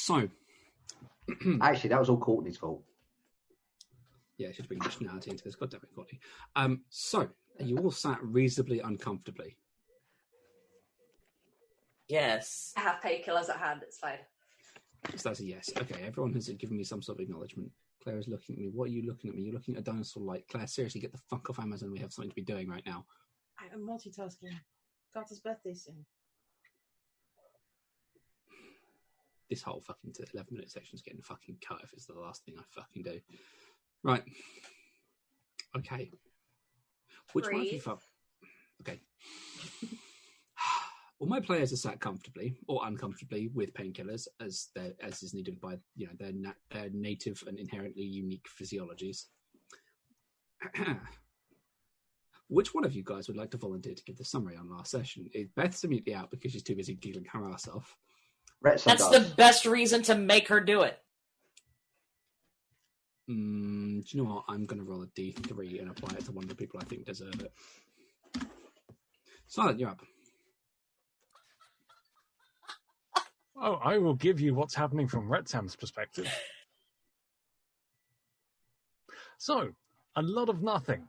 So, actually, that was all Courtney's fault. Yeah, she's bringing nationality into this. God damn it, Courtney. So, are you all sat reasonably uncomfortably? Yes. I have painkillers at hand, it's fine. So that's a yes. Okay, everyone has given me some sort of acknowledgement. Claire is looking at me. What are you looking at me? You're looking at a dinosaur light. Claire, seriously, get the fuck off Amazon. We have something to be doing right now. I am multitasking. Carter's birthday soon. This whole fucking 11-minute section is getting fucking cut if it's the last thing I fucking do. Right. Okay. Which one of you Okay. All my players are sat comfortably or uncomfortably with painkillers as is needed by their native and inherently unique physiologies. Which one of you guys would like to volunteer to give the summary on last session? Beth's immediately out because she's too busy giggling her ass off. Retsam That's does. the best reason to make her do it. Do you know what? I'm going to roll a D3 and apply it to one of the people I think deserve it. Silent, you're up. Oh, I will give you what's happening from Retsam's perspective. So, a lot of nothing.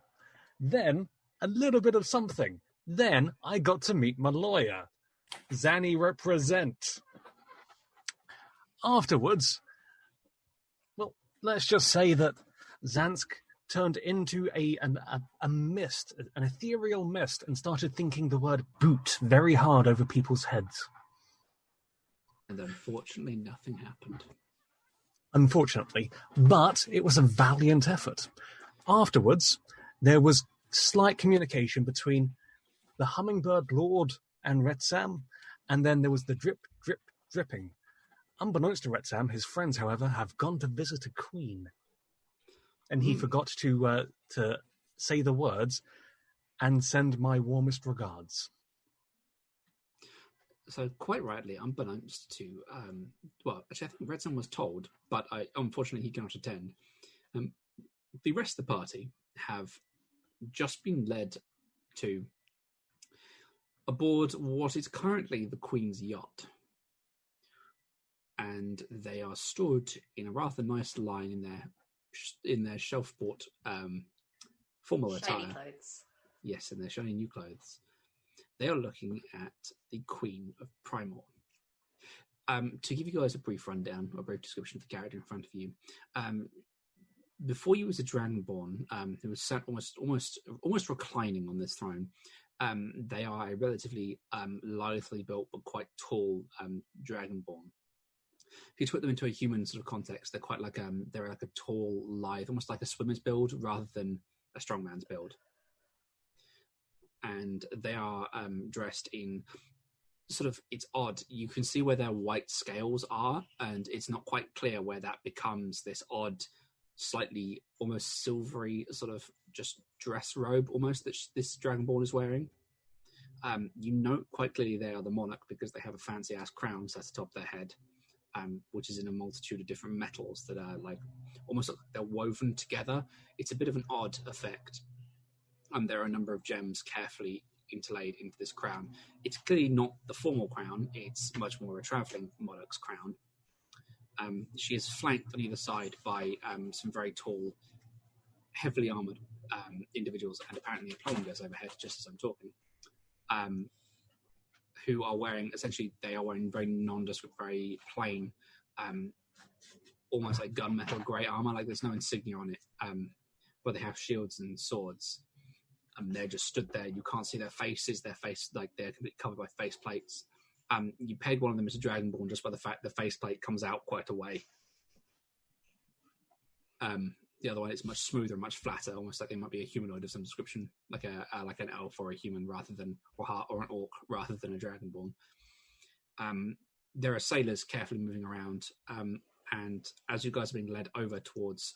Then, a little bit of something. Then, I got to meet my lawyer. Zanny represent. Afterwards, well, let's just say that Zansk turned into a mist, an ethereal mist, and started thinking the word boot very hard over people's heads. And unfortunately, nothing happened. Unfortunately, but it was a valiant effort. Afterwards, there was slight communication between the Hummingbird Lord and Retsam, and then there was the drip, drip, dripping. Unbeknownst to Retsam, his friends, however, have gone to visit a queen. And he forgot to say the words and send my warmest regards. So quite rightly, unbeknownst to, actually I think Retsam was told, but unfortunately he cannot attend. The rest of the party have just been led to aboard what is currently the Queen's yacht. And they are stood in a rather nice line in their shelf-bought formal Shiny attire. clothes. Yes, in their shiny new clothes. They are looking at the Queen of Prymoor. To give you guys a brief rundown, a brief description of the character in front of you, before you was a dragonborn who was sat almost reclining on this throne. They are a relatively lithely built but quite tall dragonborn. If you put them into a human sort of context, they're quite like they're like a tall, lithe, almost like a swimmer's build rather than a strongman's build. And they are dressed in sort of, it's odd. You can see where their white scales are, and it's not quite clear where that becomes this odd, slightly almost silvery sort of just dress robe almost that this Dragonborn is wearing. You know quite clearly they are the monarch because they have a fancy ass crown set atop their head, which is in a multitude of different metals that are like almost like they're woven together. It's a bit of an odd effect. There are a number of gems carefully interlaid into this crown. It's clearly not the formal crown. It's much more a travelling monarch's crown. She is flanked on either side by some very tall, heavily armoured individuals, and apparently a plane goes overhead just as I'm talking, who are wearing, essentially, they are wearing very nondescript, very plain, almost like gunmetal grey armour, like there's no insignia on it, but they have shields and swords. They're just stood there. You can't see their faces. Like they're completely covered by face plates. You pegged one of them as a dragonborn just by the fact the faceplate comes out quite a way. The other one is much smoother, much flatter, almost like they might be a humanoid of some description, like an elf or a human rather than or an orc rather than a dragonborn. There are sailors carefully moving around, and as you guys are being led over towards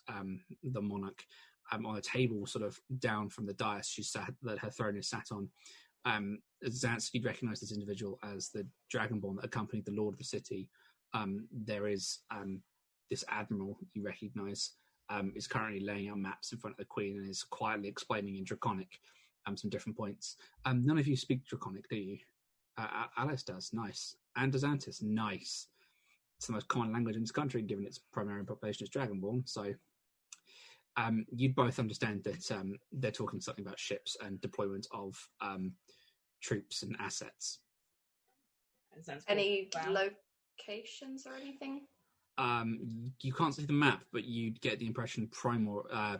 the monarch, on a table sort of down from the dais that her throne is sat on, Zansk, you'd recognise this individual as the dragonborn that accompanied the lord of the city. There is this admiral you recognise is currently laying out maps in front of the queen and is quietly explaining in Draconic some different points. None of you speak Draconic, do you? Alice does, nice. And Dezantis, nice. it's the most common language in this country, given its primary population is Dragonborn. So you'd both understand that they're talking something about ships and deployment of troops and assets. Any locations or anything? You can't see the map, but you'd get the impression Freyhollow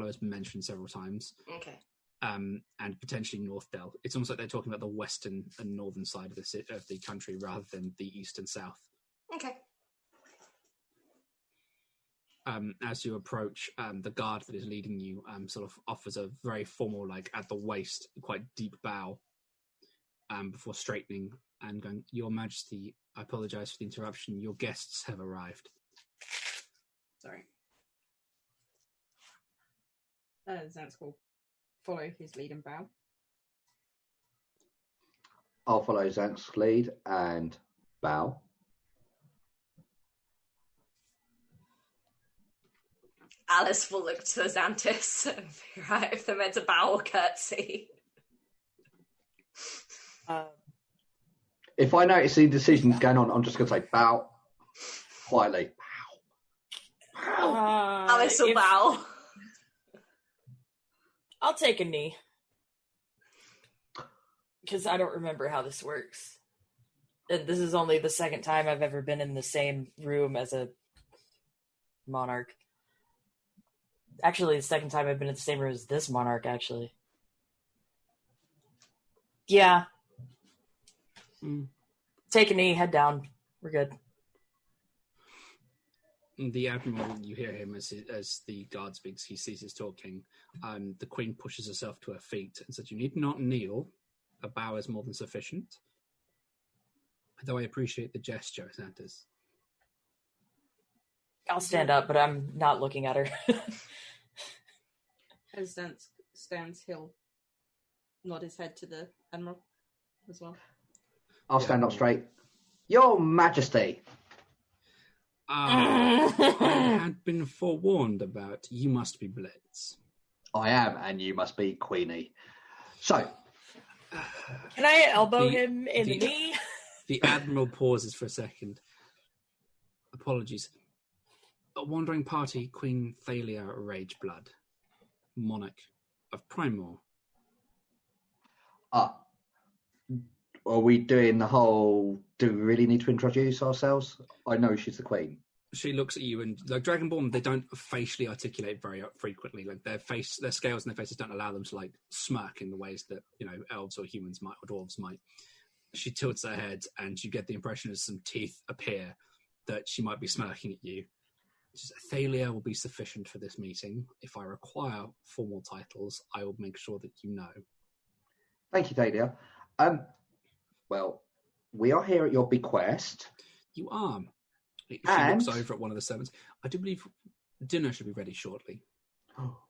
has been mentioned several times. Okay. And potentially Northdale. It's almost like they're talking about the western and northern side of the country rather than the east and south. Okay. As you approach, the guard that is leading you sort of offers a very formal, like at the waist, quite deep bow before straightening and going, "Your Majesty, I apologize for the interruption. Your guests have arrived." Sorry. Sounds cool. Follow his lead and bow. I'll follow Xanth's lead and bow. Alice will look to Xanthus and figure out if they're meant to bow or curtsy. If I notice the decisions going on, I'm just going to say bow quietly. Bow. Alice will bow. I'll take a knee. Because I don't remember how this works. And this is only the second time I've ever been in the same room as a monarch. Actually, the second time I've been in the same room as this monarch, actually. Yeah. Take a knee, head down. We're good. The Admiral, you hear him as the guard speaks. He ceases talking. The Queen pushes herself to her feet and says, "You need not kneel. A bow is more than sufficient. Though I appreciate the gesture, Xanthus." I'll stand up, but I'm not looking at her. As stands, he'll nod his head to the Admiral as well. I'll stand up straight. Your Majesty. I had been forewarned about you must be Blitz. I am, and you must be Queenie. So. Can I elbow him in the knee? The Admiral pauses for a second. Apologies. A wandering party, Queen Thalia Rageblood, Monarch of Prymoor. Are we doing the whole, do we really need to introduce ourselves? I know she's the Queen. She looks at you and, like Dragonborn, they don't facially articulate very frequently. Like their scales and their faces don't allow them to like smirk in the ways that, elves or humans might, or dwarves might. She tilts her head and you get the impression as some teeth appear that she might be smirking at you. She says, "Thalia will be sufficient for this meeting. If I require formal titles, I will make sure that you know." Thank you, Thalia. Well, we are here at your bequest. You are. She looks over at one of the servants. "I do believe dinner should be ready shortly." Oh,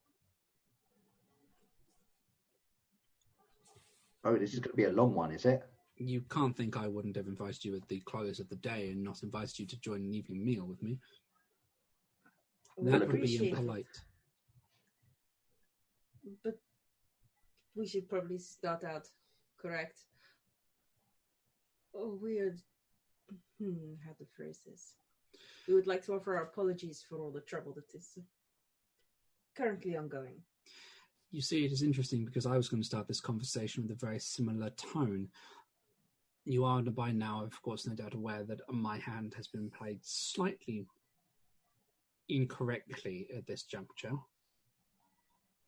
this is going to be a long one, is it? You can't think I wouldn't have invited you at the close of the day and not invited you to join an evening meal with me. That would be impolite. But we should probably start out correct. Oh, weird. How to phrase this? We would like to offer our apologies for all the trouble that is currently ongoing. You see, it is interesting because I was going to start this conversation with a very similar tone. You are by now, of course, no doubt aware that my hand has been played slightly incorrectly at this juncture.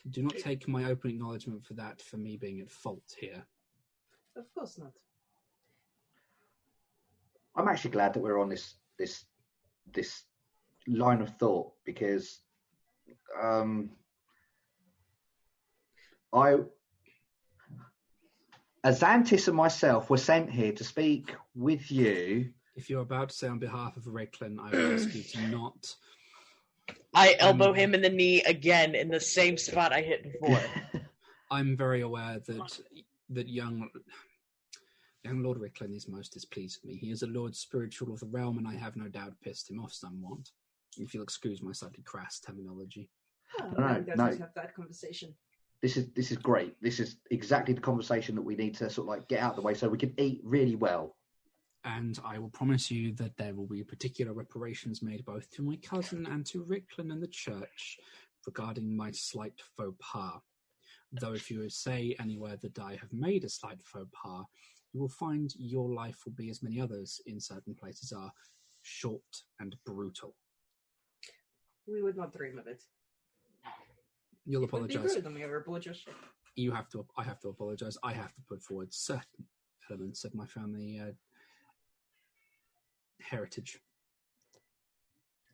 Do not take my open acknowledgement for that for me being at fault here. Of course not. I'm actually glad that we're on this line of thought because Xanthus and myself were sent here to speak with you. If you're about to say on behalf of Recklin, I would ask you to not. I elbow him in the knee again in the same spot I hit before. I'm very aware that young Lord Recklin is most displeased with me. He is a Lord Spiritual of the Realm, and I have no doubt pissed him off somewhat. If you'll excuse my slightly crass terminology. I'm going to have that conversation. This is great. This is exactly the conversation that we need to sort of like get out of the way so we can eat really well. And I will promise you that there will be particular reparations made both to my cousin and to Ricklin and the church regarding my slight faux pas. Though if you say anywhere that I have made a slight faux pas, you will find your life will be, as many others in certain places are, short and brutal. We would not dream of it. You'll It would be apologise. rude on your budget. I have to apologise. I have to put forward certain elements of my family heritage.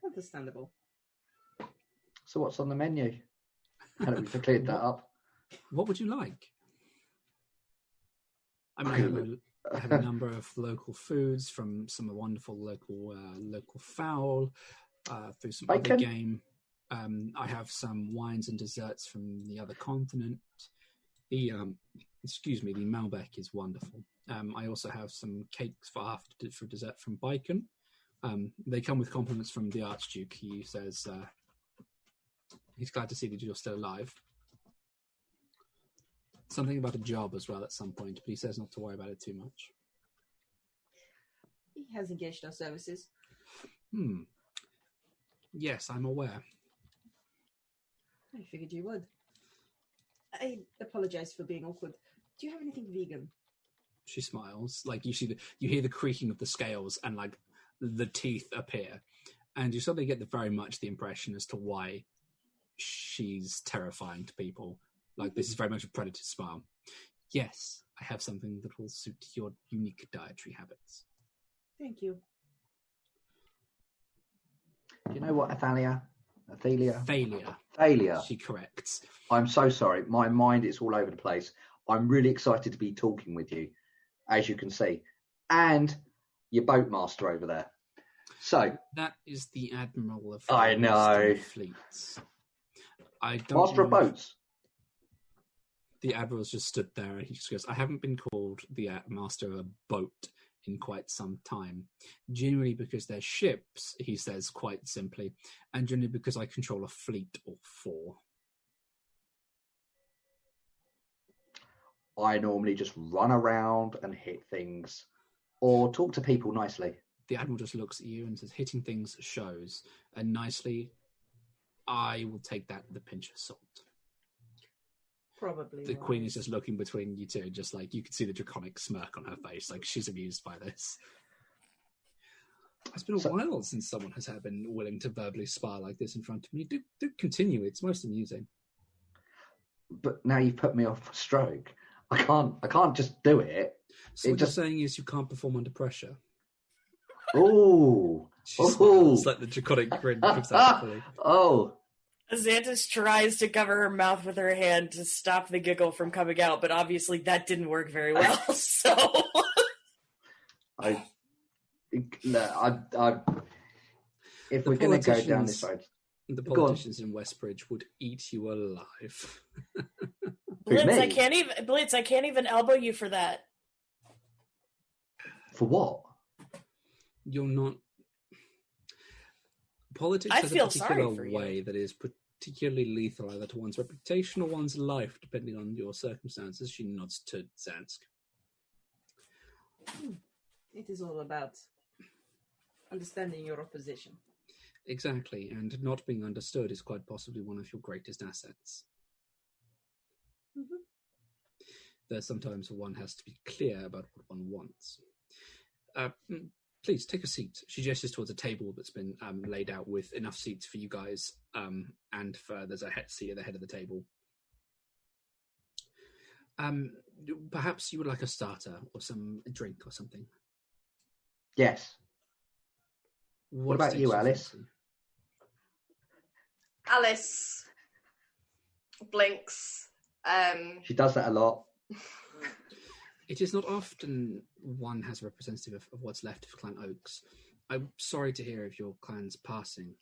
Understandable. So what's on the menu? How do we cleared that up? What would you like? I mean, I have a number of local foods, from some wonderful local fowl, through some Bacon? other game. I have some wines and desserts from the other continent. The Malbec is wonderful. I also have some cakes for dessert from Bacon. They come with compliments from the Archduke. He says he's glad to see that you're still alive. Something about a job as well at some point, but he says not to worry about it too much. He has engaged our services. Yes, I'm aware. I figured you would. I apologize for being awkward. Do you have anything vegan? She smiles. Like you hear the creaking of the scales, and like the teeth appear, and you suddenly get very much the impression as to why she's terrifying to people. Like, this is very much a predator smile. Yes, I have something that will suit your unique dietary habits. Thank you. Do you know what, Athalia? Failure. She corrects. I'm so sorry. My mind is all over the place. I'm really excited to be talking with you, as you can see. And your boatmaster over there. So that is the Admiral of I know. Fleets. I don't Master of boats. The Admiral's just stood there and he just goes, I haven't been called the master of a boat in quite some time. Generally because they're ships, he says quite simply, and generally because I control a fleet or 4. I normally just run around and hit things or talk to people nicely. The Admiral just looks at you and says, hitting things shows, and nicely, I will take that with a pinch of salt. Probably. The Queen is just looking between you two, just like you can see the draconic smirk on her face, like she's amused by this. It's been a while since someone has been willing to verbally spar like this in front of me. Do continue, it's most amusing. But now you've put me off a stroke. I can't just do it. So what you're saying is you can't perform under pressure. Oh, it's like the draconic grin comes out fully. Oh. Xanthus tries to cover her mouth with her hand to stop the giggle from coming out, but obviously that didn't work very well. So, if we're going to go down this road, the politicians in Westbridge would eat you alive. Blitz, I can't even elbow you for that. For what? You're not. Politics has a particular way that is particularly lethal, either to one's reputation or one's life, depending on your circumstances. She nods to Zansk. It is all about understanding your opposition. Exactly, and not being understood is quite possibly one of your greatest assets. Mm-hmm. There's sometimes one has to be clear about what one wants. Please take a seat. She gestures towards a table that's been laid out with enough seats for you guys, and there's a seat at the head of the table. Perhaps you would like a starter or some drink or something. Yes. What about you, Alice? Alice blinks. She does that a lot. It is not often one has a representative of what's left of Clan Oaks. I'm sorry to hear of your clan's passing.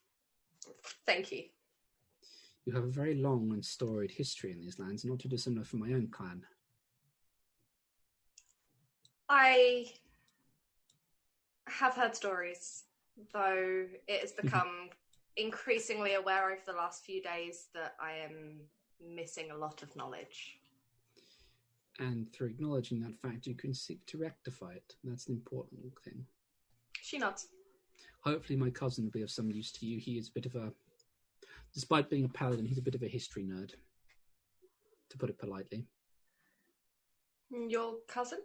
Thank you. You have a very long and storied history in these lands, not too dissimilar from my own clan. I have heard stories, though it has become increasingly aware over the last few days that I am missing a lot of knowledge. And through acknowledging that fact, you can seek to rectify it. That's an important thing. She nods. Hopefully my cousin will be of some use to you. He is a bit of a... Despite being a paladin, he's a bit of a history nerd, to put it politely. Your cousin?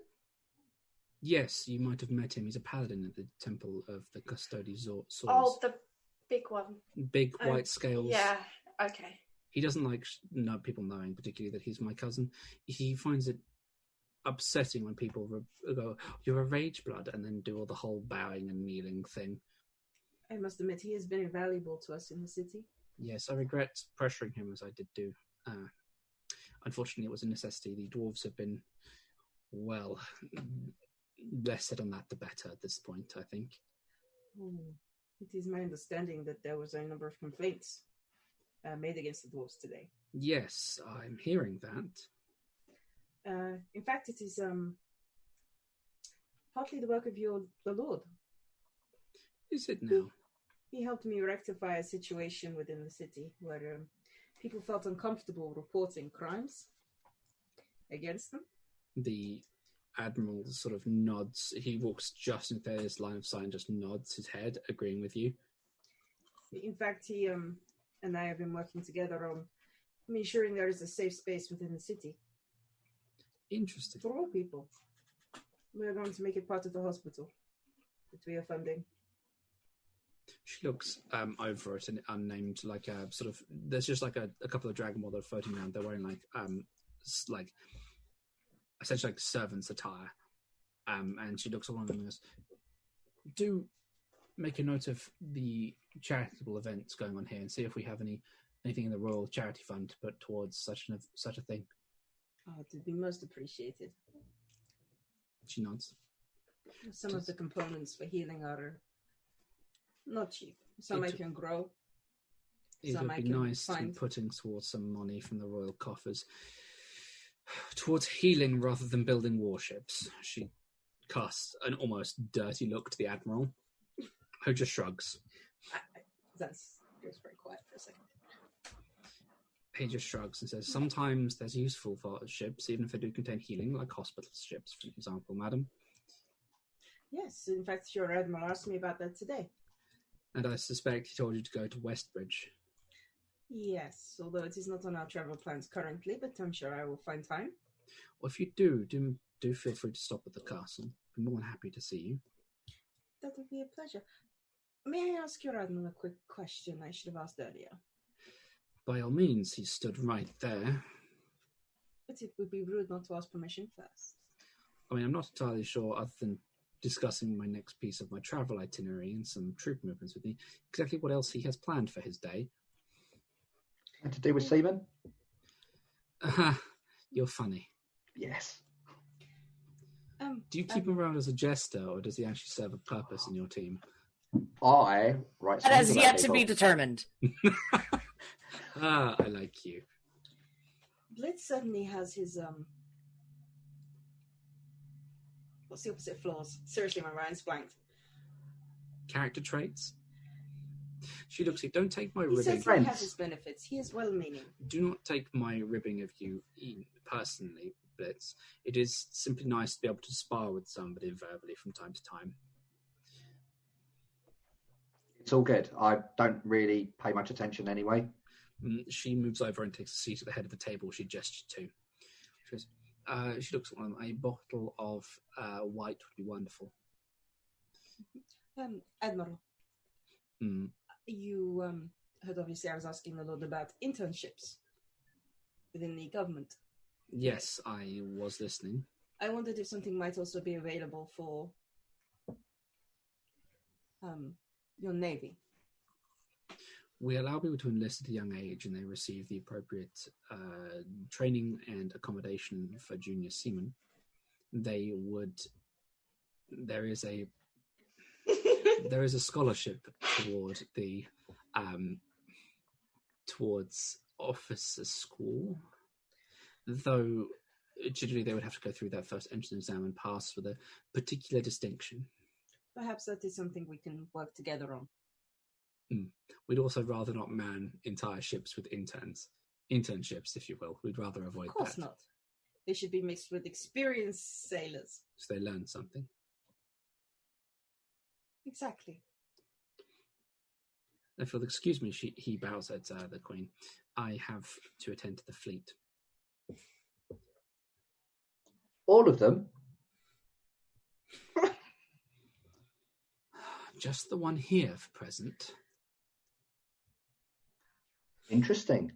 Yes, you might have met him. He's a paladin at the Temple of the Custody Swords. Oh, the big one. Big white scales. Yeah, okay. He doesn't like people knowing particularly that he's my cousin. He finds it upsetting when people go, "You're a rage blood," and then do all the whole bowing and kneeling thing. I must admit, he has been invaluable to us in the city. Yes, I regret pressuring him as I did do. Unfortunately, it was a necessity. The dwarves have been, well, less said on that, the better at this point, I think. It is my understanding that there was a number of complaints made against the dwarves today. Yes, I'm hearing that. In fact, it is partly the work of the Lord. Is it now? He helped me rectify a situation within the city where people felt uncomfortable reporting crimes against them. The Admiral sort of nods. He walks just into his line of sight and just nods his head, agreeing with you. In fact, he and I have been working together on ensuring there is a safe space within the city. Interesting. For all people. We're going to make it part of the hospital that we are funding. She looks over at an unnamed, like a sort of. There's just like a couple of dragon that are floating around. They're wearing like essentially like servants' attire. And she looks along and goes, "Do make a note of the charitable events going on here, and see if we have anything in the Royal Charity Fund to put towards such a thing." Oh, it would be most appreciated. She nods. Some of the components for healing are not cheap. Some I can grow. It Some would I be can nice to be find. putting towards some money from the royal coffers towards healing rather than building warships. She casts an almost dirty look to the Admiral, who just shrugs. That's goes very quiet for a second. He just shrugs and says, "Sometimes there's useful for ships, even if they do contain healing, like hospital ships, for example, madam." Yes, in fact, your Admiral asked me about that today. And I suspect he told you to go to Westbridge. Yes, although it is not on our travel plans currently, but I'm sure I will find time. Well, if you do feel free to stop at the castle. I'm more than happy to see you. That would be a pleasure. May I ask your Admiral a quick question I should have asked earlier? By all means, he stood right there. But it would be rude not to ask permission first. I mean, I'm not entirely sure, other than discussing my next piece of my travel itinerary and some troop movements with me, exactly what else he has planned for his day. And to do with seamen? You're funny. Yes. Do you keep him around as a jester, or does he actually serve a purpose in your team? I write That has songs yet about to be people. determined. I like you. Blitz certainly has his what's the opposite flaws? Seriously, my mind's blanked. Character traits? She looks at you. Don't take my He ribbing. certainly Friends. has his benefits. He is well-meaning. Do not take my ribbing of you personally, Blitz. It is simply nice to be able to spar with somebody verbally from time to time. It's all good. I don't really pay much attention anyway. She moves over and takes a seat at the head of the table she gestured to. She looks at one. A bottle of white would be wonderful. Admiral, Mm. you heard obviously I was asking the Lord about internships within the government. Yes, I was listening. I wondered if something might also be available for your Navy. We allow people to enlist at a young age, and they receive the appropriate training and accommodation for junior seamen. There is a scholarship toward the towards officer school, though generally they would have to go through that first entrance exam and pass with a particular distinction. Perhaps that is something we can work together on. We'd also rather not man entire ships with internships, if you will. We'd rather avoid Of course that. not. They should be mixed with experienced sailors. So they learn something. Exactly. If you'll excuse me, he bows at the Queen. I have to attend to the fleet. All of them? Just the one here for present. Interesting.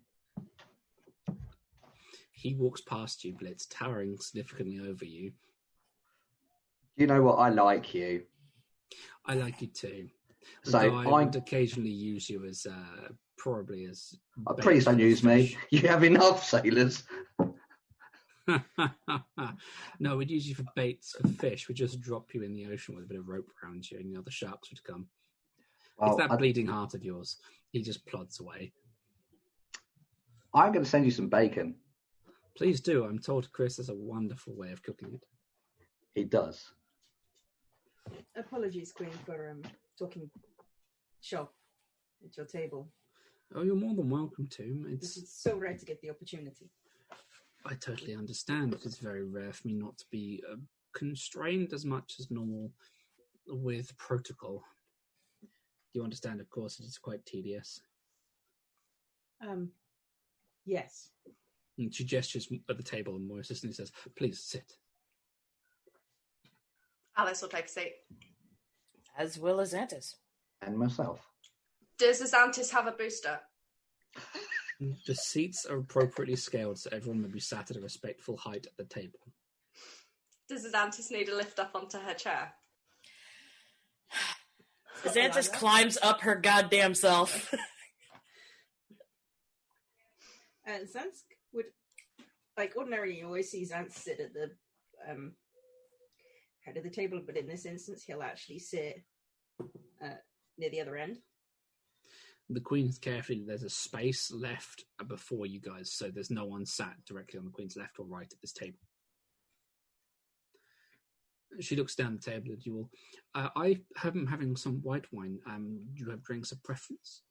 He walks past you, Blitz, towering significantly over you. You know what? I like you. I like you too. So I would occasionally use you as probably as. Please don't use me. You have enough sailors. No, we'd use you for baits for fish. We'd just drop you in the ocean with a bit of rope around you, and the other sharks would come. Well, it's that bleeding heart of yours. He just plods away. I'm going to send you some bacon. Please do. I'm told Chris has a wonderful way of cooking it. He does. Apologies, Queen, for talking shop at your table. Oh, you're more than welcome to. This is so rare to get the opportunity. I totally understand. It is very rare for me not to be constrained as much as normal with protocol. You understand, of course, it is quite tedious. Yes. And she gestures at the table and more assistantly says, please sit. Alice will take a seat. As will Azantis. And myself. Does Azantis have a booster? The seats are appropriately scaled so everyone may be sat at a respectful height at the table. Does Azantis need a lift up onto her chair? Azantis climbs up her goddamn self. Zansk would, like, ordinarily you always see Zansk sit at the head of the table, but in this instance he'll actually sit near the other end. The Queen is carefully, there's a space left before you guys, so there's no one sat directly on the Queen's left or right at this table. She looks down the table at you all. I am having some white wine. Do you have drinks of preference?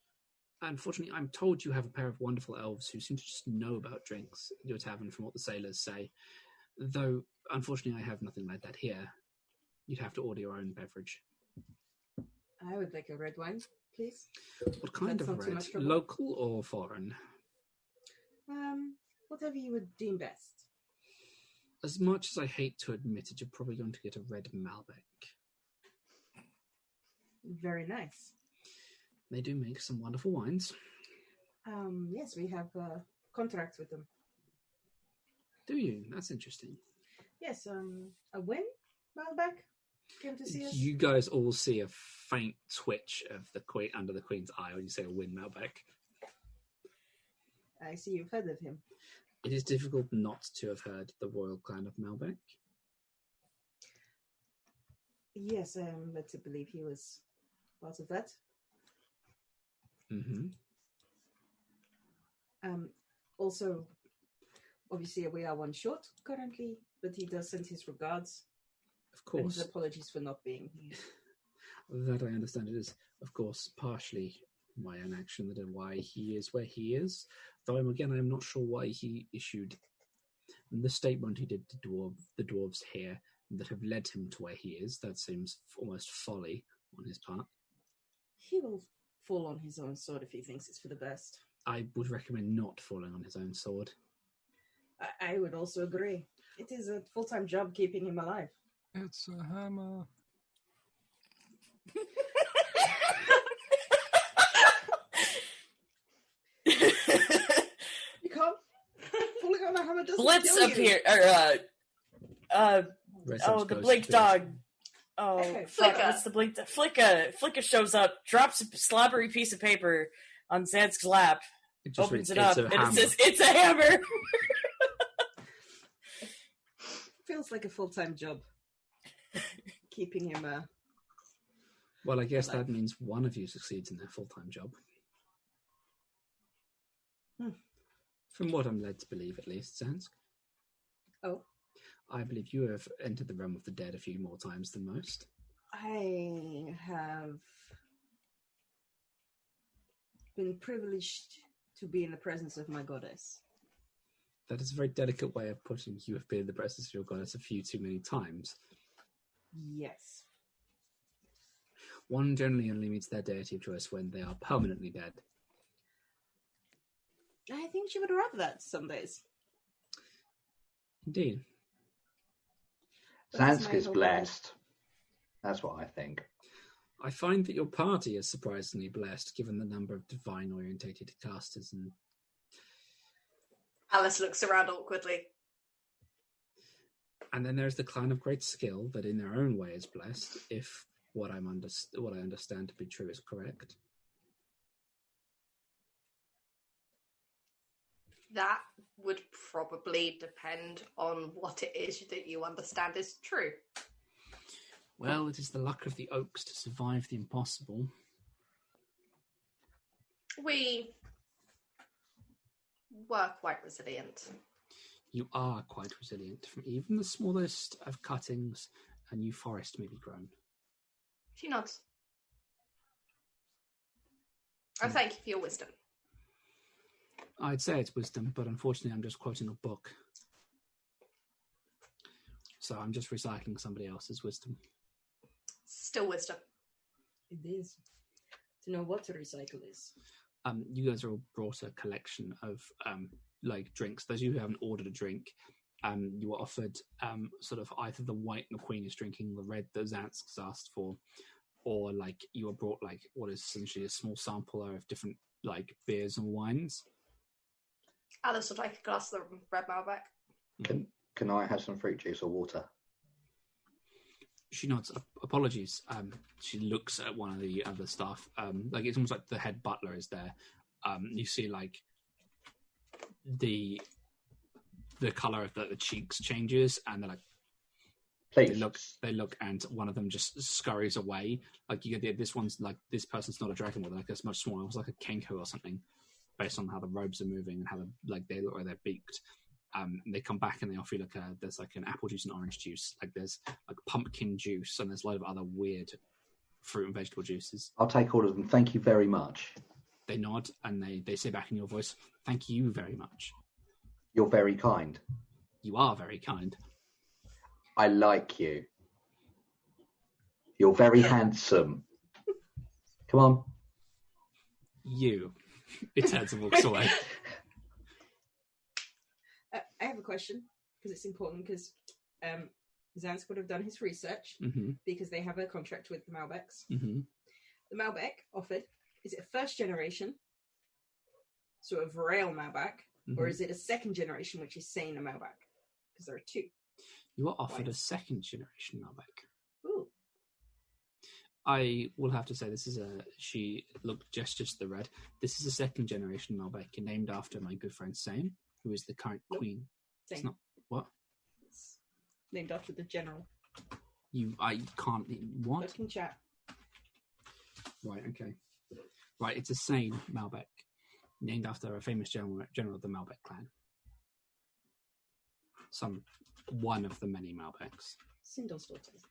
Unfortunately, I'm told you have a pair of wonderful elves who seem to just know about drinks at your tavern from what the sailors say. Though, unfortunately, I have nothing like that here. You'd have to order your own beverage. I would like a red wine, please. What kind That's of not too red? much trouble. Local or foreign? Whatever you would deem best. As much as I hate to admit it, you're probably going to get a red Malbec. Very nice. They do make some wonderful wines. Yes, we have contracts with them. Do you? That's interesting. Yes, a win, Malbec came to see us. You guys all see a faint twitch of the Queen under the Queen's eye when you say a win Malbec. I see you've heard of him. It is difficult not to have heard the royal clan of Malbec. Yes, I'm led to believe he was part of that. Mm-hmm. Also, obviously, we are one short currently, but he does send his regards. Of course. And his apologies for not being here. That I understand. It is, of course, partially my own action that and why he is where he is. Though, again, I'm not sure why he issued the statement he did to the dwarves here that have led him to where he is. That seems almost folly on his part. He will fall on his own sword if he thinks it's for the best. I would recommend not falling on his own sword. I would also agree. It is a full-time job keeping him alive. It's a hammer. You can't. Falling on a hammer doesn't Blitz kill you. appear. The blink dog. Oh, Okay, fuck, Flicka. what's the blink dog? Flicka shows up, drops a slobbery piece of paper on Zansk's lap, It just opens reads, it up, "It's a and hammer." it says, "It's a hammer!" Feels like a full-time job. Keeping him Well, I guess that means one of you succeeds in their full-time job. From what I'm led to believe, at least, Zansk. Oh. I believe you have entered the realm of the dead a few more times than most. I have been privileged to be in the presence of my goddess. That is a very delicate way of putting you have been in the presence of your goddess a few too many times. Yes. One generally only meets their deity of choice when they are permanently dead. I think she would rather that some days. Indeed. That is my Zanska's hope. blessed. That's what I think. I find that your party is surprisingly blessed, given the number of divine-orientated casters. Alice looks around awkwardly. And then there's the clan of great skill that in their own way is blessed, if what I understand to be true is correct. That would probably depend on what it is that you understand is true. Well, it is the luck of the Oaks to survive the impossible. We were quite resilient. You are quite resilient. From even the smallest of cuttings, a new forest may be grown. She nods. I thank you for your wisdom. I'd say it's wisdom, but unfortunately I'm just quoting a book. So I'm just recycling somebody else's wisdom. Still wisdom. It is. To know what to recycle is. You guys are all brought a collection of like drinks. Those of you who haven't ordered a drink, you were offered sort of either the white the Queen is drinking, the red that Zansk's asked for, or like you were brought like what is essentially a small sampler of different like beers and wines. Alice would like a glass of the red Malbec. Can I have some fruit juice or water? She nods. Apologies. She looks at one of the other staff. Like it's almost like the head butler is there. You see like the color of the cheeks changes, and they're like, Please. They look, and one of them just scurries away. Like you get this one's like this person's not a dragon lord, like it's much smaller. It was like a kenko or something, based on how the robes are moving and how they look like they're beaked. And they come back and they offer you there's like an apple juice and orange juice, like there's like pumpkin juice, and there's a lot of other weird fruit and vegetable juices. I'll take all of them. Thank you very much. They nod and they say back in your voice, "Thank you very much. You're very kind. You are very kind. I like you. You're very handsome. Come on." You." It turns and walks away. I have a question, because it's important, because Zansk would have done his research, Mm-hmm. because they have a contract with the Malbecs. Mm-hmm. The Malbec offered, is it a first generation, sort of rail Malbec, or is it a second generation, which is Sane Malbec? Because there are two. You are offered a Right. second generation Malbec. Ooh. I will have to say this is she gestures to the red. This is a second generation Malbec named after my good friend Sane, who is the current Nope. queen. Same. It's not what? It's named after the general. I can't what? Look in chat. Right, okay. Right, it's a Sane Malbec, named after a famous general of the Malbec clan. One of the many Malbecs. Sindol's daughters.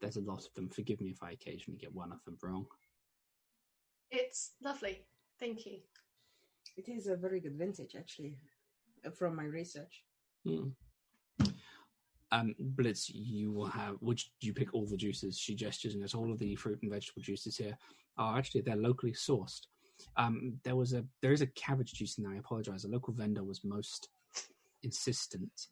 There's a lot of them. Forgive me if I occasionally get one of them wrong. It's lovely. Thank you. It is a very good vintage, actually, from my research. Blitz, you will have. Would you pick all the juices? She gestures, and there's all of the fruit and vegetable juices here. Actually, they're locally sourced. There is a cabbage juice in there. I apologize. A local vendor was most insistent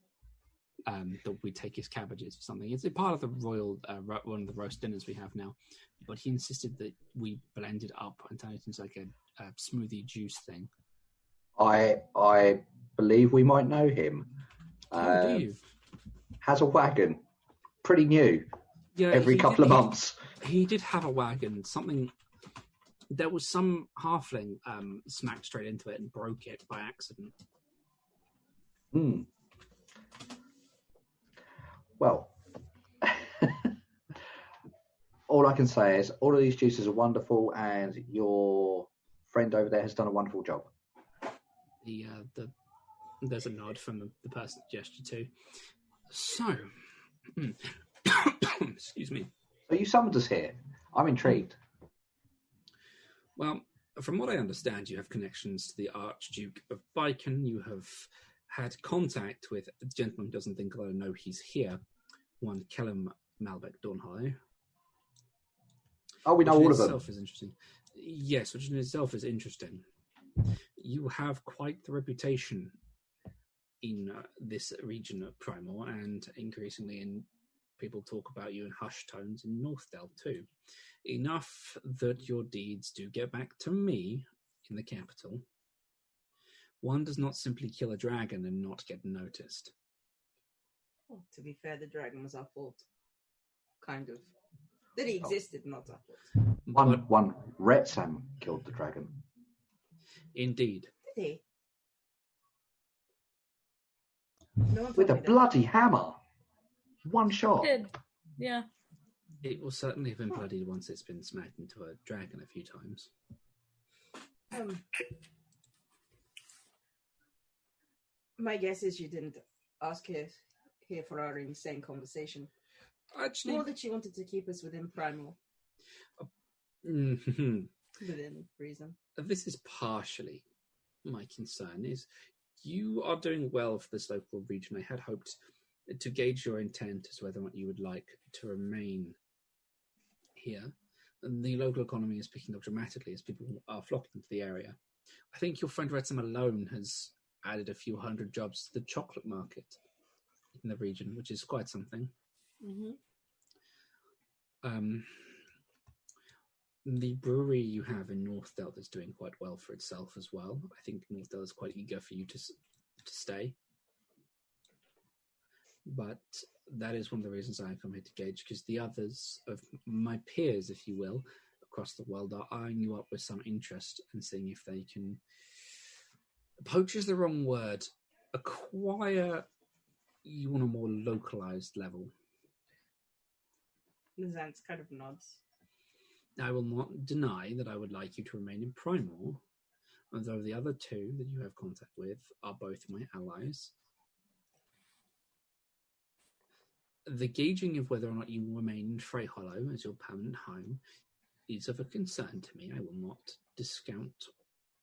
that we take his cabbages for something. It's a part of the royal one of the roast dinners we have now, but he insisted that we blend it up and turn it into like a smoothie juice thing. I believe we might know him. Do you? Has a wagon, pretty new. Yeah, every couple of months. He did have a wagon. There was some halfling smacked straight into it and broke it by accident. Well, all I can say is all of these juices are wonderful, and your friend over there has done a wonderful job. There's a nod from the person that gestured to. So, excuse me. So you summoned us here. I'm intrigued. Well, From what I understand, you have connections to the Archduke of Viken. You have had contact with a gentleman who doesn't think I know he's here, one Kellum Malbec Dornhai. Oh, we know all of them. Is interesting. Yes, which in itself is interesting. You have quite the reputation in this region of Prymoor, and increasingly in people talk about you in hushed tones in Northdale too. Enough that your deeds do get back to me in the capital. One does not simply kill a dragon and not get noticed. Well, to be fair, the dragon was our fault. Kind of. That he existed, not our fault. One Retsam killed the dragon. Indeed. Did he? No one With a told me that. bloody hammer. One shot. Yeah. It will certainly have been bloodied once it's been smacked into a dragon a few times. My guess is you didn't ask her here for our insane conversation. Actually, More that she wanted to keep us within Prymoor. mhm. Within reason. This is partially my concern, is you are doing well for this local region. I had hoped to gauge your intent as whether or not you would like to remain here. And the local economy is picking up dramatically as people are flocking to the area. I think your friend Retsam alone has added a few hundred jobs to the chocolate market in the region, which is quite something. Mm-hmm. The brewery you have in Northdale is doing quite well for itself as well. I think Northdale is quite eager for you to stay. But that is one of the reasons I come here to gauge, because the others of my peers, if you will, across the world are eyeing you up with some interest and seeing if they can, poach is the wrong word, acquire you on a more localized level. Zantz kind of nods. I will not deny that I would like you to remain in Prymoor, although the other two that you have contact with are both my allies. The gauging of whether or not you remain in Frey Hollow as your permanent home is of a concern to me. I will not discount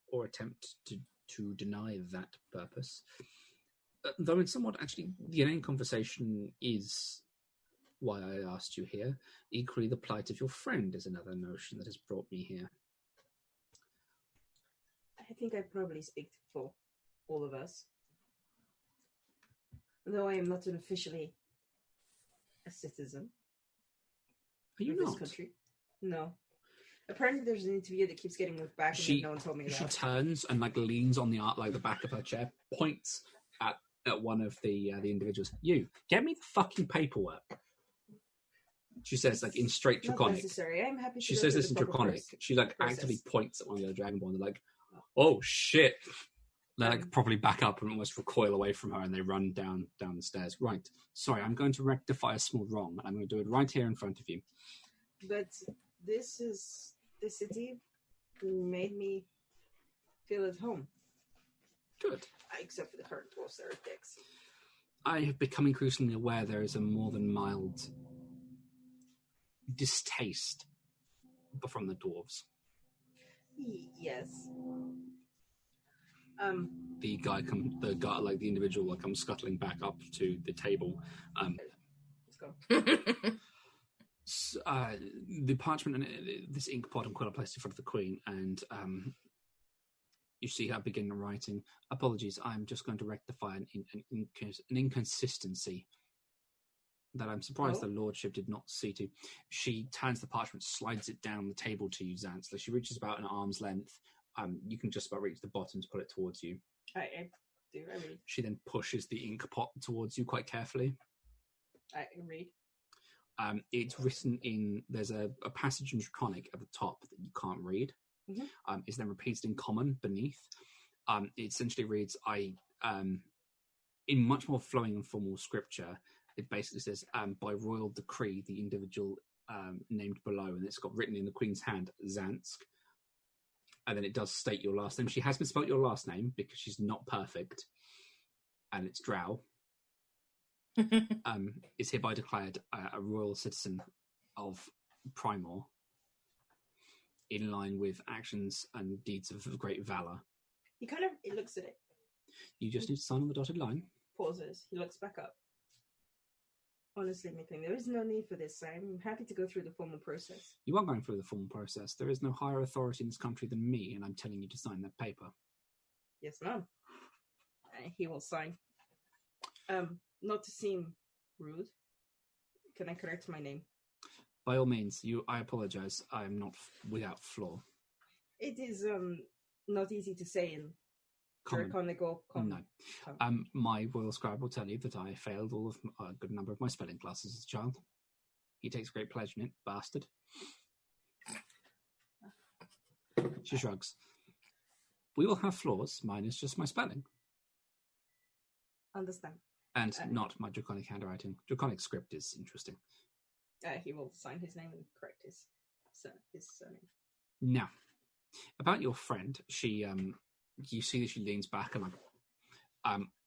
or attempt to deny that purpose. Though in somewhat, actually, the inane conversation is why I asked you here. Equally, the plight of your friend is another notion that has brought me here. I think I probably speak for all of us. Though I am not officially a citizen. Are you of not? this country. No. Apparently there's an interview that keeps getting moved back and no one told me about. She turns and leans on the back of her chair, points at one of the individuals. You, get me the fucking paperwork. She says, in straight Not Draconic. necessary. I'm happy to She go says through this in the proper Draconic. She process. actively points at one of the other Dragonborn. They're like, oh shit. They probably back up and almost recoil away from her, and they run down the stairs. Right. Sorry, I'm going to rectify a small wrong. I'm going to do it right here in front of you. But this city made me feel at home. Good. Except for the current dwarfs, they're dicks. I have become increasingly aware there is a more than mild distaste from the dwarves. Yes. The individual comes scuttling back up to the table. Let's go. The parchment and this ink pot, I'm quite placed in front of the Queen, and you see her begin writing. Apologies, I'm just going to rectify an inconsistency that I'm surprised the Lordship did not see to. She turns the parchment, slides it down the table to you, Zantz. She reaches about an arm's length. You can just about reach the bottom to pull it towards you. I do. I read. She then pushes the ink pot towards you quite carefully. I read. It's written in, there's a passage in Draconic at the top that you can't read. Mm-hmm. It's then repeated in Common beneath. It essentially reads, in much more flowing and formal scripture, it basically says, by royal decree, the individual named below, and it's got written in the Queen's hand, Zansk. And then it does state your last name. She has misspelled your last name because she's not perfect, and it's Drow. Is hereby declared a royal citizen of Prymoor. in line with actions and deeds of great valor. He looks at it, You just need to sign on the dotted line. pauses, he looks back up. Honestly, Mickling, there is no need for this. I'm happy to go through the formal process. You are going through the formal process. There is no higher authority in this country than me, and I'm telling you to sign that paper. Yes, ma'am. He will sign. Not to seem rude, can I correct my name? By all means, I apologize. I am not without flaw. It is not easy to say in Common. Draconic or common. No. My royal scribe will tell you that I failed a good number of my spelling classes as a child. He takes great pleasure in it, bastard. She shrugs. We all have flaws. Mine is just my spelling. Understand. And not my draconic handwriting. Draconic script is interesting. He will sign his name and correct his surname. Now, about your friend, she, you see that she leans back and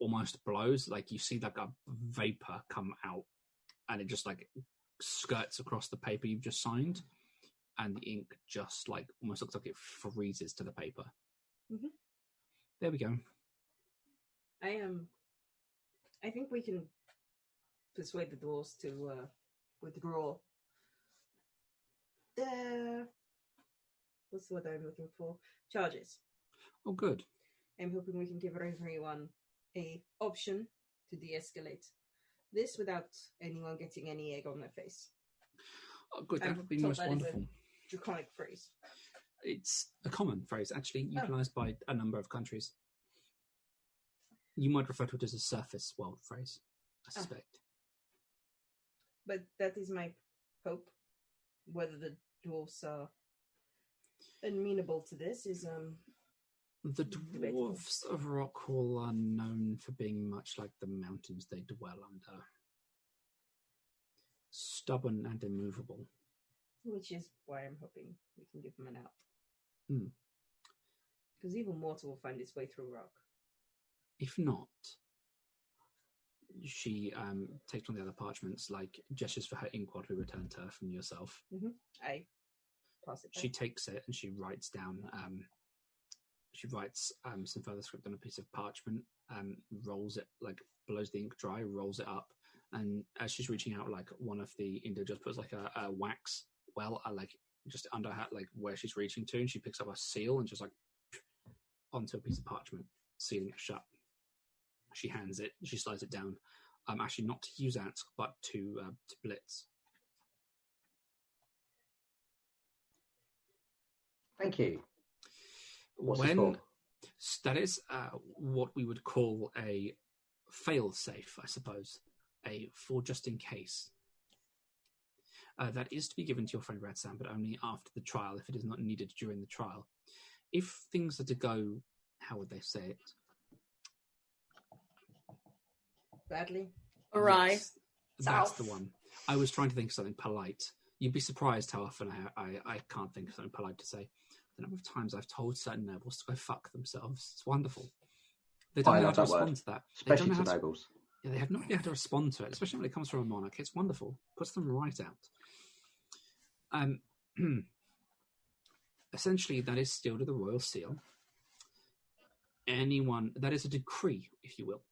almost blows. Like you see like a vapor come out, and it just like skirts across the paper you've just signed, and the ink just like almost looks like it freezes to the paper. Mm-hmm. There we go. I think we can persuade the dwarves to withdraw the what's the word I'm looking for? Charges. Oh, good. I'm hoping we can give everyone a option to de-escalate this without anyone getting any egg on their face. Oh, good. That would be most wonderful. Draconic phrase. It's a common phrase, actually, utilised by a number of countries. You might refer to it as a surface world phrase, I suspect. But that is my hope. Whether the dwarves are amenable to this is the dwarves of Rockhall are known for being much like the mountains they dwell under. Stubborn and immovable. Which is why I'm hoping we can give them an out. Hmm. Because even water will find its way through rock. If not, she takes one of the other parchments, like gestures for her ink while we return to her from yourself. Mm-hmm. I pass it back. She takes it and she writes down. She writes some further script on a piece of parchment. Rolls it, like blows the ink dry, rolls it up, and as she's reaching out, like one of the individuals puts like a wax well, like just under her, like where she's reaching to, and she picks up a seal and just like onto a piece of parchment, sealing it shut. She hands it. She slides it down. Actually, not to Uzant, but to Blitz. Thank you. What's it for? That is what we would call a fail-safe, I suppose, a for just in case. That is to be given to your friend Retsam, but only after the trial, if it is not needed during the trial. If things are to go, how would they say it? Badly. Awry. Yes, that's the one. I was trying to think of something polite. You'd be surprised how often I can't think of something polite to say. The number of times I've told certain nobles to go fuck themselves. It's wonderful. They don't know how to respond to that. Especially to nobles. Yeah, they have no idea how to respond to it, especially when it comes from a monarch. It's wonderful. Puts them right out. Essentially, that is still to the royal seal. That is a decree, if you will.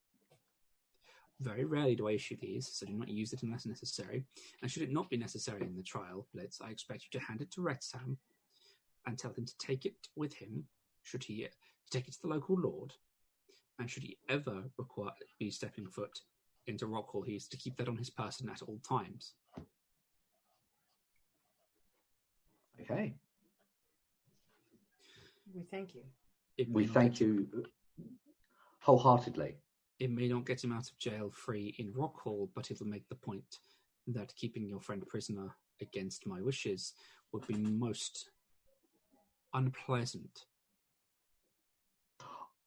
Very rarely do I issue these, so do not use it unless necessary. And should it not be necessary in the trial, Blitz, I expect you to hand it to Retsam and tell him to take it with him, should he take it to the local lord, and should he ever be stepping foot into Rockhall, he is to keep that on his person at all times. Okay. We thank you. We thank you wholeheartedly. It may not get him out of jail free in Rockhall, but it'll make the point that keeping your friend prisoner against my wishes would be most unpleasant.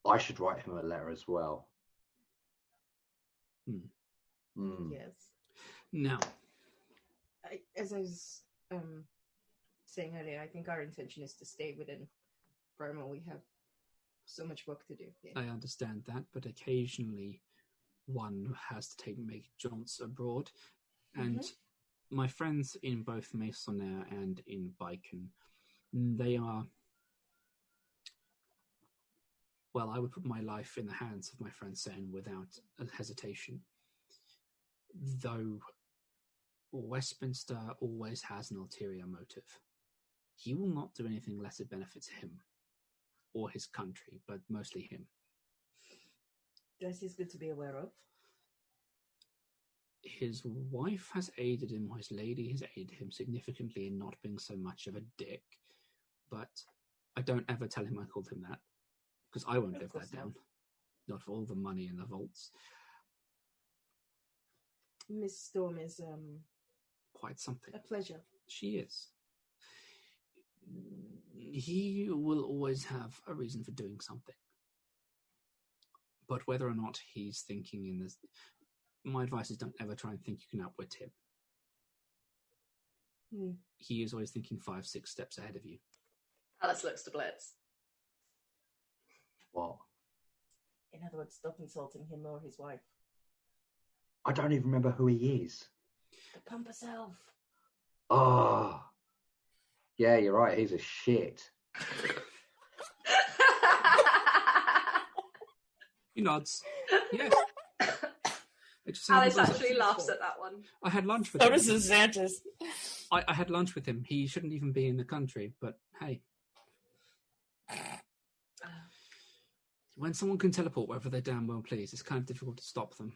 I should write him a letter as well. Yes. Now, as I was saying earlier, I think our intention is to stay within Prymoor. We have so much work to do. Yeah. I understand that, but occasionally one has to make jaunts abroad. And my friends in both Maisonneuve and in Baiken They are... Well, I would put my life in the hands of my friend Sen without a hesitation. Though Westminster always has an ulterior motive. He will not do anything unless it benefits him or his country, but mostly him. This is good to be aware of. His wife has aided him, or his lady has aided him significantly in not being so much of a dick, but I don't ever tell him I called him that, because I won't live that down. Not for all the money in the vaults. Miss Storm is Quite something. a pleasure. She is. He will always have a reason for doing something. But whether or not he's thinking in this... My advice is don't ever try and think you can outwit him. He is always thinking 5-6 steps ahead of you. Alice looks to Blitz. What? In other words, stop insulting him or his wife. I don't even remember who he is. The Pumper Self. Oh. Yeah, you're right. He's a shit. He nods. Yes. Alice actually laughs at that one. I had lunch with So him. does DeSantis. I had lunch with him. He shouldn't even be in the country, but hey. When someone can teleport wherever they damn well please, it's kind of difficult to stop them.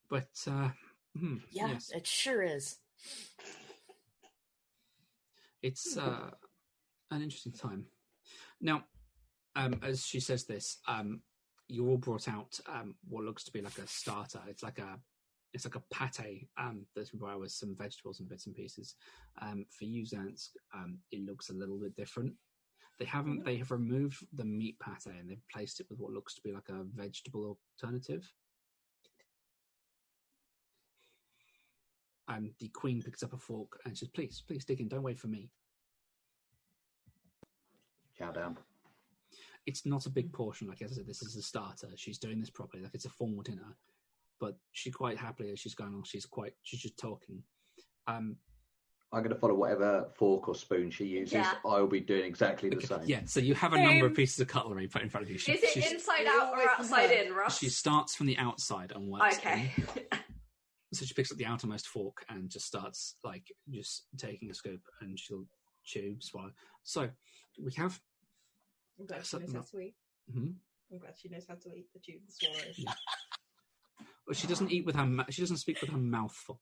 But, yes. It sure is. It's an interesting time. Now, as she says this, you're all brought out what looks to be like a starter. It's like a pate that's provided with some vegetables and bits and pieces. For you, Zantz, it looks a little bit different. They have removed the meat pate and they've placed it with what looks to be like a vegetable alternative. The Queen picks up a fork and says, please dig in, don't wait for me. Chow down. It's not a big portion, like as I said, this is a starter. She's doing this properly, like it's a formal dinner. But she quite happily, as she's going on, she's just talking. I'm going to follow whatever fork or spoon she uses. Yeah. I'll be doing exactly the same. Yeah, so you have a number of pieces of cutlery put in front of you. Is it inside out or outside in, Ross? She starts from the outside and works Okay. in. So she picks up the outermost fork and just starts, just taking a scoop, and she'll chew, swallow. So, we have... I'm glad she knows how to eat. Mm-hmm. I'm glad she knows how to eat the chew the swallows. Yeah. Well, she doesn't eat with her... She doesn't speak with her mouth full.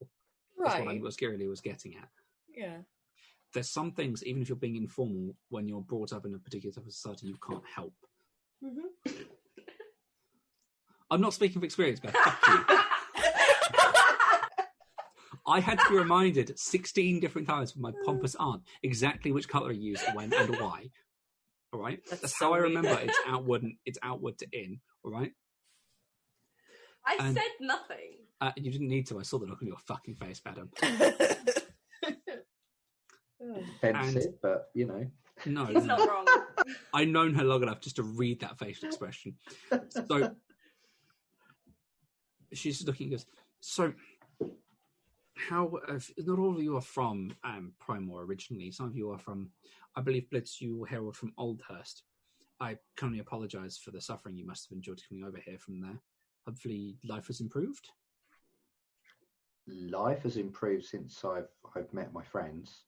That's what Gary was getting at. Yeah. There's some things, even if you're being informal, when you're brought up in a particular type of society, you can't help. Mm-hmm. I'm not speaking from experience, Beth. Fuck you. I had to be reminded 16 different times from my pompous aunt exactly which cutlery used, when, and why. All right, that's so how I weird. remember. It's outward to in. All right. I said nothing. You didn't need to. I saw the look on your fucking face, madam. Offensive, but you know. No, He's not wrong. I've known her long enough just to read that facial expression. So she's looking and goes, so how, not all of you are from Prymoor originally. Some of you are from, I believe, Blitz, you herald from Oldhurst. I can only apologise for the suffering you must have endured coming over here from there. Hopefully life has improved. Life has improved since I've met my friends.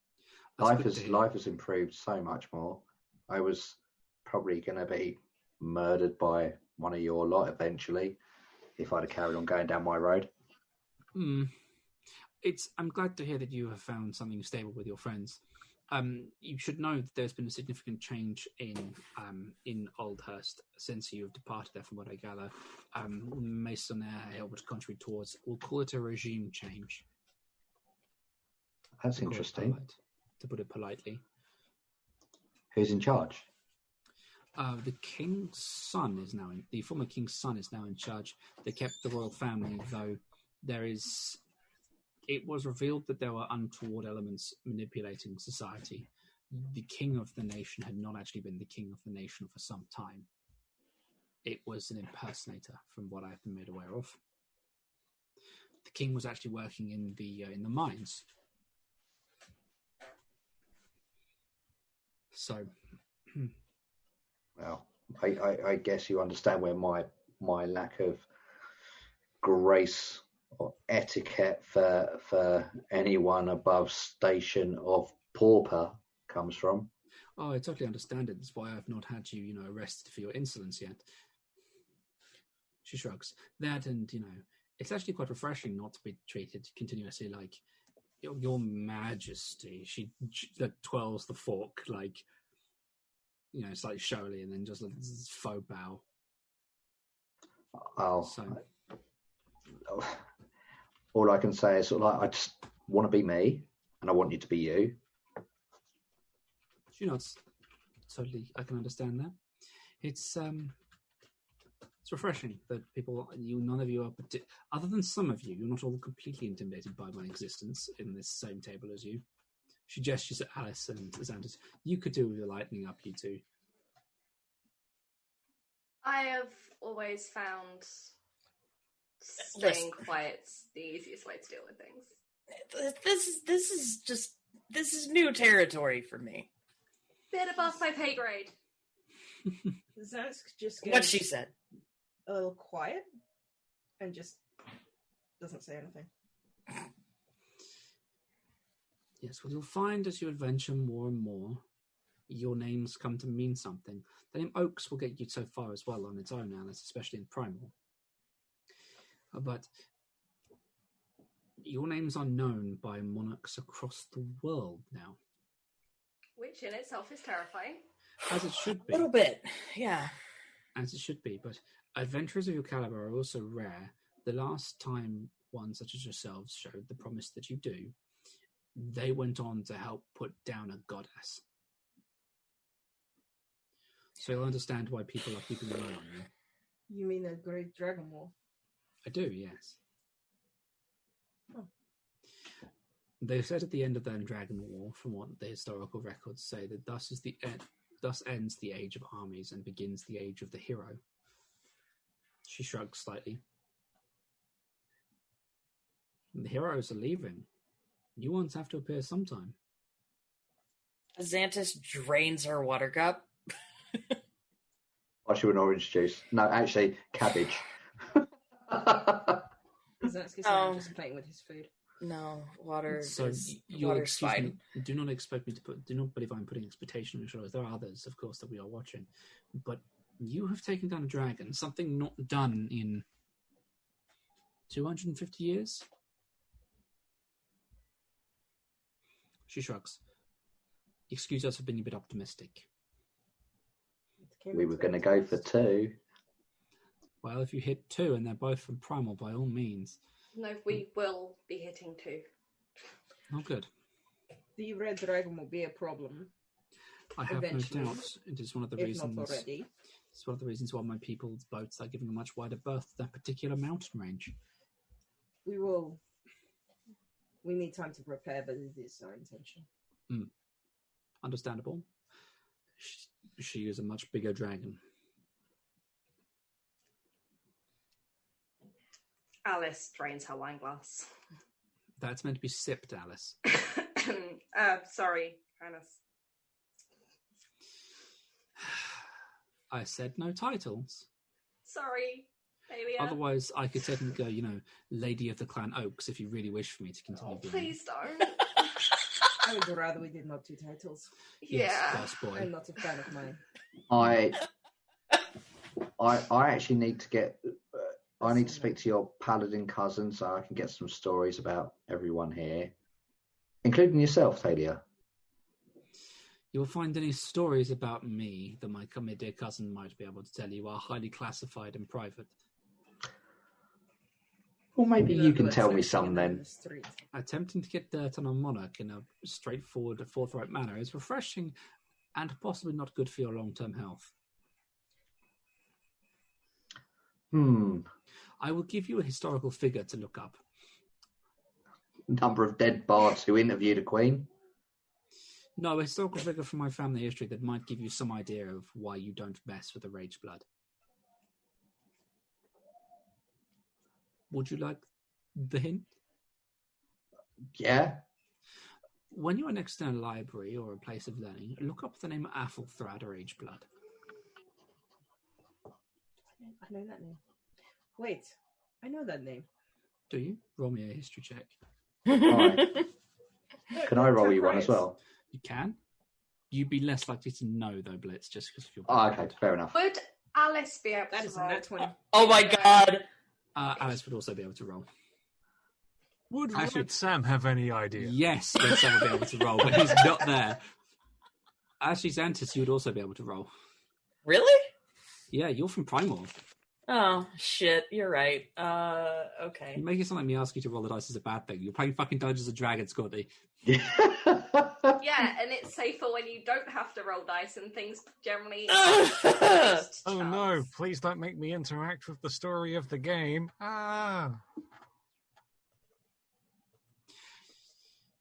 That's Life has improved so much more. I was probably going to be murdered by one of your lot eventually if I'd have carried on going down my road. I'm glad to hear that you have found something stable with your friends. You should know that there's been a significant change in Oldhurst since you have departed there, from what I gather. Maisonnaire Hill would contribute towards, we'll call it a regime change. That's interesting. To put it politely. Who's in charge? The king's son is now in, the former king's son is now in charge. They kept the royal family, though it was revealed that there were untoward elements manipulating society. The king of the nation had not actually been the king of the nation for some time. It was an impersonator, from what I've been made aware of. The king was actually working in the mines. So, Well, I guess you understand where my lack of grace or etiquette for anyone above station of pauper comes from. I totally understand it. That's why I've not had you, arrested for your insolence yet. She shrugs. That, and it's actually quite refreshing not to be treated continuously like your Majesty. She twirls the fork slightly showily, and then just like this faux bow. Oh, So, all I can say is sort of like, I just want to be me, and I want you to be you. she nods. Totally, I can understand that. It's refreshing that none of you are, other than some of you, you're not all completely intimidated by my existence in this same table as you. She gestures at Alice and Xantis. You could do with your lightening up, you two. I have always found staying quiet's the easiest way to deal with things. This is new territory for me. Bit above my pay grade. Xantis just goes What she said. a little quiet and just doesn't say anything. Yes, well, you'll find as you adventure more and more, your names come to mean something. The name Oaks will get you so far as well on its own, Alice, especially in Prymoor. But your names are known by monarchs across the world now. Which in itself is terrifying. As it should be. A little bit, yeah. As it should be, but adventurers of your caliber are also rare. The last time one such as yourselves showed the promise that you do, they went on to help put down a goddess. So you'll understand why people are keeping an eye on you. You mean a great dragon war? I do, yes. Oh. They said at the end of the Dragon War, from what the historical records say, that thus ends the age of armies and begins the age of the hero. She shrugs slightly. The heroes are leaving. You ones have to appear sometime. Xantis drains her water cup. I should an orange juice. No, actually, cabbage. Xantis just playing with his food. No, water. So water's fine. Do not expect me to do not believe I'm putting expectation on your shoulders. There are others, of course, that we are watching. But you have taken down a dragon, something not done in 250 years? She shrugs. Excuse us for being a bit optimistic. We were going to go for 2. Well, if you hit 2 and they're both from Prymoor, by all means. No, we will be hitting 2. Oh, good. The red dragon will be a problem. I have no Eventually. doubt. It is one of the If reasons. not already. It's one of the reasons why my people's boats are giving a much wider berth to that particular mountain range. We will. We need time to prepare, but it is our intention. Understandable. She is a much bigger dragon. Alice drains her wine glass. That's meant to be sipped, Alice. Sorry, Hannah. I said no titles. Sorry, baby. Otherwise, I could technically go, Lady of the Clan Oaks, if you really wish for me to continue being. Please don't. I would rather we did not 2 titles. Yes, Yeah. first boy. I'm not a fan of mine. I actually need to get. I need to speak to your paladin cousin so I can get some stories about everyone here, including yourself, Talia. You'll find any stories about me that my dear cousin might be able to tell you are highly classified and private. Well, maybe you can tell me some then. Attempting to get dirt on a monarch in a straightforward, forthright manner is refreshing and possibly not good for your long-term health. I will give you a historical figure to look up. Number of dead bards who interviewed a queen. No, a historical figure from my family history that might give you some idea of why you don't mess with the Rage Blood. Would you like the hint? Yeah. When you are next to a library or a place of learning, look up the name Athelthrad or Ageblood. I know that name. Wait, I know that name. Do you? Roll me a history check. Right. Can I roll you one as well? You can. You'd be less likely to know, though, Blitz, just because of your Oh, background. okay, fair enough. Would Alice be able That to is a roll? nat 20. Oh my god! Alice would also be able to roll. Would Actually- Red Sam have any idea? Yes, Retsam would be able to roll, but he's not there. Actually, Xantis, you would also be able to roll. Really? Yeah, you're from Prymoor. Oh, shit. You're right. Okay. You make it sound like me asking you to roll the dice is a bad thing. You're playing fucking Dungeons and Dragons, Scotty. Yeah, and it's safer when you don't have to roll dice and things generally. Oh no, please don't make me interact with the story of the game. Ah.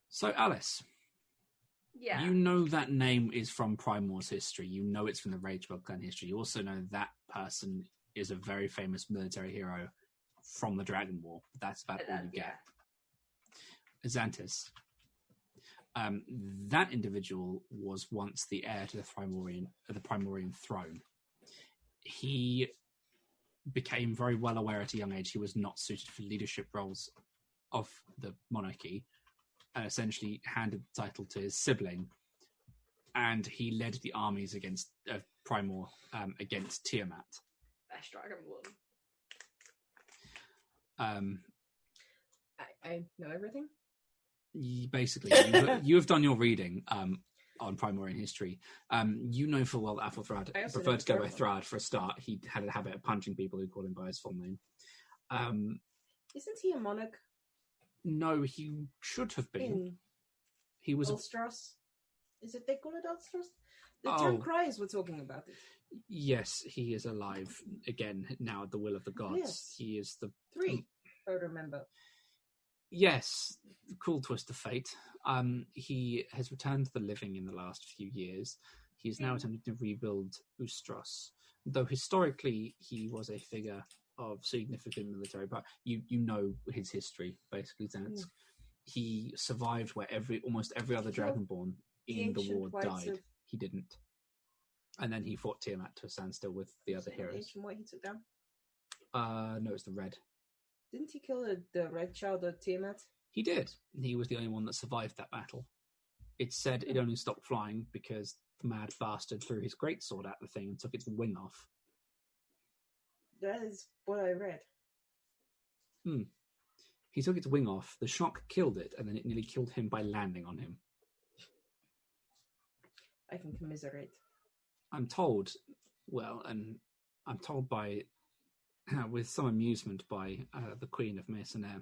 So, Alice, Yeah. you know that name is from Prymoor's history. You know it's from the Rageblood clan history. You also know that person is a very famous military hero from the Dragon War. That's about all you get. Xantis. That individual was once the heir to the Primorian throne. He became very well aware at a young age he was not suited for leadership roles of the monarchy, and essentially handed the title to his sibling. And he led the armies against Prymoor against Tiamat. Best dragon one. I know everything. Basically, you have done your reading on Primorian history. You know full well that Athelthrad I also preferred know to go by Throne. Thrad for a start. He had a habit of punching people who called him by his full name. Isn't he a monarch No, he should have been. in He was. Ulstras? Is it they call it Ulstras? The Oh. Town Criers were talking about it. Yes, he is alive again now at the will of the gods. Yes. He is the 3, I remember. Yes, cool twist of fate. He has returned to the living in the last few years. He is now attempting to rebuild Ustros, though historically he was a figure of significant military. But you know his history basically. Xanth. He survived where almost every other Dragonborn in the ancient war whites died. of- He didn't, and then he fought Tiamat to a standstill with the other heroes. Ancient White he took down. No, it's the red. Didn't he kill the red child of Tiamat? He did. He was the only one that survived that battle. It said it only stopped flying because the mad bastard threw his greatsword at the thing and took its wing off. That is what I read. He took its wing off, the shock killed it, and then it nearly killed him by landing on him. I can commiserate. I'm told, and I'm told by, with some amusement by the Queen of Prymoor,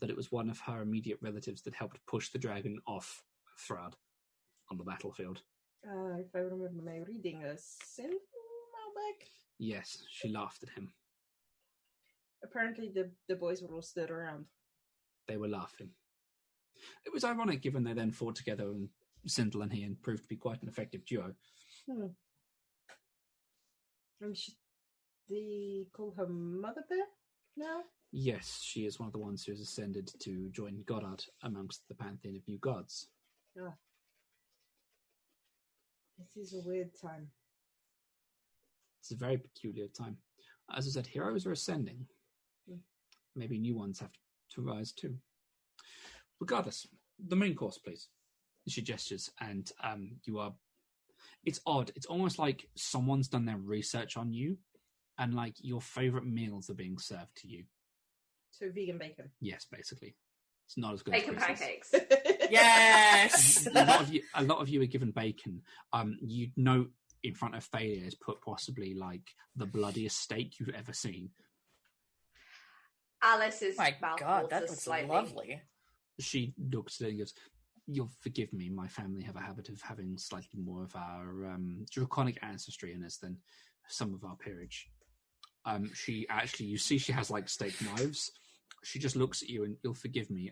that it was one of her immediate relatives that helped push the dragon off Thrad on the battlefield. If I remember my reading, a sin back. Yes, she laughed at him. Apparently, the boys were all stood around. They were laughing. It was ironic given they then fought together and Sindel and he and proved to be quite an effective duo. And they call her Mother Bear now? Yes, she is one of the ones who has ascended to join Goddard amongst the pantheon of new gods. Ah. It is a weird time. It's a very peculiar time. As I said, heroes are ascending. Maybe new ones have to rise too. Regardless, the main course, please. She gestures, and you are... It's odd. It's almost like someone's done their research on you, and like your favourite meals are being served to you. So vegan bacon. Yes, basically. It's not as good Bacon as Chris's. pancakes. Yes! A lot of you are given bacon. You know, in front of Thalia is put possibly like the bloodiest steak you've ever seen. Alice's My mouth god, that waters looks slightly. lovely. She looks at it and goes, "You'll forgive me. My family have a habit of having slightly more of our draconic ancestry in us than some of our peerage." She actually, you see, she has like steak knives. She just looks at you, and you'll forgive me.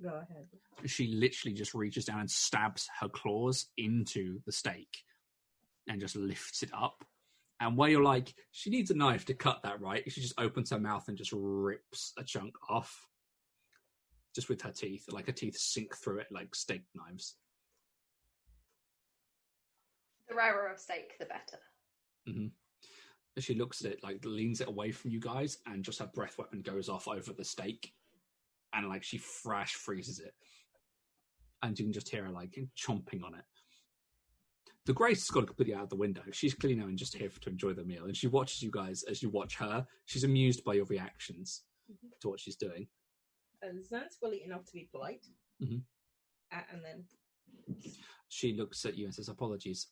Go ahead. She literally just reaches down and stabs her claws into the steak, and just lifts it up. And where you're like, she needs a knife to cut that, right? She just opens her mouth and just rips a chunk off. just with her teeth. Like her teeth sink through it like steak knives. The rarer of steak, the better. Mm-hmm. She looks at it, like leans it away from you guys, and just her breath weapon goes off over the steak, and like she freezes it, and you can just hear her like chomping on it. The Grace has gone completely out of the window. She's clearly now just here to enjoy the meal, and she watches you guys as you watch her. She's amused by your reactions to what she's doing. Zant's will eat enough to be polite, Mm-hmm. And then she looks at you and says, "Apologies.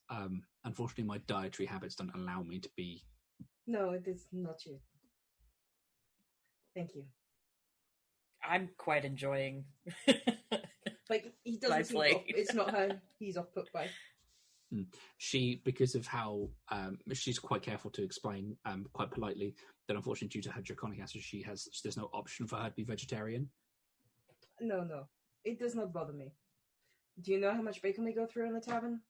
Unfortunately, my dietary habits don't allow me to be." No, it is not you. Thank you. I'm quite enjoying. Like he doesn't seem plate. off, it's not her. He's off put by. She, because of how she's quite careful to explain quite politely that unfortunately due to her draconic acid, there's no option for her to be vegetarian. No, it does not bother me. Do you know how much bacon we go through in the tavern?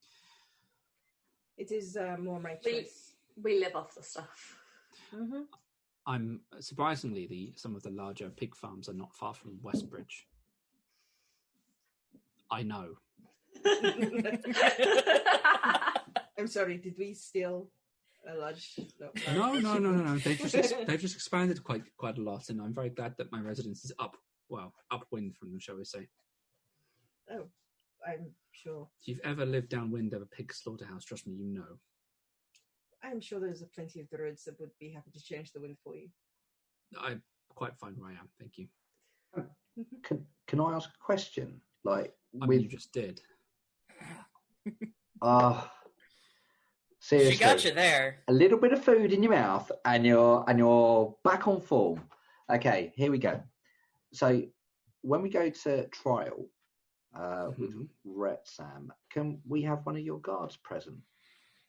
It is more my choice. We live off the stuff. Mm-hmm. I'm surprisingly some of the larger pig farms are not far from Westbridge. I know. I'm sorry. Did we steal a large? No. They've just expanded quite a lot, and I'm very glad that my residence is upwind from them, shall we say? Oh, I'm sure. If you've ever lived downwind of a pig slaughterhouse, trust me, you know. I'm sure there's plenty of druids that would be happy to change the wind for you. I'm quite fine where I am, thank you. Can I ask a question? Like, you just did. Seriously, She got you there. A little bit of food in your mouth, and you're back on form. Okay, here we go. So, when we go to trial with Retsam, can we have one of your guards present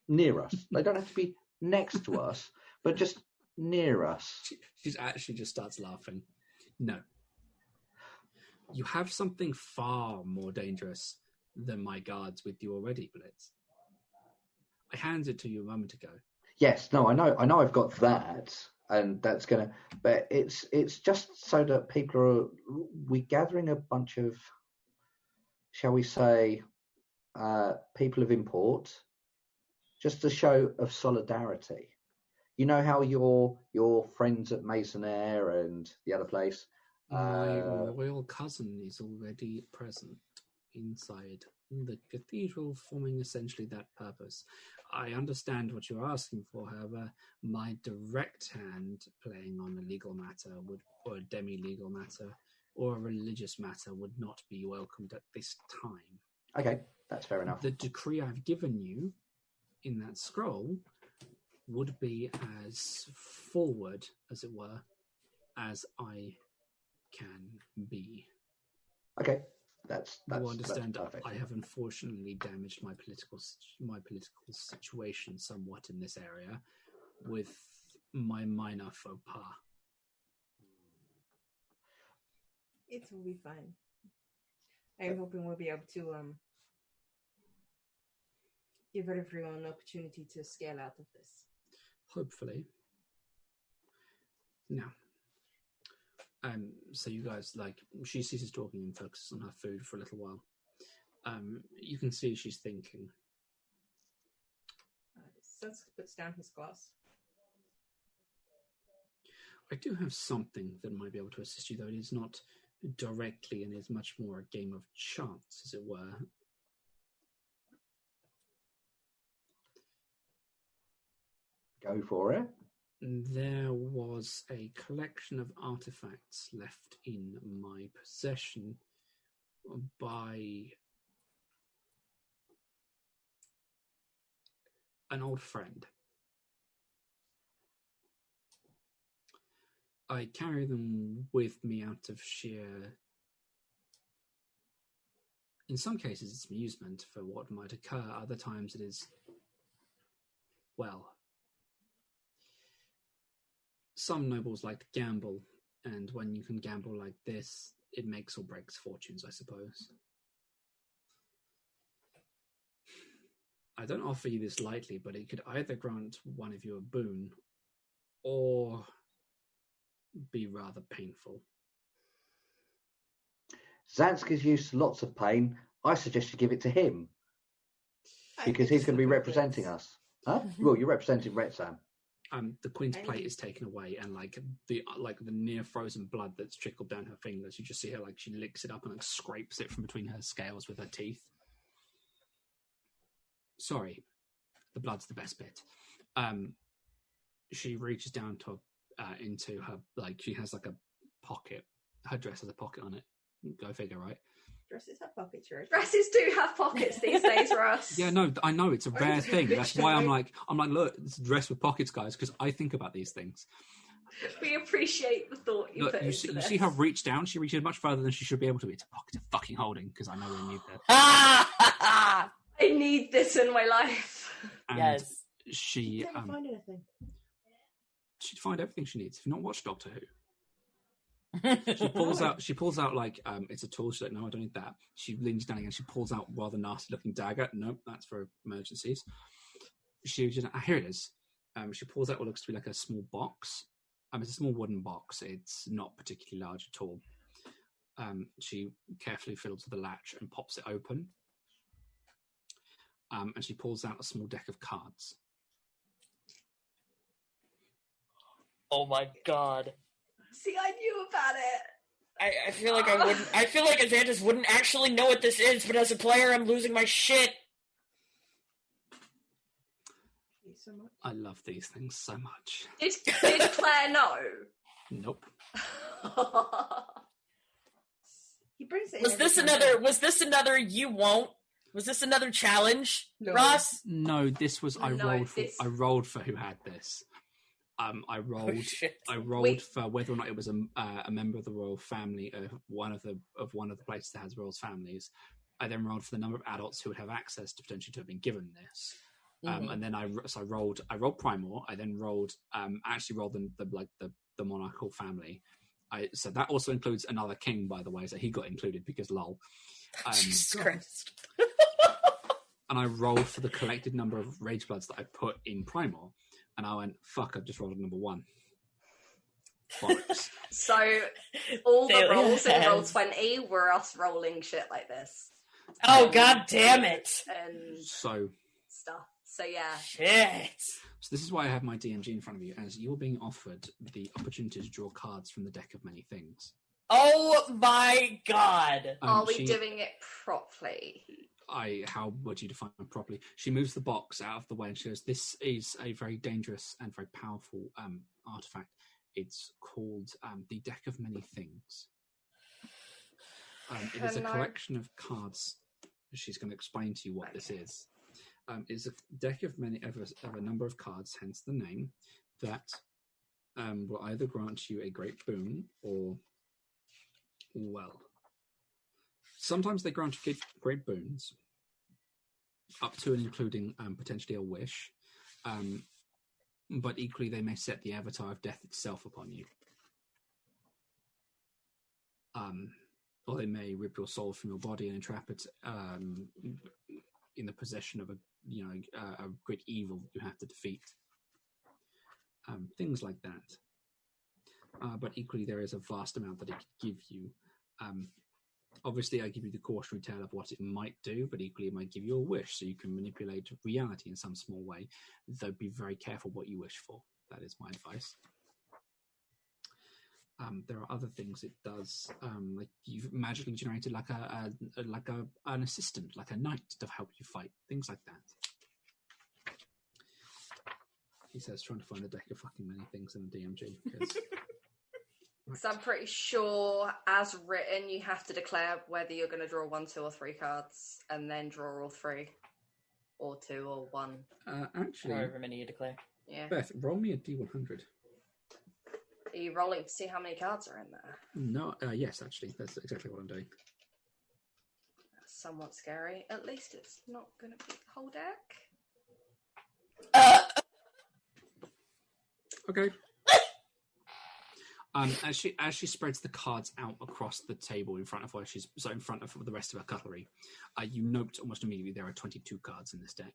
near us? They don't have to be next to us, but just near us. She's actually just starts laughing. No. You have something far more dangerous than my guards with you already, Blitz. I handed it to you a moment ago. Yes, no, I know I've got that, and that's gonna. But it's just so that we're gathering a bunch of, shall we say, people of import, just a show of solidarity. You know how your friends at Masonair and the other place. My royal cousin is already present inside the cathedral, forming essentially that purpose. I understand what you're asking for, however, my direct hand playing on a legal matter or a demi-legal matter or a religious matter would not be welcomed at this time. Okay, that's fair enough. The decree I've given you in that scroll would be as forward, as it were, as I can be. Okay, that's you understand. That's perfect. I have unfortunately damaged my political situation somewhat in this area with my minor faux pas. It will be fine. I'm hoping we'll be able to give everyone an opportunity to scale out of this. Hopefully. Now, so you guys, she ceases talking and focuses on her food for a little while. You can see she's thinking. Seth puts down his glass. I do have something that might be able to assist you, though it is not directly and is much more a game of chance, as it were. Go for it. There was a collection of artifacts left in my possession by an old friend. I carry them with me out of sheer, in some cases it's amusement for what might occur, other times it is, well, some nobles like to gamble, and when you can gamble like this, it makes or breaks fortunes, I suppose. I don't offer you this lightly, but it could either grant one of you a boon, or be rather painful. Zanska's used to lots of pain. I suggest you give it to him I because think he's it's going to be good representing bits. us. Huh? Well, you're representing Retsam. The Queen's And plate you- is taken away, and the near frozen blood that's trickled down her fingers. You just see her she licks it up and scrapes it from between her scales with her teeth. Sorry, the blood's the best bit. She reaches down to into her she has a pocket. Her dress has a pocket on it. Go figure, right? Dresses have pockets, right? Dresses do have pockets these days, Russ. Yeah, no, I know it's a rare just thing. bitch That's why I'm tonight. like, look, it's a dress with pockets, guys, because I think about these things. We appreciate the thought you Look, put you into see, this. her reach down. She reaches much further than she should be able to. It's a pocket of fucking holding because I know we need that. Ah! I need this in my life. And Yes. she Never find anything. she'd find everything she needs. If you've not watched Doctor Who, she pulls out it's a tool. She's like, no, I don't need that. She leans down again. She pulls out rather nasty looking dagger. Nope, that's for emergencies. She just here it is. She pulls out what looks to be like a small box. It's a small wooden box. It's not particularly large at all. She carefully fiddles with the latch and pops it open. And she pulls out a small deck of cards. Oh my god. See, I knew about it. I feel like I wouldn't. I feel like Atlantis wouldn't actually know what this is, but as a player, I'm losing my shit. Thank you so much. I love these things so much. Did Claire know? Nope. He brings it in Was every this time. another? Was this another? You won't. Was this another challenge, No. Ross? No, this was I No, rolled for who had this. I rolled. Oh shit! I rolled Wait. for whether or not it was a member of the royal family of one of the places that has royal families. I then rolled for the number of adults who would have access to potentially to have been given this. And then I rolled Prymoor. I then rolled actually rolled the monarchical family. So that also includes another king, by the way. So he got included because lol. Jesus Christ! And I rolled for the collected number of rage bloods that I put in Prymoor. And I went, fuck, I've just rolled a number 1. Bollocks. So all the Failure rolls in roll has- 20 were us rolling shit like this Oh god damn it! and So stuff. So yeah, Shit! this is why I have my DMG in front of you, as you're being offered the opportunity to draw cards from the deck of many things. Oh my god! are we doing it properly? How would you define it properly? She moves the box out of the way and she goes, this is a very dangerous and very powerful artifact. It's called the Deck of Many Things. It is a collection of cards. She's going to explain to you what this is. It's a deck of a number of cards, hence the name, that will either grant you a great boon or, well, sometimes they grant you great boons, up to and including potentially a wish, but equally they may set the avatar of death itself upon you. Or they may rip your soul from your body and entrap it in the possession of a great evil you have to defeat. Things like that. But equally there is a vast amount that it could give you. Obviously, I give you the cautionary tale of what it might do, but equally it might give you a wish, so you can manipulate reality in some small way. Though be very careful what you wish for. That is my advice. There are other things it does, like you've magically generated an assistant, like a knight, to help you fight. Things like that. He says, trying to find a deck of fucking many things in the DMG. Because... So I'm pretty sure, as written, you have to declare whether you're going to draw 1, 2, or 3 cards, and then draw all 3, or 2, or 1. Actually, However many you declare. Yeah. Beth, roll me a D100. Are you rolling to see how many cards are in there? No, yes, actually, that's exactly what I'm doing. That's somewhat scary. At least it's not going to be the whole deck. Okay. As she spreads the cards out across the table in front of her, in front of the rest of her cutlery, you note almost immediately there are 22 cards in this deck.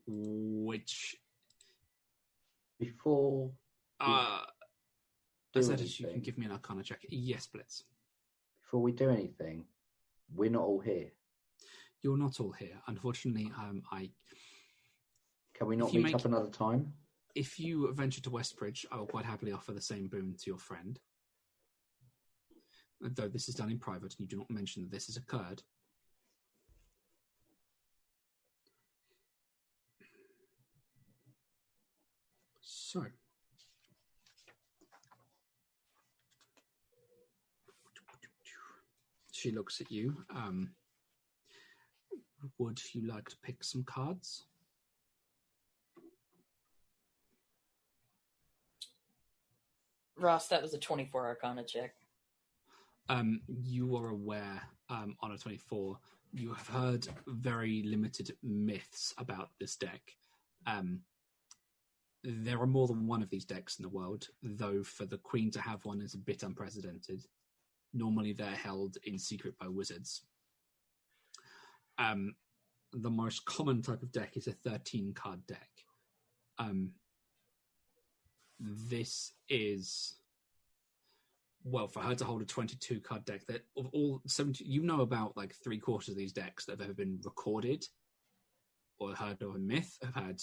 Which Before do As that anything, is, you can give me an Arcana check. Yes, Blitz. before we do anything, we're not all here. You're not all here. Unfortunately, Can we not meet up another time? If you venture to Westbridge, I will quite happily offer the same boon to your friend. Though this is done in private and you do not mention that this has occurred. So, she looks at you. Would you like to pick some cards? Ross, that was a 24 Arcana check. You are aware, on a 24, you have heard very limited myths about this deck. There are more than one of these decks in the world, though for the Queen to have one is a bit unprecedented. Normally they're held in secret by wizards. The most common type of deck is a 13-card deck. This is... Well, for her to hold a 22-card deck, that of all 70, you know about like 3/4 of these decks that have ever been recorded or heard of a myth have had,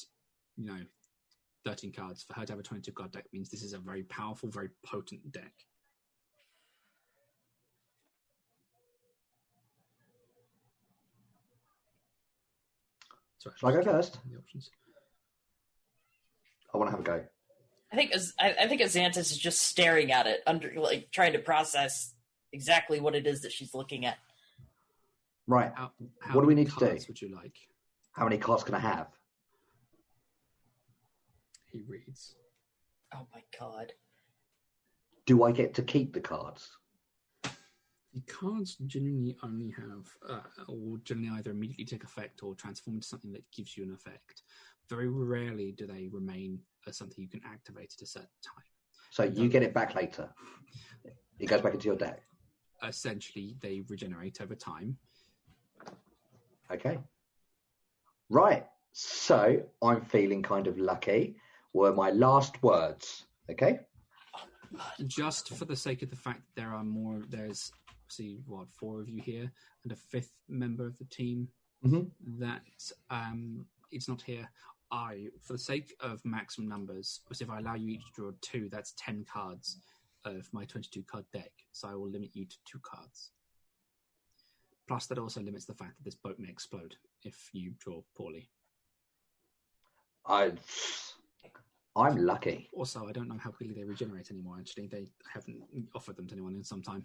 13 cards. For her to have a 22-card deck means this is a very powerful, very potent deck. Shall I go first? The options. I want to have a go. I think Azantis is just staring at it, trying to process exactly what it is that she's looking at. Right. How what do we many need to do? cards would you like? How many cards can I have? He reads. Oh my god. Do I get to keep the cards? The cards generally only have, or generally either immediately take effect or transform into something that gives you an effect. Very rarely do they remain as something you can activate at a certain time. So you get it back later. It goes back into your deck. Essentially, they regenerate over time. Okay. Right. So I'm feeling kind of lucky. Were my last words. Okay. Just for the sake of the fact that there's four of you here and a fifth member of the team that it's not here. For the sake of maximum numbers, if I allow you each to draw 2, that's 10 cards of my 22-card deck. So I will limit you to 2 cards. Plus, that also limits the fact that this boat may explode if you draw poorly. I'm lucky. Also, I don't know how quickly they regenerate anymore. Actually, they haven't offered them to anyone in some time.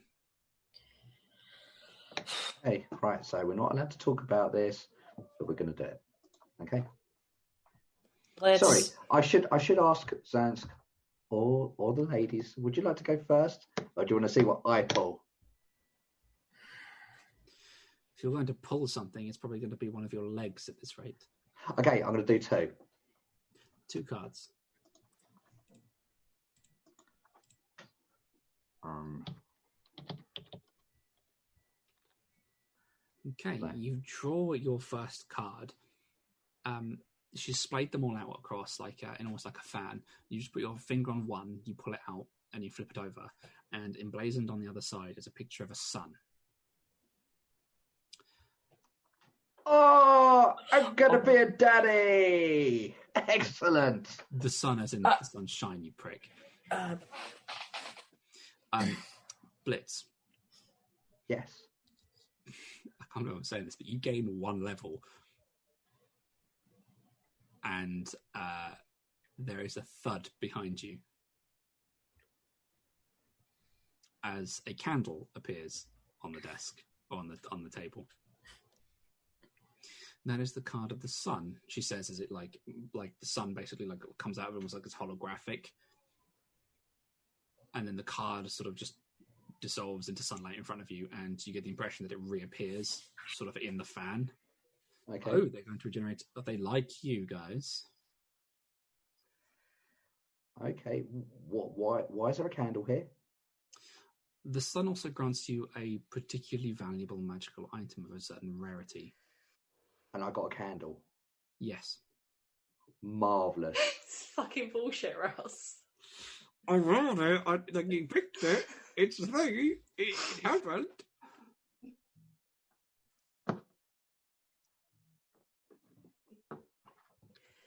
Hey, right. So we're not allowed to talk about this, but we're going to do it. Okay. Sorry, I should ask Zansk or the ladies. Would you like to go first, or do you want to see what I pull? If you're going to pull something, it's probably going to be one of your legs at this rate. Okay, I'm going to do 2. 2 cards. Okay, you draw your first card. She's splayed them all out across in almost like a fan. You just put your finger on one, you pull it out, and you flip it over. And emblazoned on the other side is a picture of a sun. Oh, I'm gonna be a daddy! Excellent. The sun, as in the sunshine, you prick. Blitz. Yes. I can't remember saying this, but you gain 1 level. And there is a thud behind you as a candle appears on the desk, or on the table. That is the card of the sun, she says, as it like the sun basically comes out of it almost like it's holographic. And then the card sort of just dissolves into sunlight in front of you, and you get the impression that it reappears sort of in the fan. Okay. Oh, they're going to regenerate. They like you guys. Okay. Why is there a candle here? The sun also grants you a particularly valuable magical item of a certain rarity. And I got a candle. Yes. Marvellous. It's fucking bullshit, Ross. I rolled it. Then you picked it. It's the thing. It happened.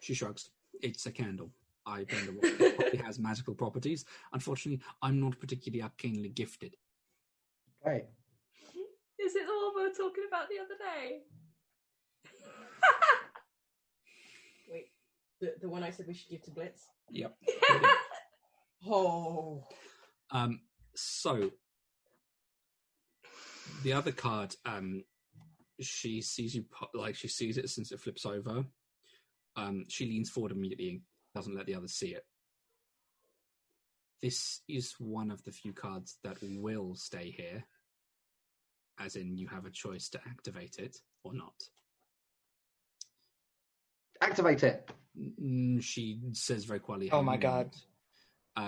She shrugs. It's a candle. I wonder what it probably has magical properties. Unfortunately, I'm not particularly arcanely gifted. Okay. Is it the one we were talking about the other day? Wait, the one I said we should give to Blitz? Yep. Oh. So the other card, she sees you she sees it since it flips over. She leans forward immediately and doesn't let the others see it. This is one of the few cards that will stay here, as in you have a choice to activate it or not. Activate it. She says very quietly. Oh my god.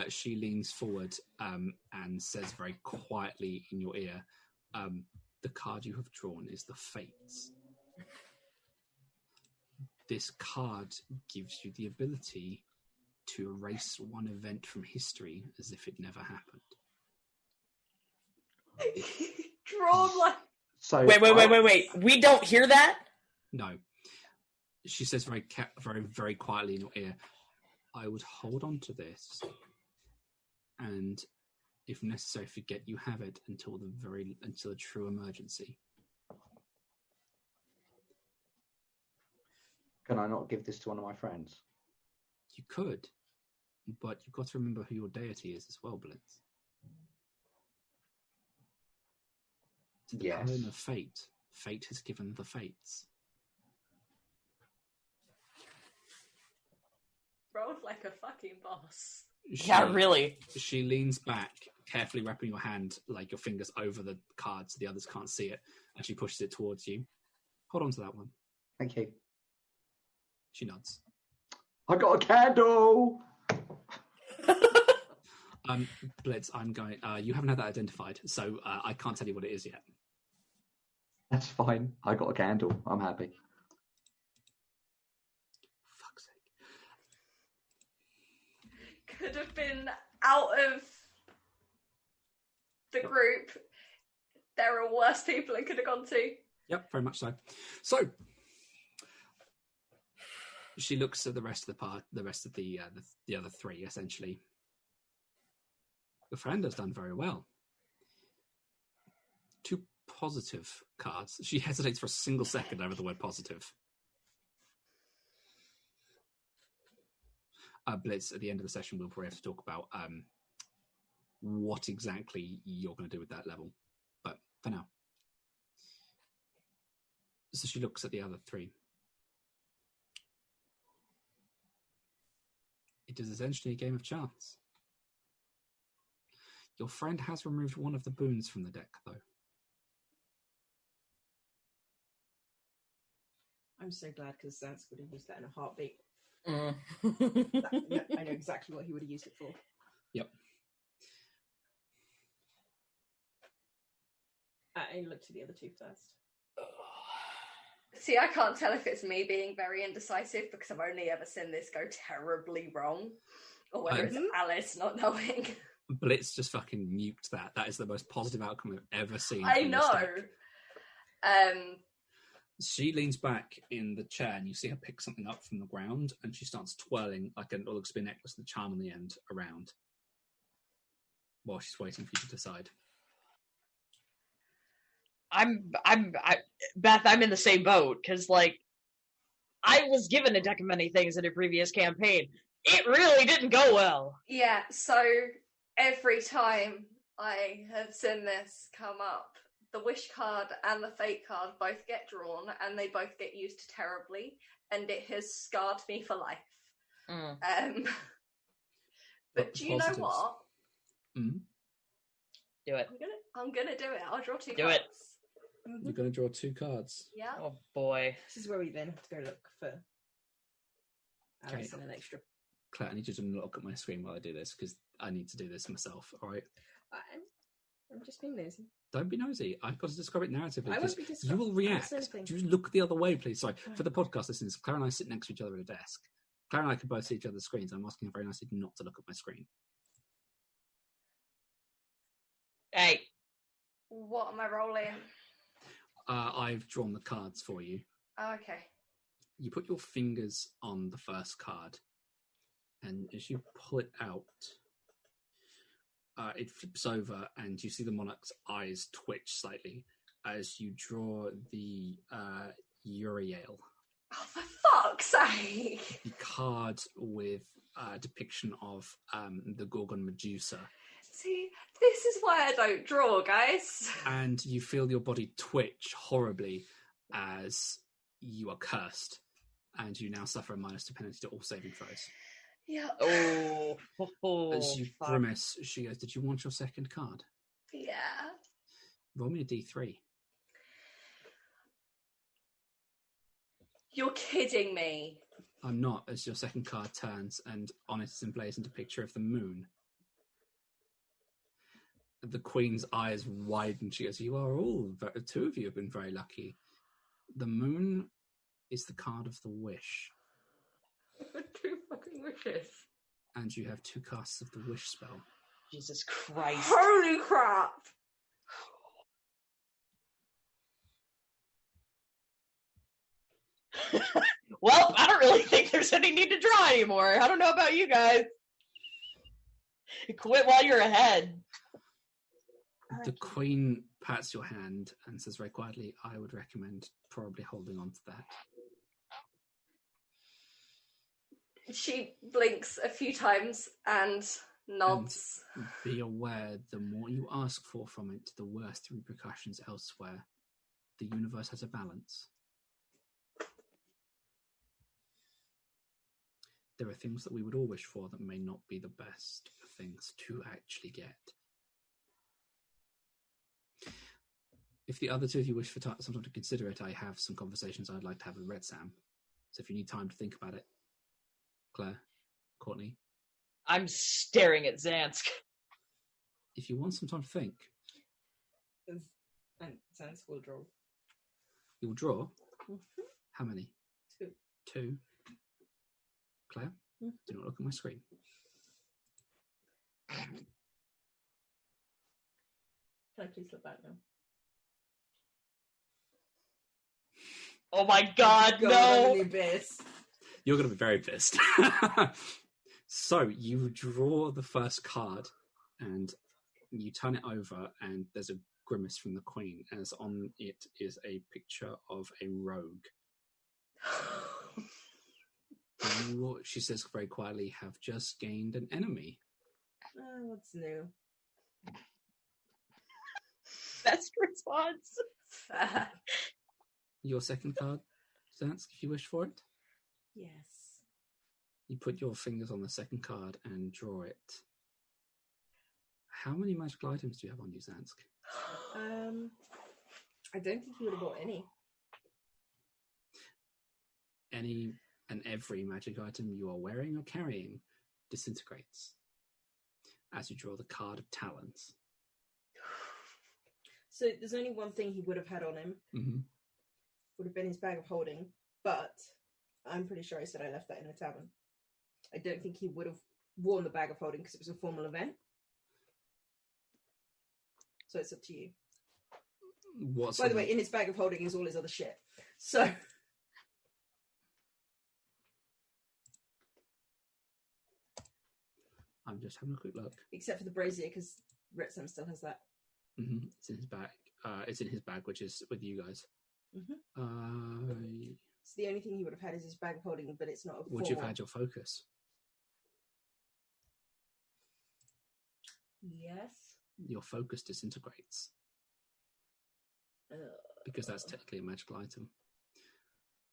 She leans forward and says very quietly in your ear, the card you have drawn is the Fates. This card gives you the ability to erase one event from history as if it never happened. Drawn like... So Wait. We don't hear that? No. She says very, very quietly in your ear, I would hold on to this and, if necessary, forget you have it until a true emergency. Can I not give this to one of my friends? You could, but you've got to remember who your deity is as well, Blitz. To the Yes. poem of fate, fate has given the fates. Rolled like a fucking boss. Yeah, really. She leans back, carefully wrapping your hand, like your fingers over the card so the others can't see it, and she pushes it towards you. Hold on to that one. Thank you. She nods. I got a candle. Blitz, I'm going. You haven't had that identified, so I can't tell you what it is yet. That's fine. I got a candle. I'm happy. Fuck's sake. Could have been out of the group. There are worse people it could have gone to. Yep, very much so. So she looks at the rest of the other three, essentially. Your friend has done very well. 2 positive cards. She hesitates for a single second over the word positive. Blitz, at the end of the session, we'll probably have to talk about what exactly you're going to do with that level. But for now. So she looks at the other 3. It is essentially a game of chance. Your friend has removed one of the boons from the deck, though. I'm so glad because Zance would have used that in a heartbeat. Mm. I know exactly what he would have used it for. Yep. I look to the other 2 first. See, I can't tell if it's me being very indecisive because I've only ever seen this go terribly wrong, or whether it's Alice not knowing. Blitz just fucking nuked that. That is the most positive outcome I've ever seen. I from this know. deck. She leans back in the chair and you see her pick something up from the ground and she starts twirling like it looks to be a necklace with a charm on the end around while she's waiting for you to decide. Beth, I'm in the same boat, because, like, I was given a deck of many things in a previous campaign. It really didn't go well. Yeah, so every time I have seen this come up, the wish card and the fate card both get drawn, and they both get used terribly, and it has scarred me for life. But do you know what? Mm-hmm. Do it. I'm gonna do it. I'll draw 2 Do cards. it. You're going to draw 2 cards. Yeah. Oh boy. This is where we then have to go look for Alice Okay. and an extra. Claire, I need you to look at my screen while I do this because I need to do this myself, alright? I'm just being nosy. Don't be nosy. I've got to describe it narratively. I because won't be you will react. describing. Just look the other way, please. Sorry. Right. For the podcast listeners, Claire and I sit next to each other at a desk. Claire and I can both see each other's screens. I'm asking her very nicely not to look at my screen. Hey. What am I rolling? I've drawn the cards for you. Okay. You put your fingers on the first card, and as you pull it out, it flips over, and you see the monarch's eyes twitch slightly as you draw the Uriel. Oh, for fuck's sake! The card with a depiction of the Gorgon Medusa. See, this is why I don't draw, guys. And you feel your body twitch horribly as you are cursed. And you now suffer a -2 penalty to all saving throws. Yeah. As you grimace, she goes, "Did you want your second card?" Yeah. Roll me a d3. You're kidding me. I'm not, as your second card turns, and on it is emblazoned a picture of the moon. The Queen's eyes widen. She goes, "You are all, two of you have been very lucky. The moon is the card of the wish. 2 fucking wishes. And you have 2 casts of the wish spell." Jesus Christ. Holy crap! Well, I don't really think there's any need to draw anymore. I don't know about you guys. Quit while you're ahead. The Queen pats your hand and says very quietly, "I would recommend probably holding on to that." She blinks a few times and nods. And be aware, the more you ask for from it, the worse the repercussions elsewhere. The universe has a balance. There are things that we would all wish for that may not be the best things to actually get. If the other two of you wish for some time to consider it, I have some conversations I'd like to have with Retsam. So if you need time to think about it, Claire, Courtney. I'm staring at Zansk. If you want some time to think. And Zansk will draw. You'll draw? Mm-hmm. How many? 2. 2. Claire, Mm-hmm. Do not look at my screen. Can I please look back now? Oh my god, I'm no! in the abyss. You're going to be very pissed. So you draw the first card and you turn it over, and there's a grimace from the Queen, as on it is a picture of a rogue. You, she says very quietly, "have just gained an enemy." What's new? Best response. Your second card, Zansk, if you wish for it. Yes. You put your fingers on the second card and draw it. How many magical items do you have on you, Zansk? I don't think he would have bought any. Any and every magic item you are wearing or carrying disintegrates as you draw the card of talons. So there's only one thing he would have had on him. Mm-hmm. Would have been his bag of holding, but I'm pretty sure I said I left that in the tavern. I don't think he would have worn the bag of holding because it was a formal event. So it's up to you. By the way, in his bag of holding is all his other shit. So I'm just having a quick look. except for the brazier, because Retsam still has that. Mm-hmm. It's in his bag. It's in his bag, which is with you guys. Mm-hmm. So the only thing he would have had is his bag of holding, but it's not a formal. Would you have had your focus? Yes. Your focus disintegrates. Because that's technically a magical item.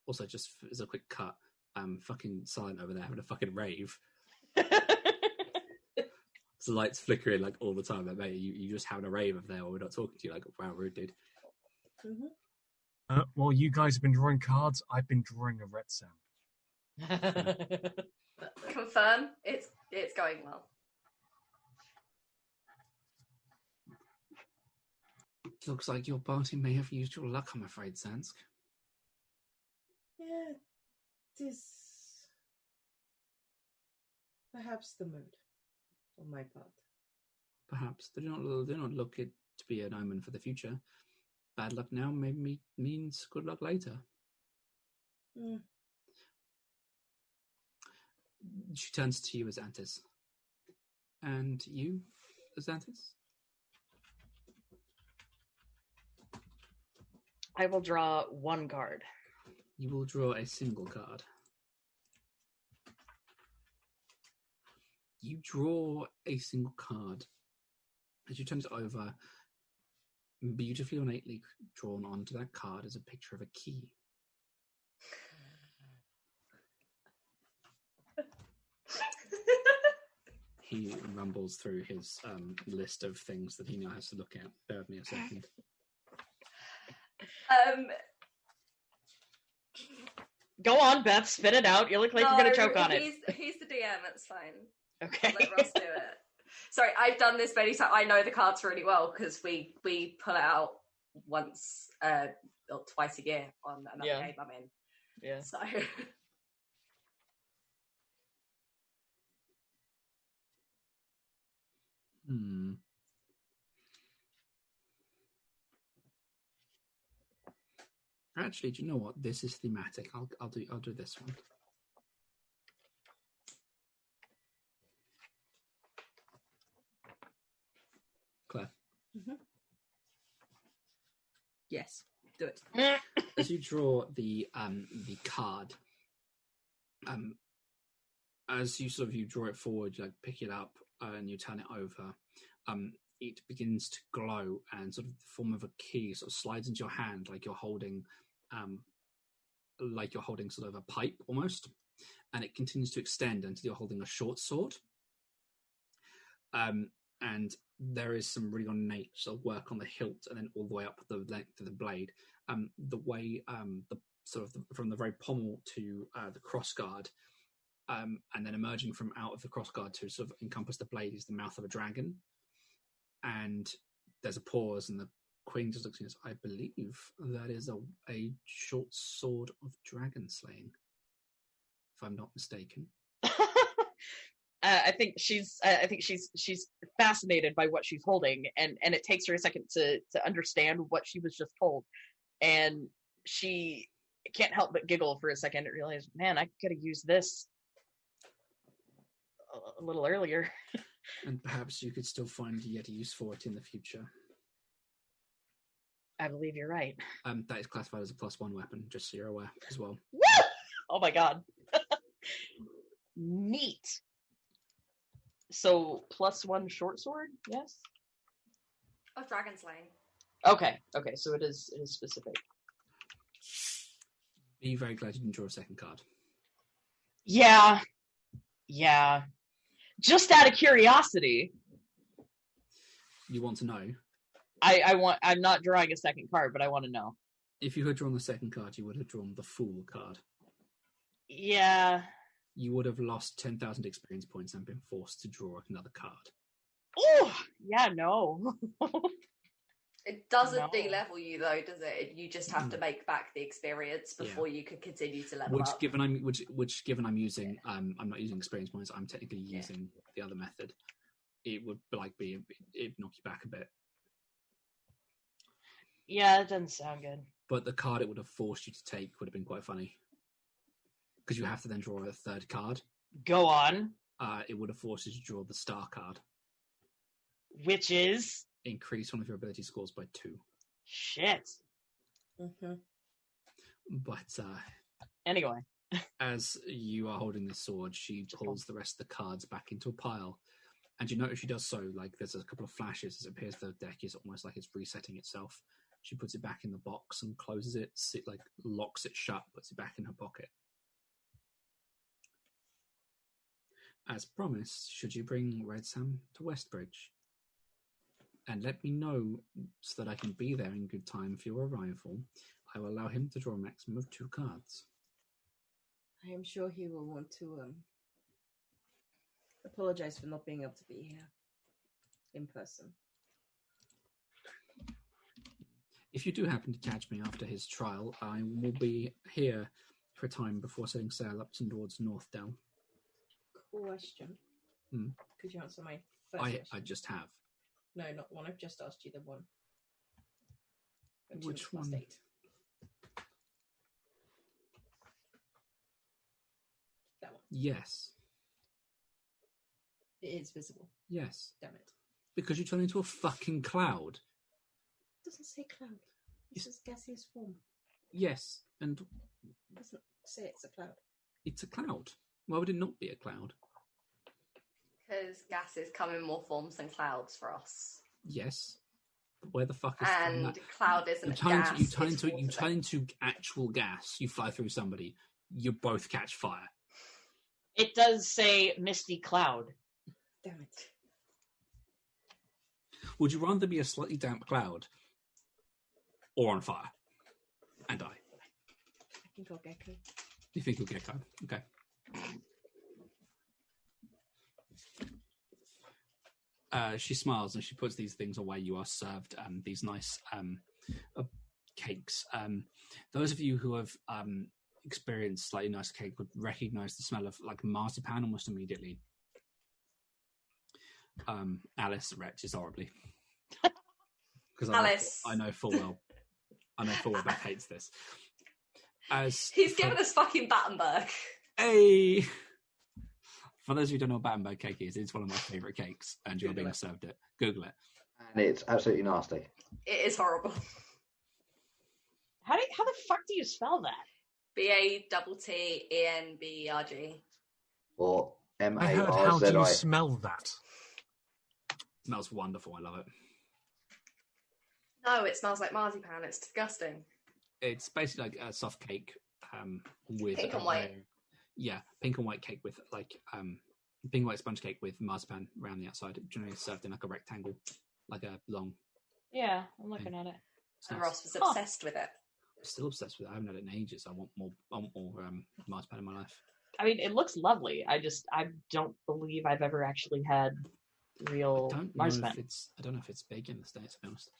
Also, just as a quick cut, fucking Silent over there having a fucking rave. The lights flickering like all the time. Like, mate, you just having a rave over there while we're not talking to you. Like, wow, rude, dude. Mm-hmm. While you guys have been drawing cards, I've been drawing a Retsam. Confirm, it's going well. Looks like your party may have used your luck, I'm afraid, Zansk. Yeah, it is perhaps the mood on my part. Perhaps they do not look it to be an omen for the future. Bad luck now maybe means good luck later. Mm. She turns to you, Azantis. And you, Azantis? I will draw one card. You will draw a single card. You draw a single card. As you turn it over, beautifully ornately drawn onto that card is a picture of a key. He rumbles through his list of things that he now has to look at. Bear with me a second. Go on, Beth. Spit it out. You look like you're going to choke on it. He's the DM. It's fine. Okay. Let Ross do it. Sorry, I've done this many times. I know the cards really well because we pull it out once or twice a year on another game I'm in. Yeah. So. Actually, do you know what? This is thematic. I'll do this one. Claire. Mm-hmm. Yes, do it. As you draw the card, as you draw it forward, you pick it up and you turn it over. It begins to glow, and sort of the form of a key sort of slides into your hand, like you're holding sort of a pipe almost, and it continues to extend until you're holding a short sword. And there is some really ornate sort of work on the hilt, and then all the way up the length of the blade. The way from the very pommel to the crossguard, and then emerging from out of the crossguard to sort of encompass the blade is the mouth of a dragon. And there's a pause, and the Queen just looks at us. I believe that is a short sword of dragon slaying, if I'm not mistaken. I think she's fascinated by what she's holding, and it takes her a second to understand what she was just told, and she can't help but giggle for a second and realize, man, I could have used this a little earlier. And perhaps you could still find yet a use for it in the future. I believe you're right. That is classified as a +1 weapon, just so you're aware as well. Woo! Oh my god. Neat. So +1 short sword, yes? Of dragon slaying. Okay, so it is specific. Be very glad you didn't draw a second card. Yeah. Just out of curiosity. You want to know? I'm not drawing a second card, but I want to know. If you had drawn the second card, you would have drawn the Fool card. Yeah. You would have lost 10,000 experience points and been forced to draw another card. Oh, yeah, no. It doesn't de-level you though, does it? You just have to make back the experience before you can continue to level up. Given I'm using, I'm not using experience points. I'm technically using the other method. It would it'd knock you back a bit. Yeah, it doesn't sound good. But the card it would have forced you to take would have been quite funny, because you have to then draw a third card. Go on. It would have forced you to draw the star card, which is increase one of your ability scores by 2. Shit. Mm-hmm. But anyway, as you are holding the sword, she pulls the rest of the cards back into a pile, and you notice she does so. Like there's a couple of flashes as it appears the deck is almost like it's resetting itself. She puts it back in the box and closes it, locks it shut, puts it back in her pocket. As promised, should you bring Retsam to Westbridge? And let me know so that I can be there in good time for your arrival. I will allow him to draw a maximum of 2 cards. I am sure he will want to apologize for not being able to be here in person. If you do happen to catch me after his trial, I will be here for a time before setting sail up towards Northdale. Question. Hmm. Could you answer my first question? I just have. No, not the one. I've just asked you the one. Which one? 8. That one. Yes. It is visible. Yes. Damn it. Because you turn into a fucking cloud. It doesn't say cloud. It says gaseous form. Yes, and It doesn't say it's a cloud. it's a cloud. Why would it not be a cloud? Because gases come in more forms than clouds for us. Yes. But where the fuck is And cloud isn't a gas. you turn into actual gas. You fly through somebody. You both catch fire. It does say misty cloud. Damn it. Would you rather be a slightly damp cloud or on fire and die? I think I'll gecko. You think you'll get going? Okay. She smiles and she puts these things away. You are served these nice cakes. Those of you who have experienced slightly nicer cake would recognize the smell of like marzipan almost immediately. Alice retches horribly. Because I know full well Beth hates this. He's given us fucking Battenberg. Hey! For those of you who don't know what Battenberg cake is, it's one of my favourite cakes, and you're being served it. Google it. And it's absolutely nasty. It is horrible. How the fuck do you spell that? BATTENBERG. Or I heard, how do you MARZI. smell that? It smells wonderful. I love it. No, it smells like marzipan. It's disgusting. It's basically like a soft cake with Pink and white. Yeah, pink and white cake with like pink and white sponge cake with marzipan around the outside. Generally served in like a rectangle, like a long. Yeah, I'm looking at it. And Ross was obsessed with it. I'm still obsessed with it. I haven't had it in ages. I want more marzipan in my life. I mean, it looks lovely. I don't believe I've ever actually had real marzipan. I don't know if it's big in the States, to be honest.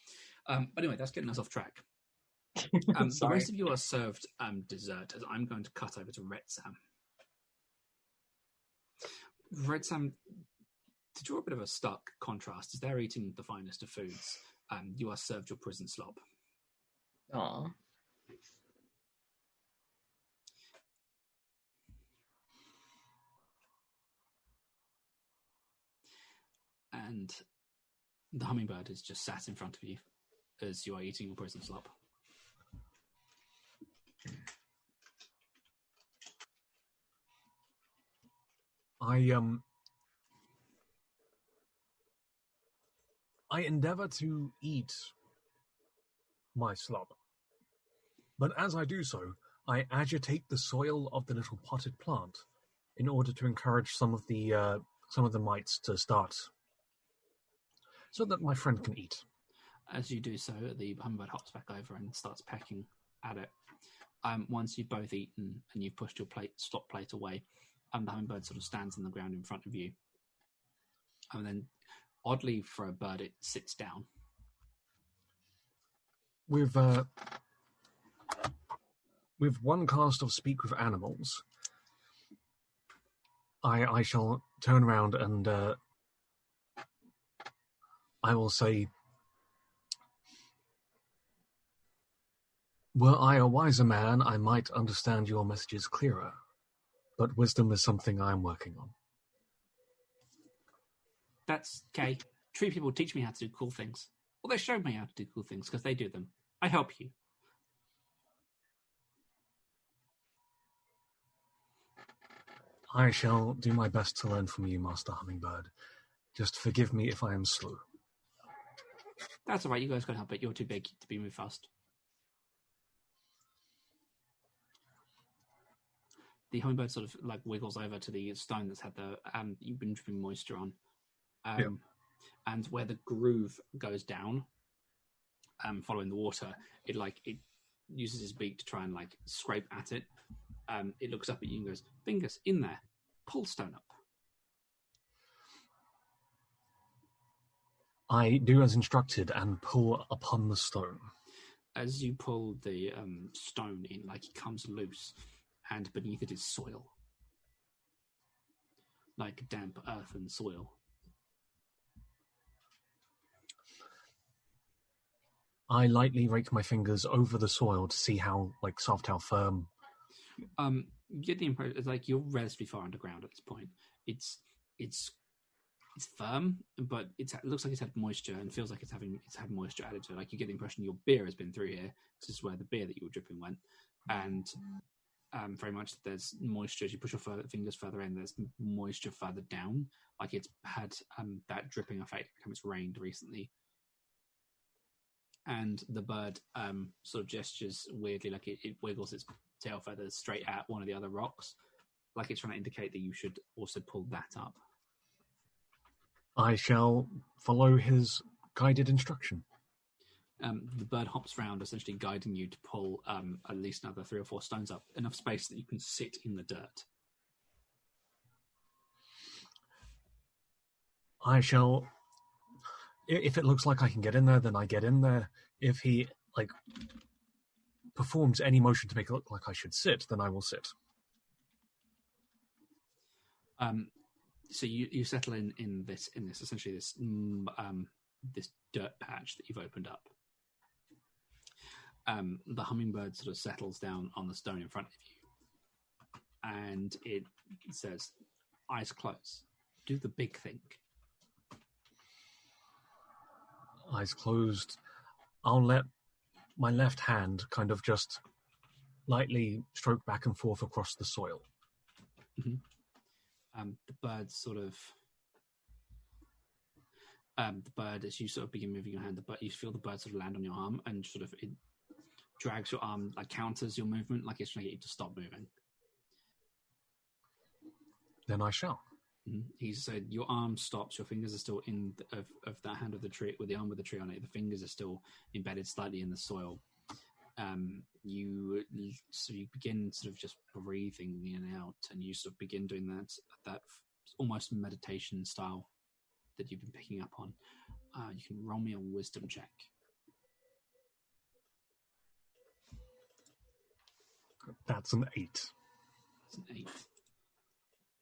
But anyway, that's getting us off track. The rest of you are served dessert, as I'm going to cut over to Retsam. Retsam, to draw a bit of a stark contrast, as they're eating the finest of foods, you are served your prison slop. Aww. And the hummingbird is just sat in front of you as you are eating your prison slop. I endeavour to eat my slop, but as I do so, I agitate the soil of the little potted plant in order to encourage some of the mites to start, so that my friend can eat. As you do so, the hummingbird hops back over and starts pecking at it. Once you've both eaten and you've pushed your slop plate away, the hummingbird sort of stands on the ground in front of you. And then, oddly for a bird, it sits down. With one cast of Speak with Animals, I shall turn around and I will say, were I a wiser man, I might understand your messages clearer, but wisdom is something I am working on. That's okay. Tree people teach me how to do cool things. Well, they showed me how to do cool things because they do them. I help you. I shall do my best to learn from you, Master Hummingbird. Just forgive me if I am slow. That's all right. You guys can help it. You're too big to be moved fast. The hummingbird sort of like wiggles over to the stone that's had the you've been dripping moisture on, and where the groove goes down, following the water, it uses his beak to try and like scrape at it. It looks up at you and goes, "Fingers in there, pull stone up." I do as instructed and pull upon the stone. As you pull the stone in, like it comes loose, and beneath it is soil, like damp earth and soil. I lightly rake my fingers over the soil to see how soft, how firm. You get the impression it's like you're relatively far underground at this point. It's firm, but it looks like it's had moisture and feels like it's had moisture added to it. Like you get the impression your beer has been through here. This is where the beer that you were dripping went, and very much there's moisture as you push your fingers further in. There's moisture further down, like it's had that dripping effect because it's rained recently. And the bird sort of gestures weirdly, like it wiggles its tail feathers straight at one of the other rocks, like it's trying to indicate that you should also pull that up. I shall follow his guided instruction. The bird hops round, essentially guiding you to pull at least another 3 or 4 stones up, enough space that you can sit in the dirt. I shall... If it looks like I can get in there, then I get in there. If he, performs any motion to make it look like I should sit, then I will sit. So you settle in this essentially this dirt patch that you've opened up. The hummingbird sort of settles down on the stone in front of you, and it says, "Eyes closed. Do the big thing." Eyes closed. I'll let my left hand kind of just lightly stroke back and forth across the soil. Mm-hmm. The bird sort of... the bird, as you sort of begin moving your hand, you feel the bird sort of land on your arm, and sort of it drags your arm, counters your movement, like it's trying to get you to stop moving. Then I shall. Mm-hmm. He said, your arm stops, your fingers are still in of that hand of the tree, with the arm with the tree on it, the fingers are still embedded slightly in the soil. You begin sort of just breathing in and out, and you sort of begin doing that almost meditation style that you've been picking up on. You can roll me a wisdom check. That's an 8. It's an 8.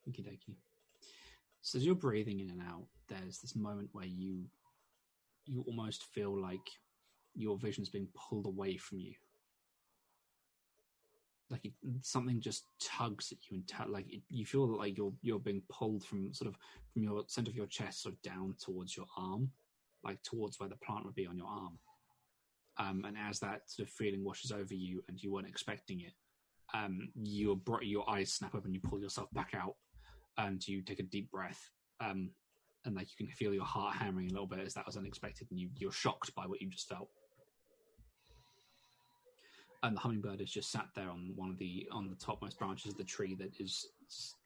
Okie dokie. So as you're breathing in and out, there's this moment where you almost feel like your vision's being pulled away from you. Like something just tugs at you, and you feel like you're being pulled from your center of your chest, sort of down towards your arm, like towards where the plant would be on your arm. And as that sort of feeling washes over you, and you weren't expecting it, your eyes snap open, you pull yourself back out, and you take a deep breath, and you can feel your heart hammering a little bit as that was unexpected, and you're shocked by what you just felt. And the hummingbird is just sat there on the topmost branches of the tree that is